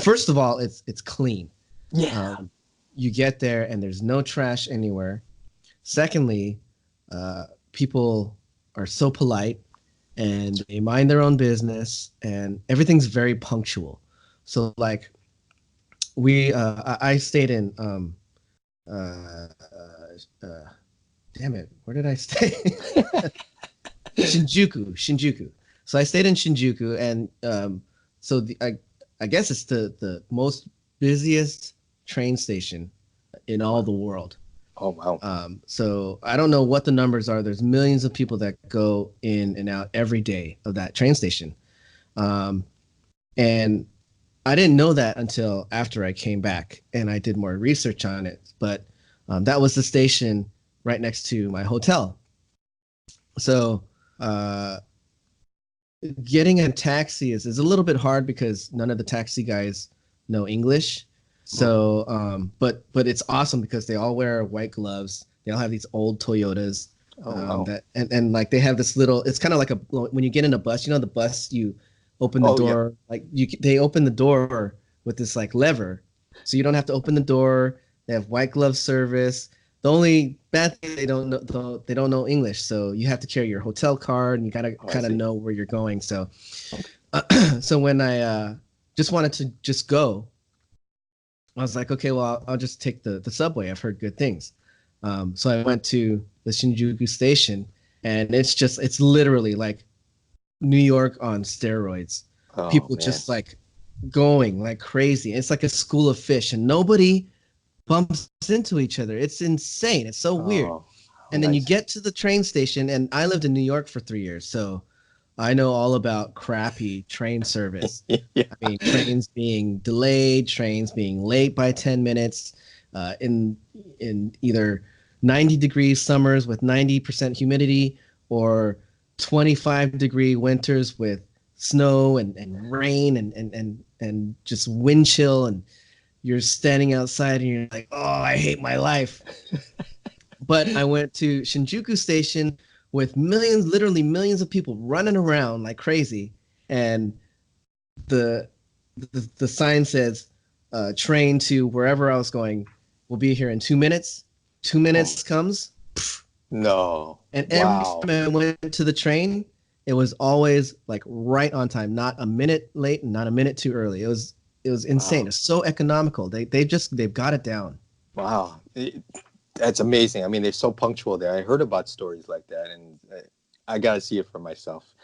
first of all, it's clean. yeah. Um, you get there and there's no trash anywhere. Secondly, people are so polite and they mind their own business and everything's very punctual. So like I stayed in uh, uh, damn it, where did I stay? Shinjuku. So I stayed in Shinjuku, and so I guess it's the most busiest train station in all the world. Oh wow. So I don't know what the numbers are. There's millions of people that go in and out every day of that train station, um, and I didn't know that until after I came back and I did more research on it. But that was the station right next to my hotel. So uh, getting a taxi is a little bit hard because none of the taxi guys know English. Mhm. So, but it's awesome because they all wear white gloves. They all have these old Toyotas. Oh wow. That and like they have this little. It's kind of like a when you get in a bus. You know the bus you open the Oh yeah. door like they open the door with this like lever, so you don't have to open the door. They have white glove service. The only bad thing they don't know English, so you have to carry your hotel card and you gotta Oh, I kind of see. know where you're going. So Okay. so when I just wanted to just go, I was like, okay, well, I'll just take the subway. I've heard good things. So I went to the Shinjuku station, and it's literally like New York on steroids. Oh People man. just like going like crazy. It's like a school of fish, and nobody bumps into each other. It's insane. It's so weird. Oh, oh And then you nice. get to the train station, and I lived in New York for 3 years, so I know all about crappy train service. Yeah. I mean, trains being delayed, trains being late by 10 minutes, in either 90 degrees summers with 90% humidity or 25-degree winters with snow and rain and just wind chill, and you're standing outside and you're like, oh, I hate my life. But I went to Shinjuku Station with millions, literally millions of people running around like crazy, and the the sign says, "Train to wherever I was going will be here in 2 minutes." 2 minutes Oh comes, no. and every Wow. time I went to the train, it was always like right on time, not a minute late and not a minute too early. It was insane. Wow. It's so economical. They've got it down. Wow. That's amazing. I mean, they're so punctual there. I heard about stories like that, and I got to see it for myself.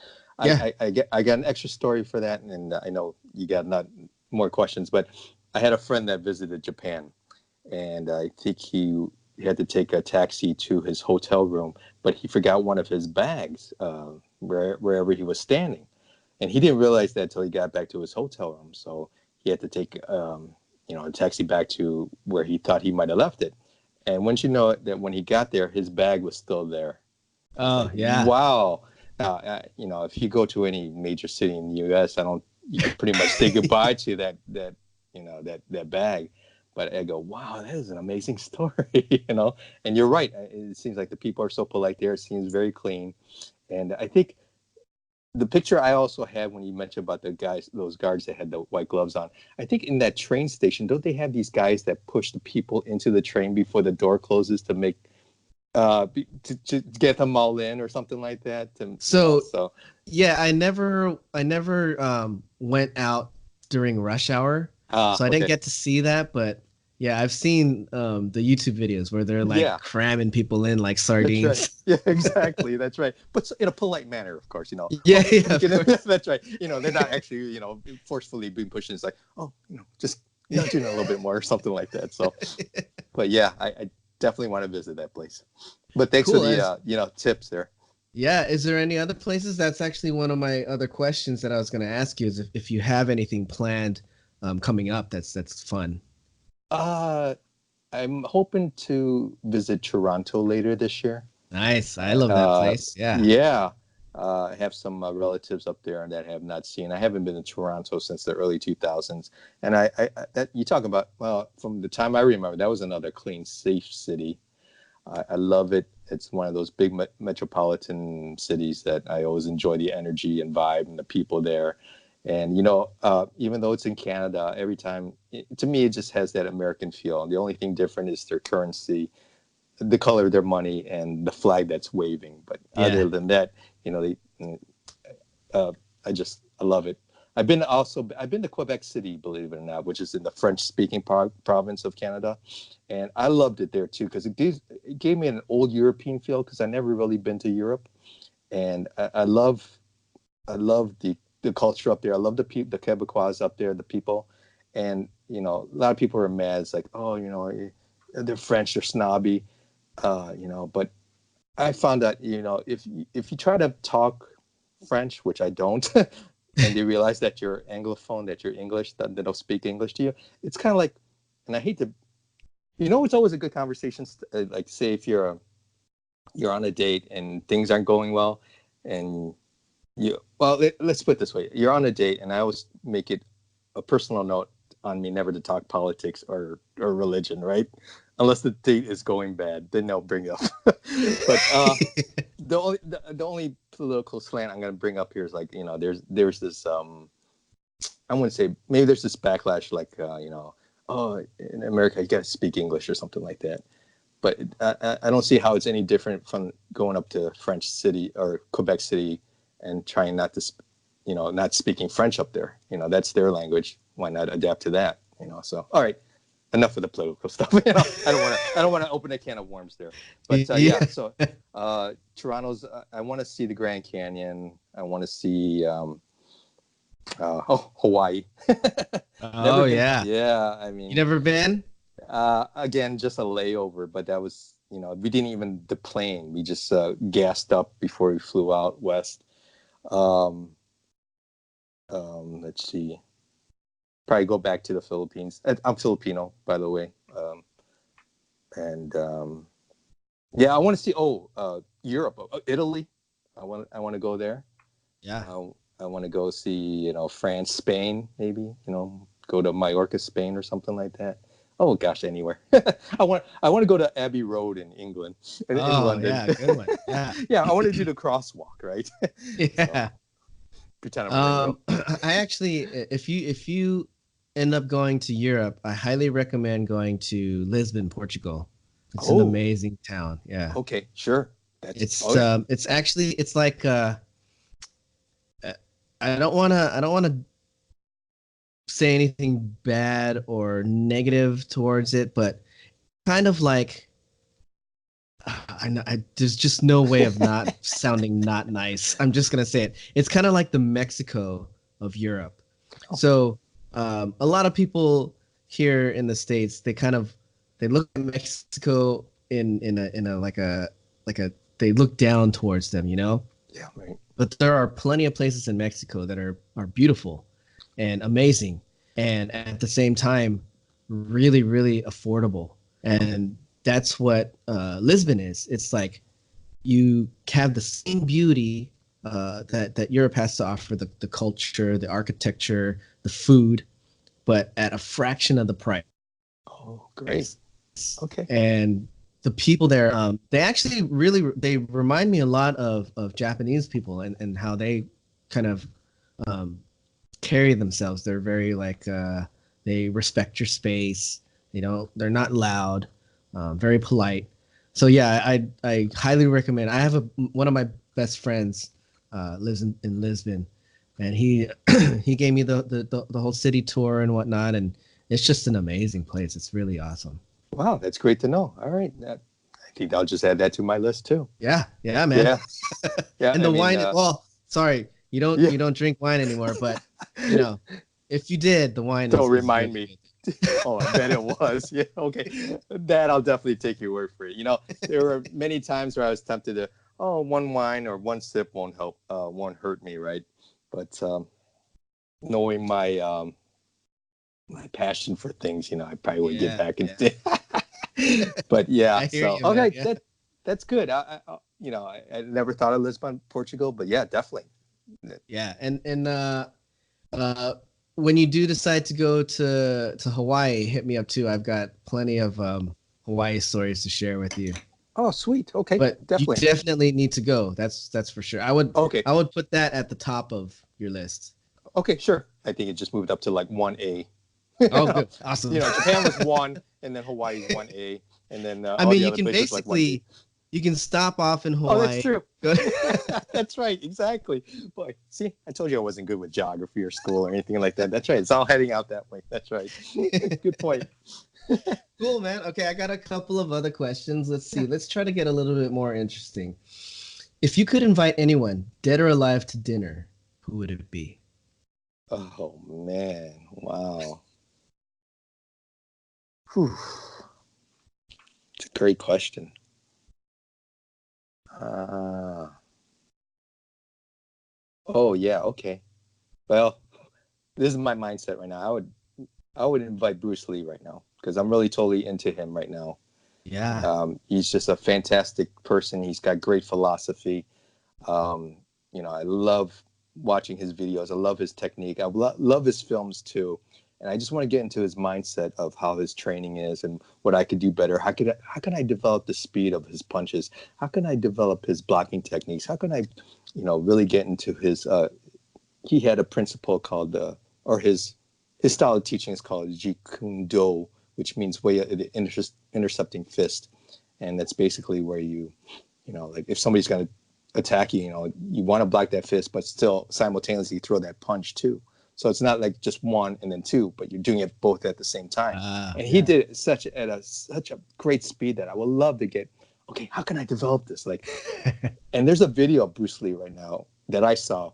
Yeah. I got an extra story for that, and I know you got not more questions, but I had a friend that visited Japan, and I think he had to take a taxi to his hotel room, but he forgot one of his bags wherever he was standing, and he didn't realize that until he got back to his hotel room. So he had to take a taxi back to where he thought he might have left it. And once you know it, that when he got there, his bag was still there. I was Oh like, yeah. wow. Now, if you go to any major city in the U.S., you could pretty much say goodbye to that bag. But I go, wow, that is an amazing story. And you're right. It seems like the people are so polite there. It seems very clean. And I think the picture I also had when you mentioned about those guards that had the white gloves on, I think in that train station, don't they have these guys that push the people into the train before the door closes to make to get them all in or something like that? So So yeah, I never went out during rush hour, so I didn't okay, get to see that. But yeah, I've seen the YouTube videos where they're like yeah, cramming people in like that's right. sardines. Yeah, exactly. That's right. But in a polite manner, of course. Yeah, Oh, yeah, you of can. course. That's right. They're not actually, forcefully being pushed. It's like, oh, just nudge in a little bit more or something like that. So, but yeah, I definitely want to visit that place. But thanks for Cool. the As tips there. Yeah, is there any other places? That's actually one of my other questions that I was going to ask you is if you have anything planned coming up that's fun. Uh, I'm hoping to visit Toronto later this year. Nice. I love that Uh, place. Yeah. yeah, I have some relatives up there that I have not seen. I haven't been to Toronto since the early 2000s, and that you talk about, well, from the time I remember, that was another clean, safe city. I love it. It's one of those big metropolitan cities that I always enjoy the energy and vibe and the people there. And even though it's in Canada, every time to me it just has that American feel. And the only thing different is their currency, the color of their money, and the flag that's waving. But other than that, I love it. I've been to Quebec City, believe it or not, which is in the French-speaking province of Canada, and I loved it there too because it gave me an old European feel because I never really been to Europe, and I love the culture up there. I love the Quebecois up there, the people, and a lot of people are mad. It's like, oh, they're French, they're snobby, but I found that if you try to talk French, which I don't, and they realize that you're Anglophone, that you're English, that they don't speak English to you, it's kind of like, and I hate to, it's always a good conversation. Like, say if you're on a date and things aren't going well, and let's put it this way: you're on a date, and I always make it a personal note on me never to talk politics or religion, right? Unless the date is going bad, then they'll bring it up. But the only political slant I'm going to bring up here is like, there's this I wouldn't say, maybe there's this backlash like oh, in America you got to speak English or something like that. But I don't see how it's any different from going up to French City or Quebec City and trying not to not speaking French up there. That's their language. Why not adapt to that? So all right. Enough of the political stuff. I don't want to open a can of worms there. But so Toronto's. I want to see the Grand Canyon. I want to see Hawaii. Oh yeah, yeah. I mean, you never been? Again, just a layover, but that was we didn't even deplane. We just gassed up before we flew out west. Let's see. Probably go back to the Philippines. I'm Filipino, by the way. I want to see Europe, Italy. I want to go there. Yeah. I want to go see France, Spain, maybe go to Mallorca, Spain, or something like that. Oh gosh, anywhere. I want to go to Abbey Road in England. In London. Yeah, good one. Yeah. Yeah, I want to do the crosswalk, right? Yeah. So, pretend I'm I actually, if you end up going to Europe, I highly recommend going to Lisbon, Portugal. It's an amazing town. Yeah. Okay, sure. It's actually, it's like I don't want to say anything bad or negative towards it, but kind of like there's just no way of not sounding not nice. I'm just gonna say it. It's kind of like the Mexico of Europe. So a lot of people here in the States, they look at Mexico in a like a they look down towards them, Yeah, right. But there are plenty of places in Mexico that are beautiful and amazing, and at the same time, really, really affordable. And that's what Lisbon is. It's like you have the same beauty that Europe has to offer, the culture, the architecture, the food, but at a fraction of the price. Oh, great. Okay. And the people there, they actually they remind me a lot of Japanese people and how they kind of carry themselves. They're very like they respect your space. They're not loud, very polite. So yeah, I highly recommend. I have one of my best friends lives in Lisbon, and he he gave me the whole city tour and whatnot, and it's just an amazing place. It's really awesome. Wow, that's great to know. All right, I think I'll just add that to my list too. Yeah, man. Yeah, yeah. And the wine. Well, sorry, you don't drink wine anymore, but if you did, the wine. Don't remind me. Oh, I bet it was. Yeah, okay. That I'll definitely take your word for it. There were many times where I was tempted to, one wine or one sip won't hurt me, right? But knowing my my passion for things, I probably would get back into. But yeah, so you, okay, yeah. That's good. I never thought of Lisbon, Portugal, but yeah, definitely. Yeah, and when you do decide to go to Hawaii, hit me up too. I've got plenty of Hawaii stories to share with you. Oh, sweet. Okay, But you definitely. definitely need to go. That's for sure. Okay, I would put that at the top of your list. okay, sure. I think it just moved up to like 1A. Oh, good. Awesome. Japan was 1, and then Hawaii's 1A, and then I all mean, the you other can places like 1B. basically you can stop off in Oh, that's Hawaii. true. Go That's right. Exactly. Boy, see, I told you I wasn't good with geography or school or anything like that. That's right. It's all heading out that way. That's right. Good point. Cool, man. Okay, I got a couple of other questions. Let's Yeah. see. Let's try to get a little bit more interesting. If you could invite anyone, dead or alive, to dinner, who would it be? Oh man. Wow. Whew. It's a great question. Uh, oh yeah. Okay. Well, this is my mindset right now. I would invite Bruce Lee right now because I'm really totally into him right now. Yeah. He's just a fantastic person. He's got great philosophy. Um, I love watching his videos. I love his technique. I love his films too. And I just want to get into his mindset of how his training is and what I could do better. How can I develop the speed of his punches? How can I develop his blocking techniques? How can I, really get into his? He had a principle called or his style of teaching is called Jeet Kune Do, which means way of the intercepting fist, and that's basically where like if somebody's going to attack you, you want to block that fist, but still simultaneously throw that punch too. So it's not like just one and then two, but you're doing it both at the same time. And he Yeah. did it such a great speed that I would love to get. Okay, how can I develop this? Like, and there's a video of Bruce Lee right now that I saw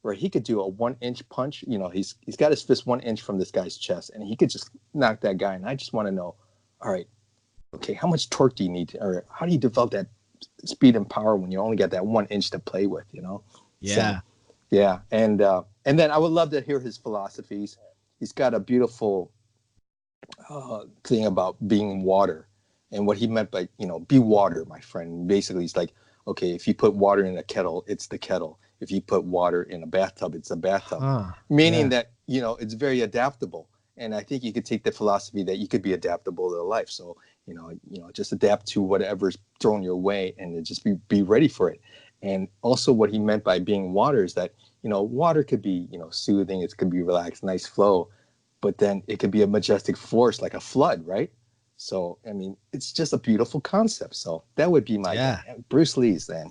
where he could do a 1-inch punch. He's got his fist 1 inch from this guy's chest, and he could just knock that guy. And I just want to know, all right, okay, how much torque do you need, or how do you develop that speed and power when you only got that 1 inch to play with? Yeah. So yeah, and then I would love to hear his philosophies. He's got a beautiful thing about being water, and what he meant by be water, my friend. Basically, it's like, okay, if you put water in a kettle, it's the kettle. If you put water in a bathtub, it's a bathtub. Meaning Yeah. that it's very adaptable. And I think you could take the philosophy that you could be adaptable to life. So just adapt to whatever's thrown your way and just be ready for it. And also what he meant by being water is that water could be soothing, it could be relaxed, nice flow, but then it could be a majestic force like a flood, right? So I mean, it's just a beautiful concept. So that would be my Bruce Lee's. Then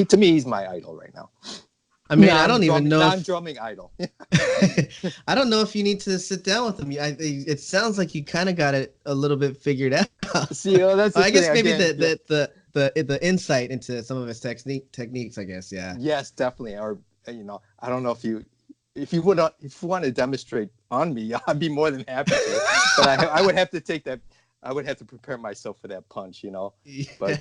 to me, he's my idol right now. I mean, I don't even know non-drumming idol. I don't know if you need to sit down with him. It sounds like you kind of got it a little bit figured out. See, that's the I guess thing. maybe Again, the insight into some of his techniques. I guess, yeah. Yes, definitely. Or I don't know if you want to demonstrate on me, I'd be more than happy to. But I would have to take that. I would have to prepare myself for that punch, But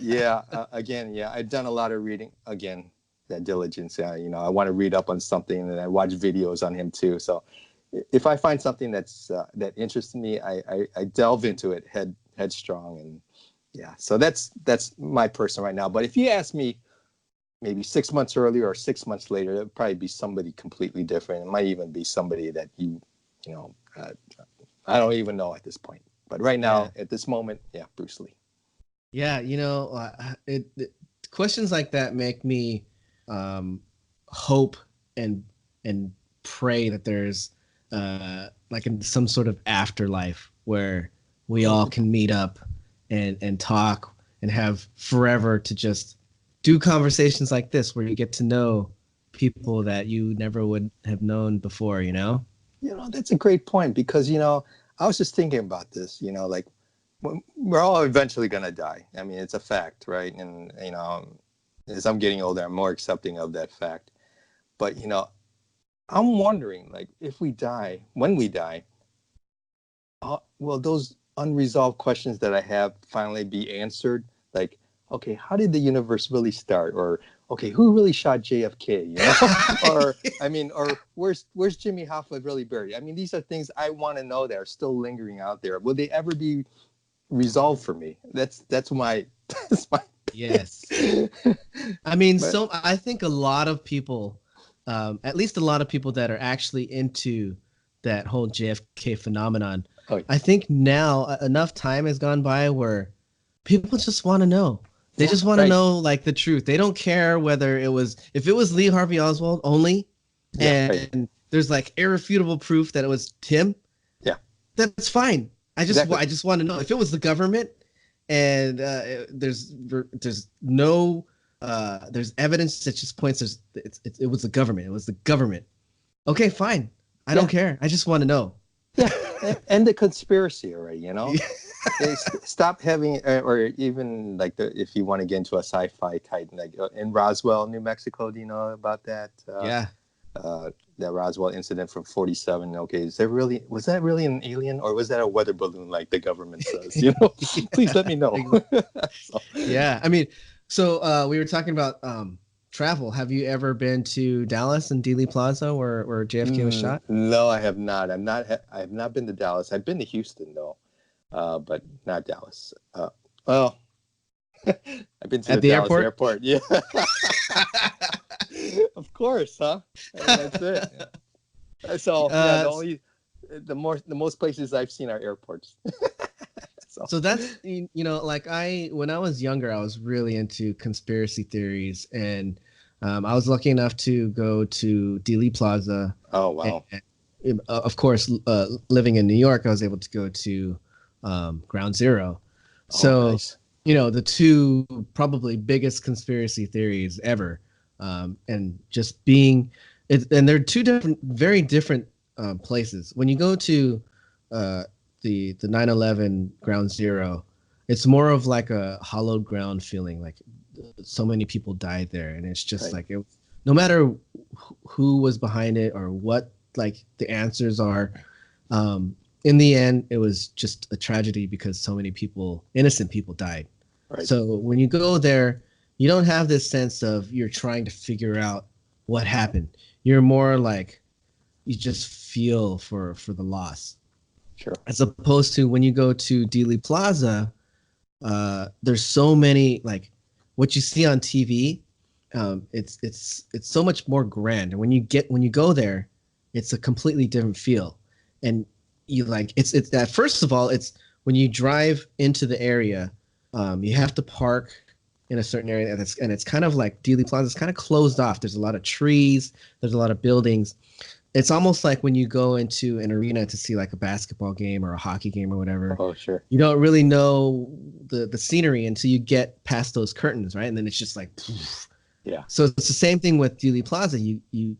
again, I've done a lot of reading. Again, that diligence. I want to read up on something, and I watch videos on him too. So if I find something that interests me, I delve into it headstrong, and So that's my person right now. But if you ask me, maybe 6 months earlier or 6 months later, it'd probably be somebody completely different. It might even be somebody that I don't even know at this point. But right now, at this moment, Bruce Lee. Yeah, questions like that make me hope and pray that there's like in some sort of afterlife where we all can meet up and talk and have forever to just do conversations like this where you get to know people that you never would have known before, That's a great point because, I was just thinking about this, like we're all eventually going to die. I mean, it's a fact, right? And, as I'm getting older, I'm more accepting of that fact. But, I'm wondering, like, if we die, when we die, will those unresolved questions that I have finally be answered? Like, okay, how did the universe really start? Or, okay, who really shot JFK? Or where's Jimmy Hoffa really buried? I mean, these are things I want to know that are still lingering out there. Will they ever be resolved for me? That's my Yes. I mean, so I think a lot of people, at least a lot of people that are actually into that whole JFK phenomenon, I think now enough time has gone by where people just want to know. They just want to Right. know like the truth. They don't care whether if it was Lee Harvey Oswald only, Yeah. Right. and there's like irrefutable proof that it was him. Yeah. That's fine. Exactly. I just want to know if it was the government, and there's no there's evidence that just points it was the government. It was the government. Okay, fine. I Yeah. don't care. I just want to know. Yeah. And the conspiracy already, you know. Stop having, or even like if you want to get into a sci-fi type, like in Roswell, New Mexico. Do you know about that? Yeah. That Roswell incident from '47. Okay, was that really an alien, or was that a weather balloon like the government says? You know, please let me know. So, Yeah. I mean, so we were talking about travel. Have you ever been to Dallas and Dealey Plaza where JFK was shot? no, I have not. I have not been to Dallas. I've been to Houston though, but not Dallas. Well, I've been to At the the Dallas airport? airport. Yeah, of course, huh? That's it. So yeah, the most places I've seen are airports. So that's like when I was younger, I was really into conspiracy theories, and I was lucky enough to go to Dealey Plaza. Oh wow! And, of course, living in New York, I was able to go to Ground Zero. Oh So nice. the two probably biggest conspiracy theories ever, and just being and they're two very different places. When you go to the 9/11 Ground Zero, it's more of like a hollowed ground feeling, like so many people died there, and it's just Right. like no matter who was behind it or what like the answers are, in the end it was just a tragedy because so many people, innocent people, died. Right. So when you go there, you don't have this sense of you're trying to figure out what happened. You're more like you just feel for the loss, Sure. as opposed to when you go to Dealey Plaza. There's so many, like what you see on TV. It's so much more grand, and when you go there, it's a completely different feel. And you like it's that, first of all, it's when you drive into the area, you have to park in a certain area, and it's kind of like Dealey Plaza. It's kind of closed off. There's a lot of trees. There's a lot of buildings. It's almost like when you go into an arena to see like a basketball game or a hockey game or whatever. Oh sure. You don't really know the scenery until you get past those curtains, right? And then it's just like poof. Yeah. So it's the same thing with Dealey Plaza. You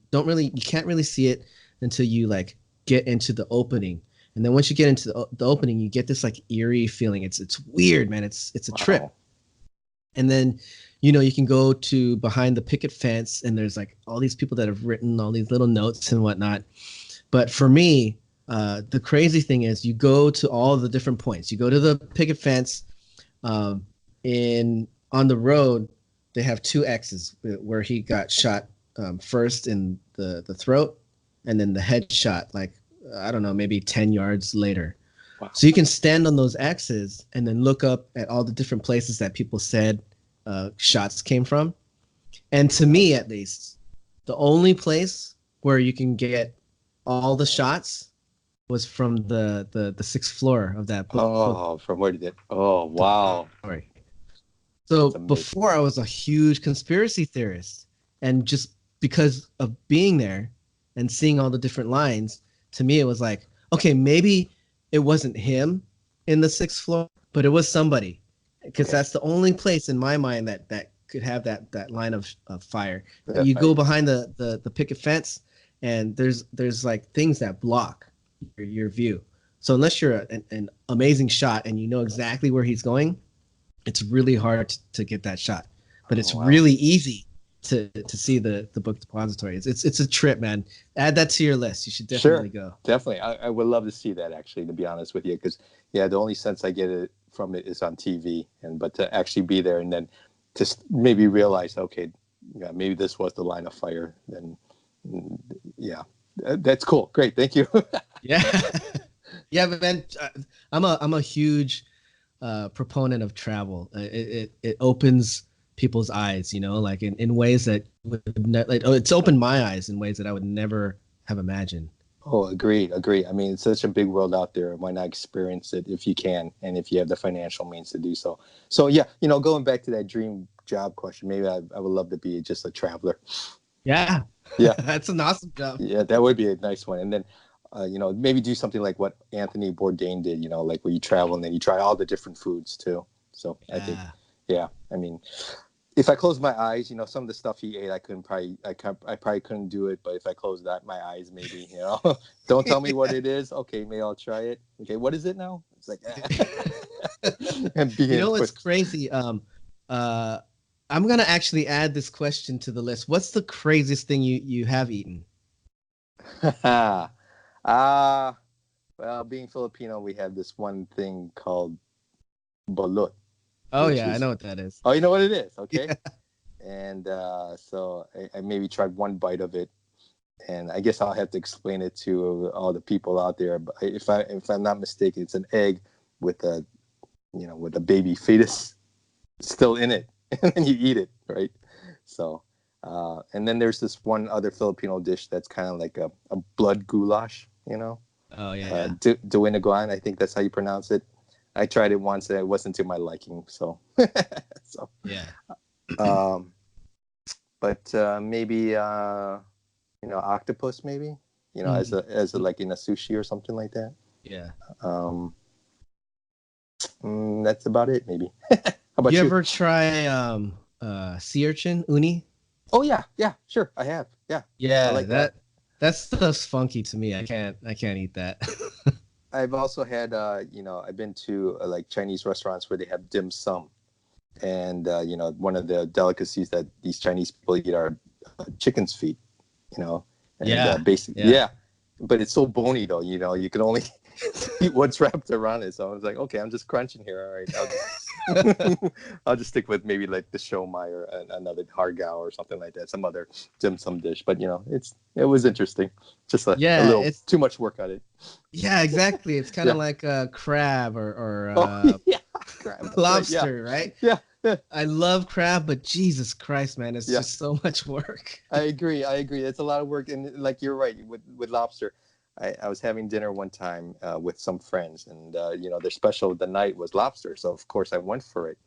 can't really see it until you like get into the opening. And then once you get into the opening, you get this like eerie feeling. It's weird, man. It's a trip. Wow. And then you can go to behind the picket fence, and there's like all these people that have written all these little notes and whatnot. But for me, the crazy thing is you go to all the different points. You go to the picket fence. On the road, they have two X's where he got shot, first in the throat, and then the headshot, like, I don't know, maybe 10 yards later. Wow. So you can stand on those X's and then look up at all the different places that people said shots came from. And to me, at least, the only place where you can get all the shots was from the sixth floor of that book. Oh, from where did it? Oh wow. Story. So That's amazing. before, I was a huge conspiracy theorist, and just because of being there and seeing all the different lines, to me it was like, okay, maybe it wasn't him in the sixth floor, but it was somebody, because that's the only place in my mind that could have that line of fire. You go behind the picket fence, and there's like things that block your view. So unless you're an amazing shot and you know exactly where he's going, it's really hard to get that shot. But it's really easy to see the book depository. It's a trip, man. Add that to your list. You should definitely go. Definitely. I would love to see that, actually, to be honest with you, because the only sense I get from it is on TV, but to actually be there and then to maybe realize, okay, yeah, maybe this was the line of fire, then that's cool. Great. Thank you. Yeah. Yeah, but man, I'm a huge proponent of travel. It opens people's eyes, like in ways that it's opened my eyes in ways that I would never have imagined. Oh, agreed. I mean, it's such a big world out there. Why not experience it if you can, and if you have the financial means to do so? So yeah, going back to that dream job question, maybe I would love to be just a traveler. Yeah, Yeah, that's an awesome job. yeah, that would be a nice one. And then, maybe do something like what Anthony Bourdain did. Like where you travel and then you try all the different foods too. So I think, Yeah. yeah, I mean, if I close my eyes, some of the stuff he ate, I probably couldn't do it. But if I close my eyes, maybe, don't tell me what it is. Okay, maybe I'll try it. Okay, what is it now? It's like, and You being know what's put. crazy? Uh, I'm gonna actually add this question to the list. What's the craziest thing you have eaten? Ah, well, being Filipino, we have this one thing called balut, Oh which yeah, I is, know what that is. oh, you know what it is, okay? Yeah. And so I maybe tried one bite of it, and I guess I'll have to explain it to all the people out there. But if I'm not mistaken, it's an egg with a baby fetus still in it, and then you eat it, right? So, and then there's this one other Filipino dish that's kind of like a blood goulash, Oh yeah, Duinaguan, I think that's how you pronounce it. I tried it once and it wasn't to my liking, so so yeah, um, but maybe octopus, maybe Mm. as a like in a sushi or something like that. Yeah. Um, that's about it, maybe. How You about you? ever try sea urchin uni? Oh yeah, yeah, sure, I have. Yeah, I Yeah, like that. that stuff's funky to me. I can't eat that. I've also had, I've been to like Chinese restaurants where they have dim sum, and one of the delicacies that these Chinese people eat are chicken's feet, you know, and Yeah, basic, yeah. yeah, but it's so bony though, you can only eat what's wrapped around it. So I was like, okay, I'm just crunching here. All right, I'll just stick with maybe like the shomai or another hargao or something like that, some other dim sum dish. But it was interesting, just a Yeah, little it's too much work on it. yeah, exactly. It's kind Yeah. of like a crab or Oh yeah, crab. That's right. Yeah, lobster, right? yeah, yeah, I love crab, but Jesus Christ, man, it's yeah. just so much work. I agree. I agree. It's a lot of work, and like you're right with lobster. I was having dinner one time with some friends, and their special of the night was lobster. So of course I went for it,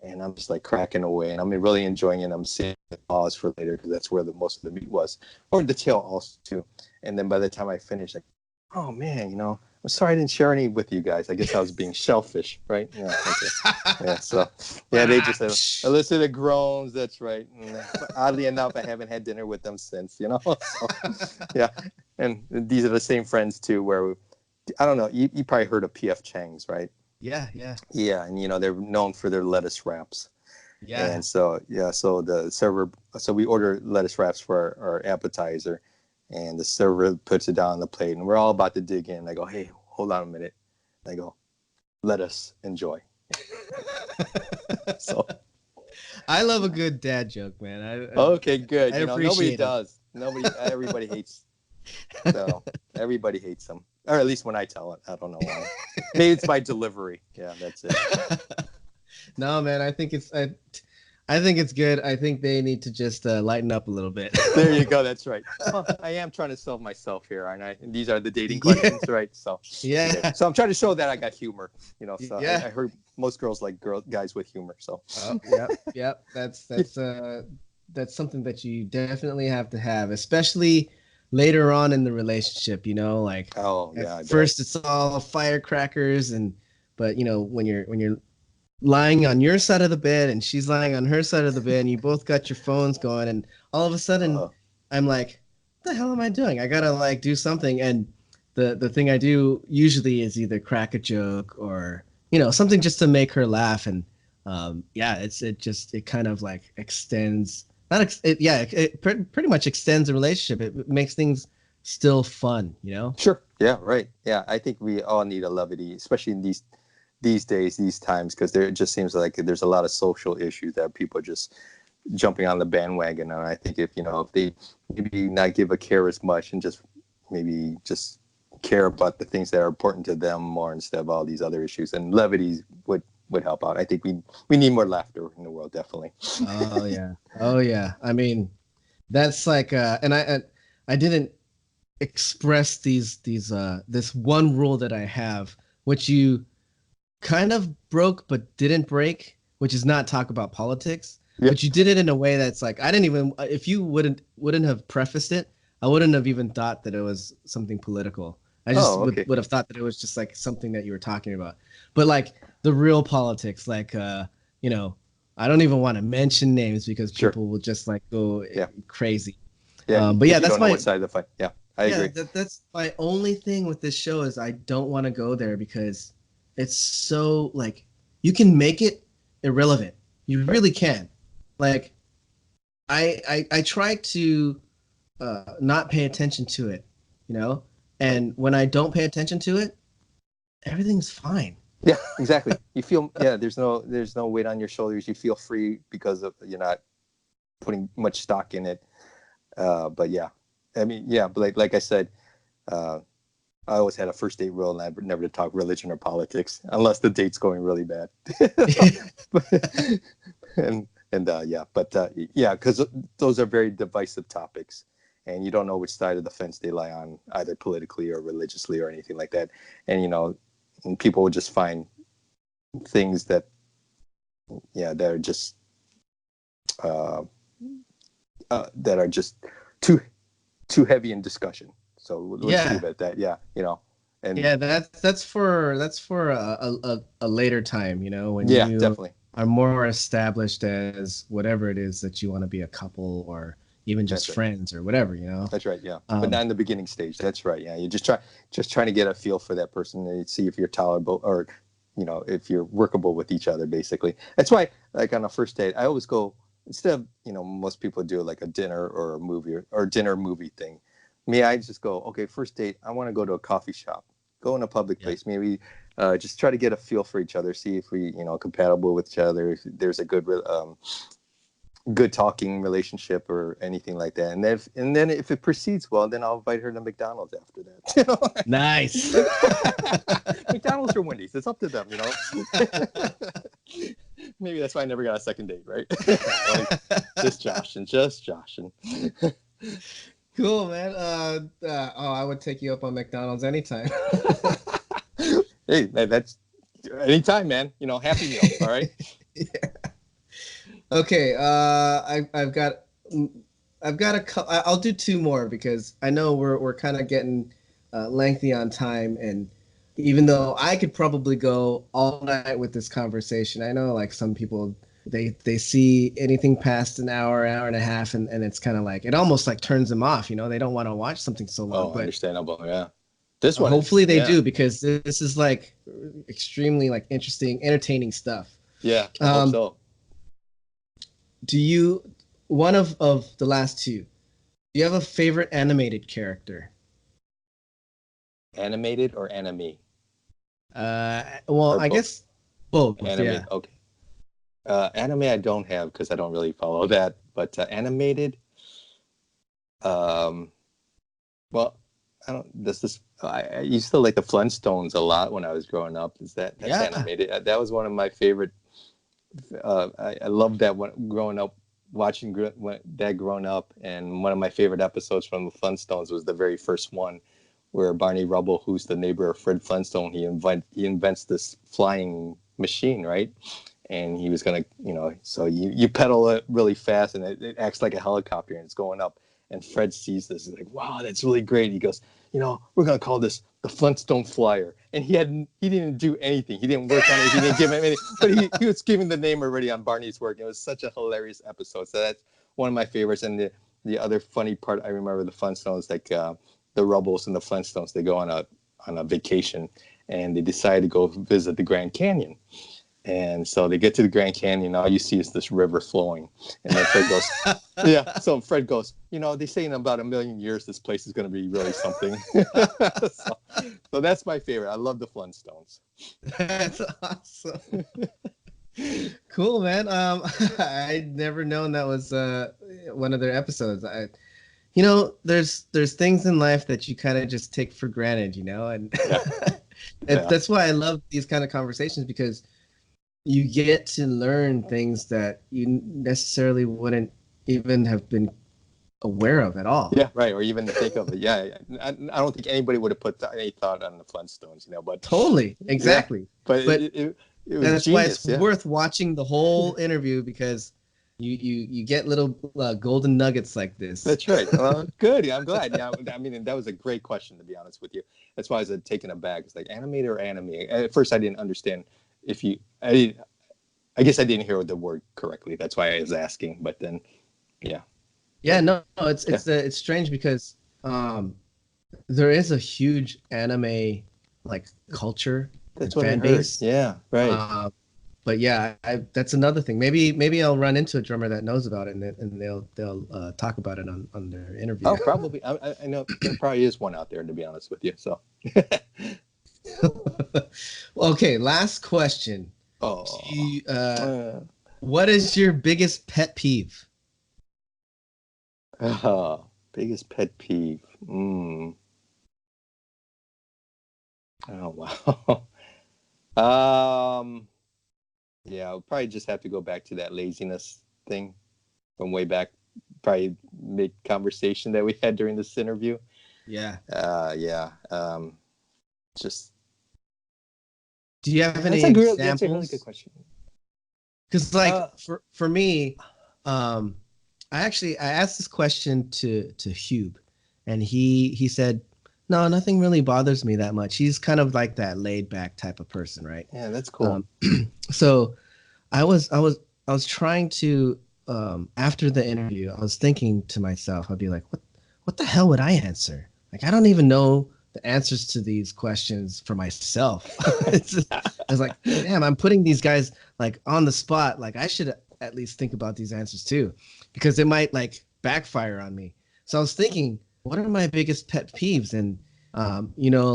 and I'm just like cracking away, and I'm really enjoying it. I'm saving the paws for later because that's where the most of the meat was, or the tail also too. And then by the time I finished, like, oh man, I'm sorry I didn't share any with you guys. I guess I was being selfish, right? Yeah. Okay. Yeah. So yeah, they just elicited groans. That's right. And oddly enough, I haven't had dinner with them since. So yeah, and these are the same friends too. Where I don't know. You probably heard of PF Chang's, right? Yeah, yeah, Yeah, and they're known for their lettuce wraps. yeah. And so yeah, so the server, so we order lettuce wraps for our appetizer, and the server puts it down on the plate, and we're all about to dig in. I go, hey, hold on a minute. I go, let us enjoy. So I love a good dad joke, man. okay, I good. Nobody appreciate them. does. Everybody hates. So everybody hates them, or at least when I tell it, I don't know why. Maybe it's my delivery. Yeah, that's it. No, man, I think it's good. I think they need to just lighten up a little bit. There you go. That's right. Well, I am trying to sell myself here, aren't I? And these are the dating Yeah, questions, right? So, okay. yeah, So I'm trying to show that I got humor. So yeah. I heard most girls like guys with humor. So, Oh, yep, yep. That's something that you definitely have to have, especially later on in the relationship. Like oh at yeah, I bet. first it's all firecrackers, but when you're lying on your side of the bed and she's lying on her side of the bed, and you both got your phones going, and all of a sudden Uh, I'm like, what the hell am I doing? I gotta like do something, and the thing I do usually is either crack a joke or something just to make her laugh, and yeah, it kind of like extends, not it, yeah, pretty much extends the relationship. It makes things still fun. sure. Yeah. Right. Yeah. I think we all need a levity, especially in these days, these times, because there it just seems like there's a lot of social issues that people are just jumping on the bandwagon. And I think if they maybe not give a care as much and just maybe just care about the things that are important to them more instead of all these other issues, and levity would help out. I think we need more laughter in the world, definitely. Oh yeah, oh yeah. I mean, that's like, and I didn't express this one rule that I have, which you kind of broke but didn't break, which is not talk about politics. Yeah. But you did it in a way that's like I didn't even if you wouldn't have prefaced it, I wouldn't have even thought that it was something political. I just Oh, okay. would have thought that it was just like something that you were talking about. But like the real politics, like you know, I don't even want to mention names because Sure. people will just like go Yeah. crazy. Yeah. But yeah, If you that's don't know my what side of the fight. Yeah, I yeah, agree. that's my only thing with this show is I don't want to go there because it's so like you can make it irrelevant. You Right. really can. Like I try to not pay attention to it, you know? Right. And when I don't pay attention to it, everything's fine. Yeah, exactly. You feel there's no weight on your shoulders. You feel free because of you're not putting much stock in it. But yeah, I mean, yeah, but like I said, uh, I always had a first date rule, never to talk religion or politics unless the date's going really bad. Yeah, but yeah, because those are very divisive topics, and you don't know which side of the fence they lie on, either politically or religiously or anything like that. And and people would just find things that, yeah, uh, that are just too too heavy in discussion. So let's leave Yeah. it at that. Yeah, and Yeah, that's for a later time, you know, when yeah, you definitely. are more established as whatever it is that you want to be a couple or even That's just right. friends or whatever, you know. That's right. Yeah, but Um, not in the beginning stage. That's right. Yeah, you just trying to get a feel for that person and see if you're tolerable or, if you're workable with each other. Basically, that's why, like on a first date, I always go instead of most people do like a dinner or a movie or dinner movie thing. Me, I just go, okay, first date. I want to go to a coffee shop, go in a public yeah. place, maybe just try to get a feel for each other, see if we compatible with each other, if there's a good talking relationship or anything like that. And then if it proceeds well, then I'll invite her to McDonald's after that. Nice. McDonald's or Wendy's, it's up to them. Maybe that's why I never got a second date, right? Like, just joshing. Cool, man. Oh, I would take you up on McDonald's anytime. Hey, man, that's anytime, man. Happy meal. All right. Yeah. Okay. I've got I'll do two more because I know we're kind of getting lengthy on time, and even though I could probably go all night with this conversation, I know like some people they see anything past an hour and a half, and it's kind of like it almost like turns them off. You know, they don't want to watch something so long, Oh, but understandable. Yeah. This one hopefully is, they yeah. do because this is like extremely like interesting, entertaining stuff. Yeah, I hope Um, so. do you one of the last two? Do you have a favorite animated character? Animated or anime? Well, Or I both? guess both. Animate. Yeah. Okay. Anime I don't have because I don't really follow that. But animated, um, well, I don't. I used to like the Flintstones a lot when I was growing up. That's Yeah. animated? That was one of my favorite. I loved that when growing up, watching that growing up, and one of my favorite episodes from the Flintstones was the very first one, where Barney Rubble, who's the neighbor of Fred Flintstone, he invents this flying machine, right? And he was gonna, so you pedal it really fast, and it acts like a helicopter, and it's going up. And Fred sees this, he's like, "Wow, that's really great." He goes, "We're gonna call this the Flintstone Flyer." And he didn't do anything. He didn't work on it. He didn't give him anything, but he was giving the name already on Barney's work. It was such a hilarious episode. So that's one of my favorites. And the other funny part I remember the Flintstones, like the Rubbles and the Flintstones, they go on a vacation, and they decide to go visit the Grand Canyon. And so they get to the Grand Canyon. All you see is this river flowing. And then Fred goes, yeah. So Fred goes, they say in about 1,000,000 years, this place is going to be really something. so that's my favorite. I love the Flintstones. That's awesome. Cool, man. I'd never known that was one of their episodes. There's things in life that you kind of just take for granted, and Yeah. Yeah. that's why I love these kind of conversations because you get to learn things that you necessarily wouldn't even have been aware of at all. Yeah, right. Or even think of it. Yeah, I don't think anybody would have put any thought on the Flintstones, but Totally, yeah, exactly. but But it was that's why it's genius. Yeah, worth watching the whole interview, because you get little golden nuggets like this. that's right. Good. I'm glad. Yeah, I mean, that was a great question, to be honest with you. That's why I was taken aback. It's like animated or anime. At first, I didn't understand if you. I guess I didn't hear the word correctly. That's why I was asking. But then, yeah. Yeah, But, no, yeah, it's strange because there is a huge anime like culture and that's what I fan heard. base. Yeah, right. Uh, but yeah, that's another thing. Maybe I'll run into a drummer that knows about it, and they'll talk about it on their interview. Oh, probably. I know there probably is one out there, to be honest with you. So. Okay, last question. Do Oh. you, what is your biggest pet peeve? Biggest pet peeve. Oh wow. Yeah, I'll probably just have to go back to that laziness thing from way back, probably mid conversation that we had during this interview. Yeah. Yeah. Just. Do you have any That's a really examples? good question. Because for me, I asked this question to Hube, and he said, no, nothing really bothers me that much. He's kind of like that laid back type of person, right? Yeah, that's cool. So I was trying to after the interview, I was thinking to myself, I'd be like, what the hell would I answer? Like, I don't even know the answers to these questions for myself. I was like, damn, I'm putting these guys like on the spot. Like, I should at least think about these answers too, because it might like backfire on me. So I was thinking, what are my biggest pet peeves? And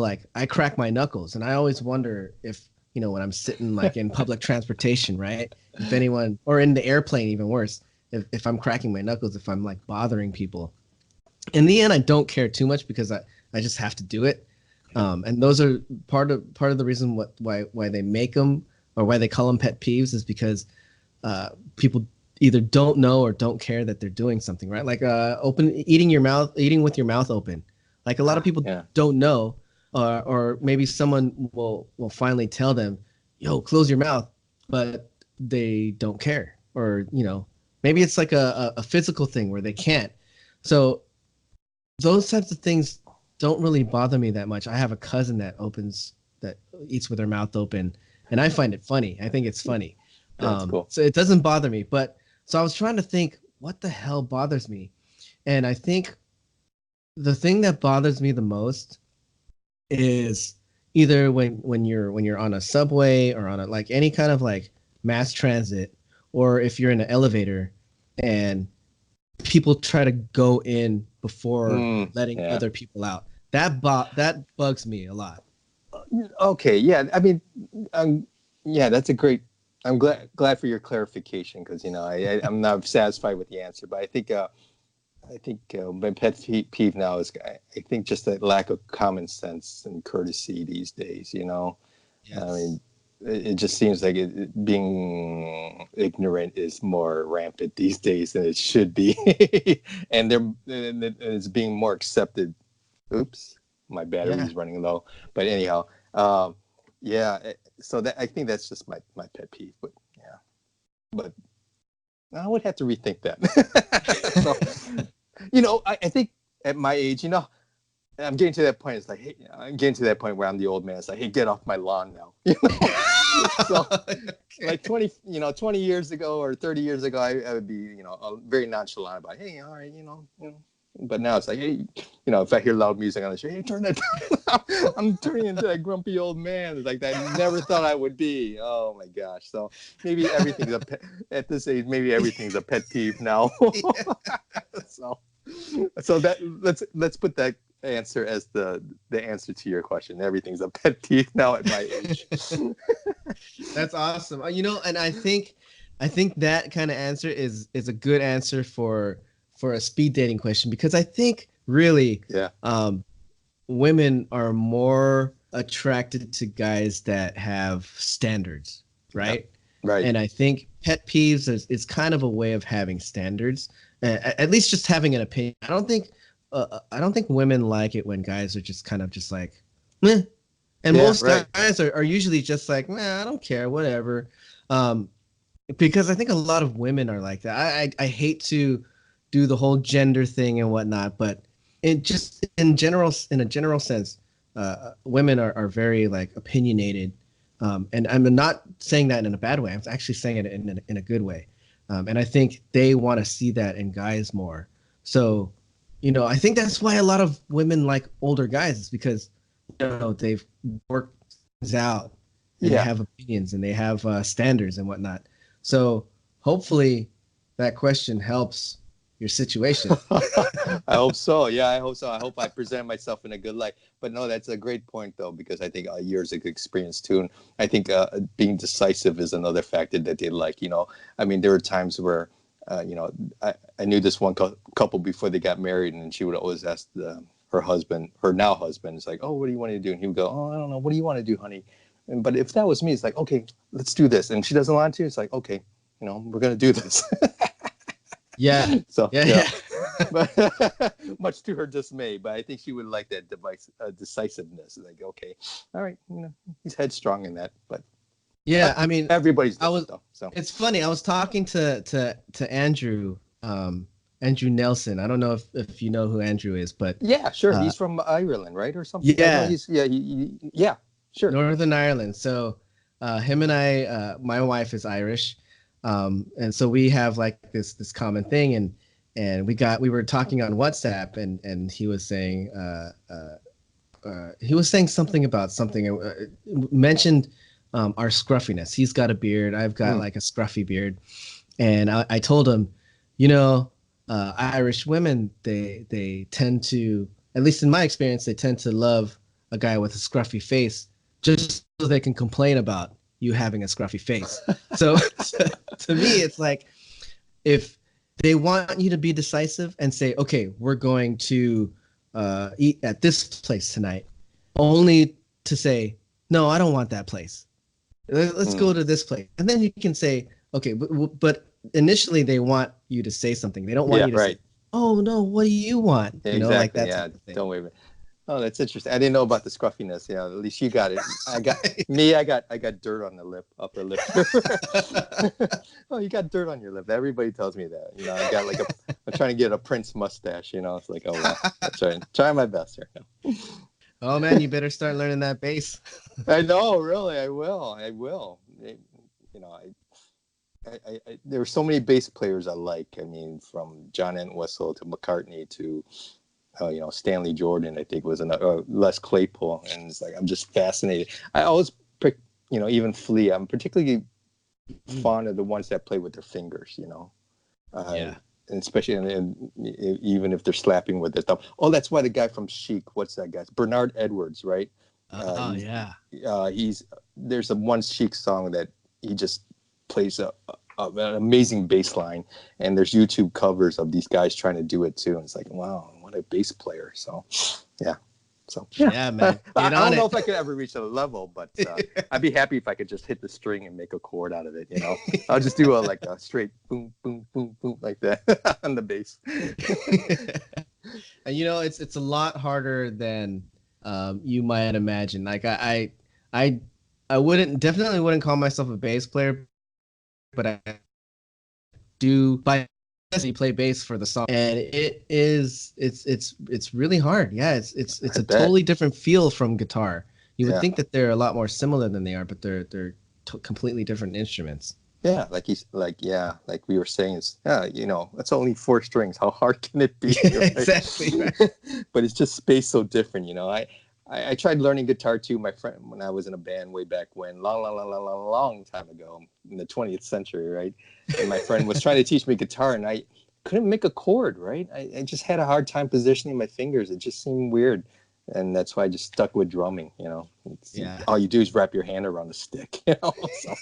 like I crack my knuckles, and I always wonder if when I'm sitting like in public transportation, right? If anyone, or in the airplane, even worse, if I'm cracking my knuckles, if I'm like bothering people. In the end, I don't care too much because I just have to do it. And those are part of the reason why they make them, or why they call them pet peeves, is because people either don't know or don't care that they're doing something, right? Like eating with your mouth open. Like a lot of people don't know, or maybe someone will finally tell them, "Yo, close your mouth," but they don't care, or maybe it's like a physical thing where they can't. So those types of things don't really bother me that much. I have a cousin that eats with her mouth open, and I find it funny. I think it's funny. That's cool. So it doesn't bother me. But so I was trying to think, what the hell bothers me? And I think the thing that bothers me the most is either when you're on a subway, or on like any kind of like mass transit, or if you're in an elevator and people try to go in before letting other people out. That bugs me a lot. Okay, yeah. I mean, yeah, that's a great. I'm glad for your clarification, because I'm not satisfied with the answer, but I think my pet peeve now is I think just that lack of common sense and courtesy these days. Yes. I mean, it just seems like being ignorant is more rampant these days than it should be, and it's being more accepted. Oops, my battery's running low. But anyhow, yeah. So I think that's just my pet peeve. But yeah, but I would have to rethink that. So, I think at my age, I'm getting to that point. It's like, hey, I'm getting to that point where I'm the old man. It's like, hey, get off my lawn now. So, like 20 years ago or 30 years ago, I would be, very nonchalant about, hey, all right, But now it's like, hey, if I hear loud music on the show, hey, turn that down. I'm turning into that grumpy old man. It's like that I never thought I would be. Oh my gosh. So maybe everything's at this age, maybe everything's a pet peeve now. So that let's put that answer as the answer to your question. Everything's a pet peeve now at my age. That's awesome. And I think that kind of answer is a good answer for a speed dating question, because I think really women are more attracted to guys that have standards, right? Right. And I think pet peeves is kind of a way of having standards. at least just having an opinion. I don't think women like it when guys are just kind of just like, meh. And Yeah, most right. guys are usually just like, man, I don't care, whatever. Um, because I think a lot of women are like that. I hate to do the whole gender thing and whatnot, but in a general sense, women are very like opinionated, and I'm not saying that in a bad way. I'm actually saying it in a good way, and I think they want to see that in guys more. So, I think that's why a lot of women like older guys is because they've worked things out and they Yeah. have opinions and they have standards and whatnot. So hopefully that question helps your situation. I hope so. Yeah, I hope so. I hope I present myself in a good light. But no, that's a great point, though, because I think years of experience too. And I think being decisive is another factor that they like. I mean, there were times where, I knew this one couple before they got married, and she would always ask her husband, her now husband, it's like, "Oh, what do you want to do?" And he would go, "Oh, I don't know. What do you want to do, honey?" But if that was me, it's like, "Okay, let's do this." And she doesn't want to. It's like, "Okay, we're gonna do this." Yeah. So Yeah. yeah. Yeah. But much to her dismay. But I think she would like that decisiveness. Like, okay, all right, he's headstrong in that. But Yeah. I mean, everybody's I different, was, though. So it's funny. I was talking to Andrew, Andrew Nelson. I don't know if you know who Andrew is, but yeah, sure, uh, he's from Ireland, right, or something. I know yeah, he's yeah, yeah, sure. Northern Ireland. So him and I, my wife is Irish, and so we have like this common thing, and we were talking on WhatsApp, and he was saying something about something, mentioned our scruffiness. He's got a beard. I've got Mm. like a scruffy beard, and I told him, you know, Irish women they tend to, at least in my experience, they tend to love a guy with a scruffy face just so they can complain about you having a scruffy face. So to me, it's like if they want you to be decisive and say, okay, we're going to eat at this place tonight, only to say, no, I don't want that place. Let's go Mm. to this place. And then you can say, okay, but initially they want you to say something. They don't want Yeah, you to say, right. oh, no, what do you want? Yeah, Like exactly. that Yeah, type of thing. don't worry. Oh, that's interesting. I didn't know about the scruffiness. Yeah, at least you got it. I got me. I got dirt on the upper lip. Oh, you got dirt on your lip. Everybody tells me that. I got like I'm trying to get a Prince mustache. It's like, oh well, I'm trying my best here. Oh, man, you better start learning that bass. I know, really. I will. I will. You know, there are so many bass players I like. I mean, from John Entwistle to McCartney to Stanley Jordan, I think was another, Les Claypool, and it's like I'm just fascinated. I always pick, even Flea. I'm particularly fond of the ones that play with their fingers. Yeah. And especially even if they're slapping with their thumb. Oh, that's why the guy from Chic, what's that guy? Bernard Edwards, right? Oh, yeah. He's there's a one Chic song that he just plays an amazing bass line, and there's YouTube covers of these guys trying to do it too, and it's like, wow, what a bass player. So yeah, Yeah, man. I Get don't on know it. if I could ever reach that level, but I'd be happy if I could just hit the string and make a chord out of it. I'll just do a straight boom boom boom boom like that on the bass. And it's a lot harder than you might imagine. Like I definitely wouldn't call myself a bass player, but I do by necessity play bass for the song, and it's really hard. Yeah, it's I a bet. totally different feel from guitar. You would Yeah. think that they're a lot more similar than they are, but they're completely different instruments. Yeah, like we were saying, it's only four strings. How hard can it be, Yeah, right? exactly. Right. But it's just spaced so different. I tried learning guitar too. My friend, when I was in a band way back when, long time ago in the 20th century, right? And my friend was trying to teach me guitar, and I couldn't make a chord, right? I just had a hard time positioning my fingers. It just seemed weird. And that's why I just stuck with drumming. Yeah. All you do is wrap your hand around the stick. So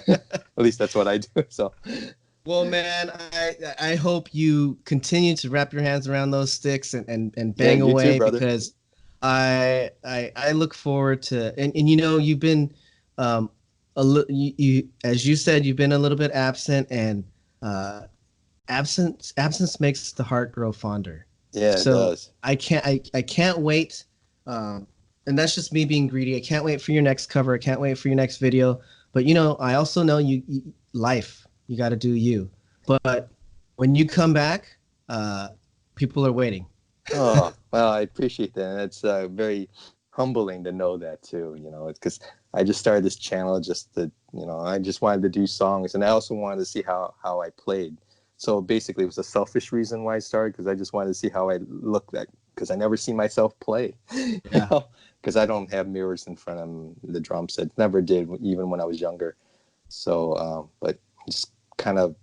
at least that's what I do. So Well, man, I hope you continue to wrap your hands around those sticks and yeah, bang you too, away, brother. because I look forward to, and you've been you as you said, you've been a little bit absent, and uh absence makes the heart grow fonder. Yeah, it So does. I can't wait. And that's just me being greedy. I can't wait for your next cover. I can't wait for your next video. But I also know you life. You got to do you. But when you come back, people are waiting. Oh, well, I appreciate that. And it's very humbling to know that too. It's because I just started this channel just to, I just wanted to do songs, and I also wanted to see how I played. So basically, it was a selfish reason why I started, because I just wanted to see how I looked like, because I never see myself play, Yeah. because I don't have mirrors in front of the drum set. Never did, even when I was younger. So, but just kind of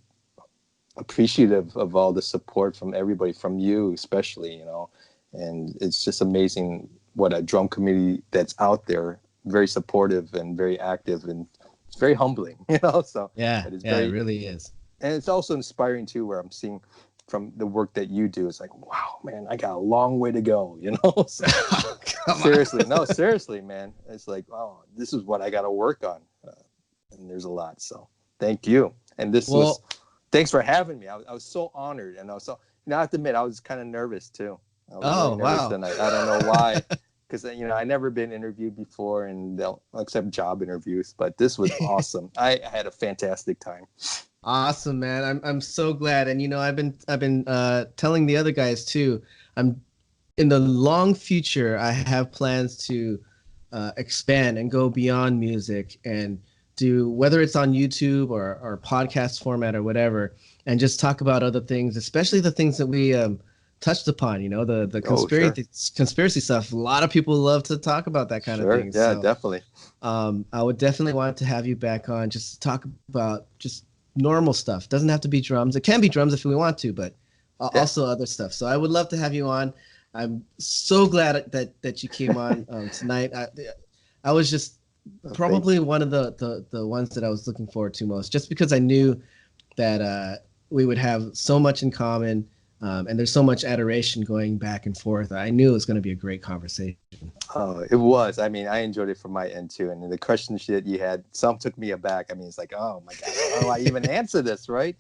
appreciative of all the support from everybody, from you especially, and it's just amazing what a drum community that's out there, very supportive and very active, and it's very humbling, so Yeah. it is Yeah. It very, really is. and it's also inspiring too, where I'm seeing from the work that you do, it's like, wow, man, I got a long way to go, so Come on. seriously, no, seriously, man, it's like, oh, this is what I got to work on, and there's a lot. So thank you. And Well, thanks for having me. I was so honored, and I was so, I have to admit, I was kind of nervous too. I was really oh nervous wow. tonight. I don't know why, because I never been interviewed before, and they'll accept job interviews. But this was awesome. I had a fantastic time. Awesome, man. I'm so glad. And I've been telling the other guys too. I'm in the long future, I have plans to expand and go beyond music and do, whether it's on YouTube or podcast format or whatever, and just talk about other things, especially the things that we touched upon. The Oh, sure, conspiracy stuff. A lot of people love to talk about that kind of sure, thing. yeah, So definitely. I would definitely want to have you back on just to talk about just normal stuff. Doesn't have to be drums. It can be drums if we want to, but Yeah, also other stuff. So I would love to have you on. I'm so glad that you came on tonight. I was just well, thank probably one of the ones that I was looking forward to most, just because I knew that we would have so much in common, and there's so much adoration going back and forth. I knew it was going to be a great conversation. Oh, it was. I mean, I enjoyed it from my end too. And the questions that you had, some took me aback. I mean, it's like, oh my God, how do I even answer this, right?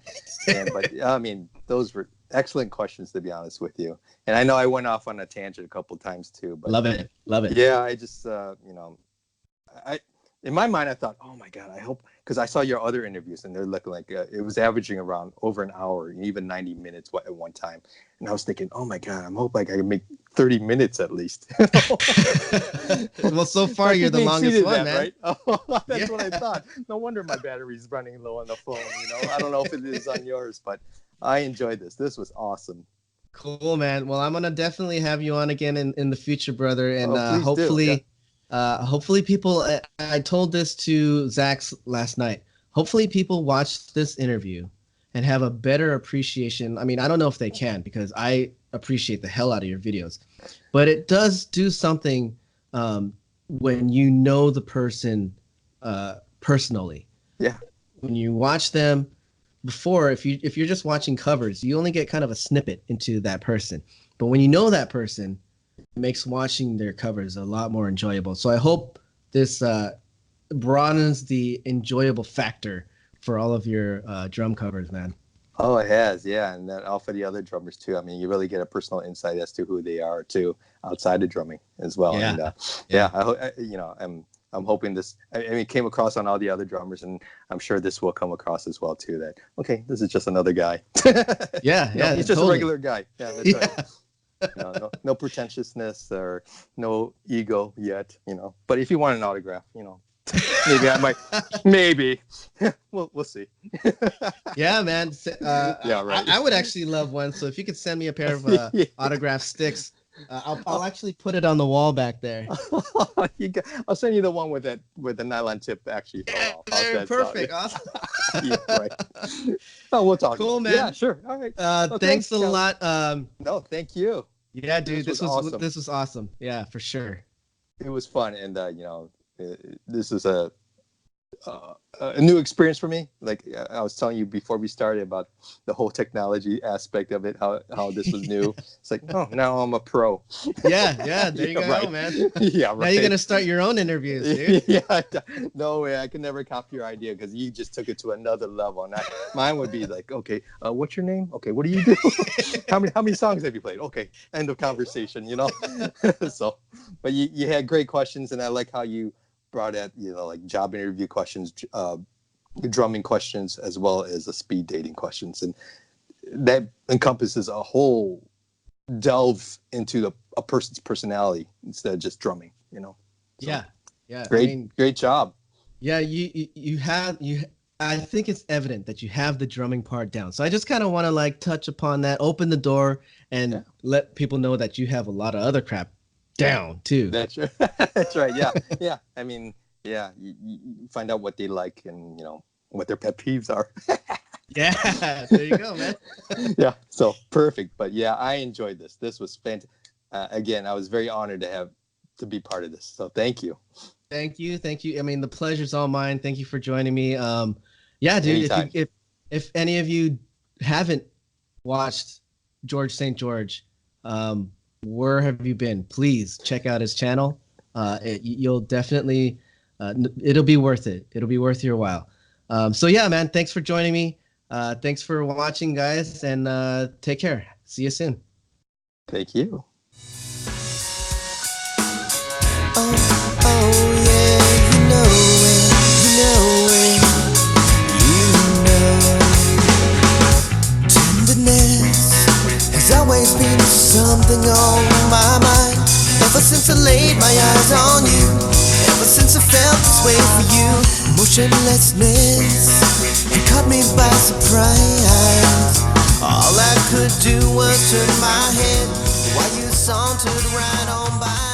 But I mean, those were excellent questions, to be honest with you. And I know I went off on a tangent a couple times too, but Love it, love it. yeah, I just, I in my mind, I thought, oh my God, I hope, because I saw your other interviews and they're looking like it was averaging around over an hour, even 90 minutes at one time. And I was thinking, oh my God, I'm hoping I can make 30 minutes at least. Well, so I far you're think the we longest exceeded one, that, man. right? Oh, that's Yeah. what I thought. No wonder my battery's running low on the phone. I don't know if it is on yours, but I enjoyed this. This was awesome. Cool, man. Well, I'm gonna definitely have you on again in the future, brother, and Oh, please do. Yeah. hopefully people. I told this to Zach's last night. Hopefully people watch this interview and have a better appreciation. I mean, I don't know if they can because I appreciate the hell out of your videos, but it does do something when you know the person personally. Yeah. When you watch them before, if you're just watching covers, you only get kind of a snippet into that person. But when you know that person, it makes watching their covers a lot more enjoyable. So I hope this broadens the enjoyable factor for all of your drum covers, man. Oh, it has, yeah, and then all for the other drummers too. I mean, you really get a personal insight as to who they are too, outside of drumming as well. Yeah, And yeah. yeah, I'm hoping this. I mean, it came across on all the other drummers, and I'm sure this will come across as well too. That okay, this is just another guy. Yeah, yeah, He's just a totally. regular guy. Yeah, that's right. Yeah. No pretentiousness or no ego yet. But if you want an autograph, maybe I might. Maybe we'll see. Yeah, man. Yeah, right. I would actually love one. So if you could send me a pair of Yeah. autograph sticks, I'll actually put it on the wall back there. I'll send you the one with the nylon tip actually fell off. How's that Perfect. sound? Awesome. Yeah, right. Oh, we'll talk. Cool, About it. Yeah, man. sure. All right. Well, Thanks a Kelly. lot. No, thank you. Yeah, dude, This was awesome. this was awesome. Yeah, for sure. It was fun, and this is a new experience for me. Like I was telling you before we started about the whole technology aspect of it, how this was new. It's like, oh, now I'm a pro. Yeah, there you Yeah, go, right. man. Yeah, Now you're right. gonna start your own interviews, dude. Yeah, no way. I could never copy your idea because you just took it to another level. And mine would be like, okay, what's your name? Okay, what do you do? How many songs have you played? Okay, end of conversation. You know. So, but you had great questions, and I like how you brought at like job interview questions, drumming questions, as well as the speed dating questions, and that encompasses a whole delve into a person's personality instead of just drumming. So, Yeah. great job. Yeah, you have you. I think it's evident that you have the drumming part down. So I just kind of want to like touch upon that, open the door, and let people know that you have a lot of other crap down too. That's right. That's right. Yeah. I mean, yeah. You find out what they like and what their pet peeves are. Yeah, there you go, man. Yeah. So perfect. But yeah, I enjoyed this. This was fantastic. Again, I was very honored to be part of this. So thank you. Thank you. I mean, the pleasure's all mine. Thank you for joining me. Yeah, dude. If any of you haven't watched Jorge St. Where have you been? Please check out his channel. You'll definitely, it'll be worth it. It'll be worth your while. So yeah, man, thanks for joining me. Thanks for watching, guys, and take care. See you soon. Thank you. Oh yeah, you know it. Tenderness has always been something on my mind. Ever since I laid my eyes on you, ever since I felt this way for you, motionlessness had caught me by surprise. All I could do was turn my head while you sauntered right on by.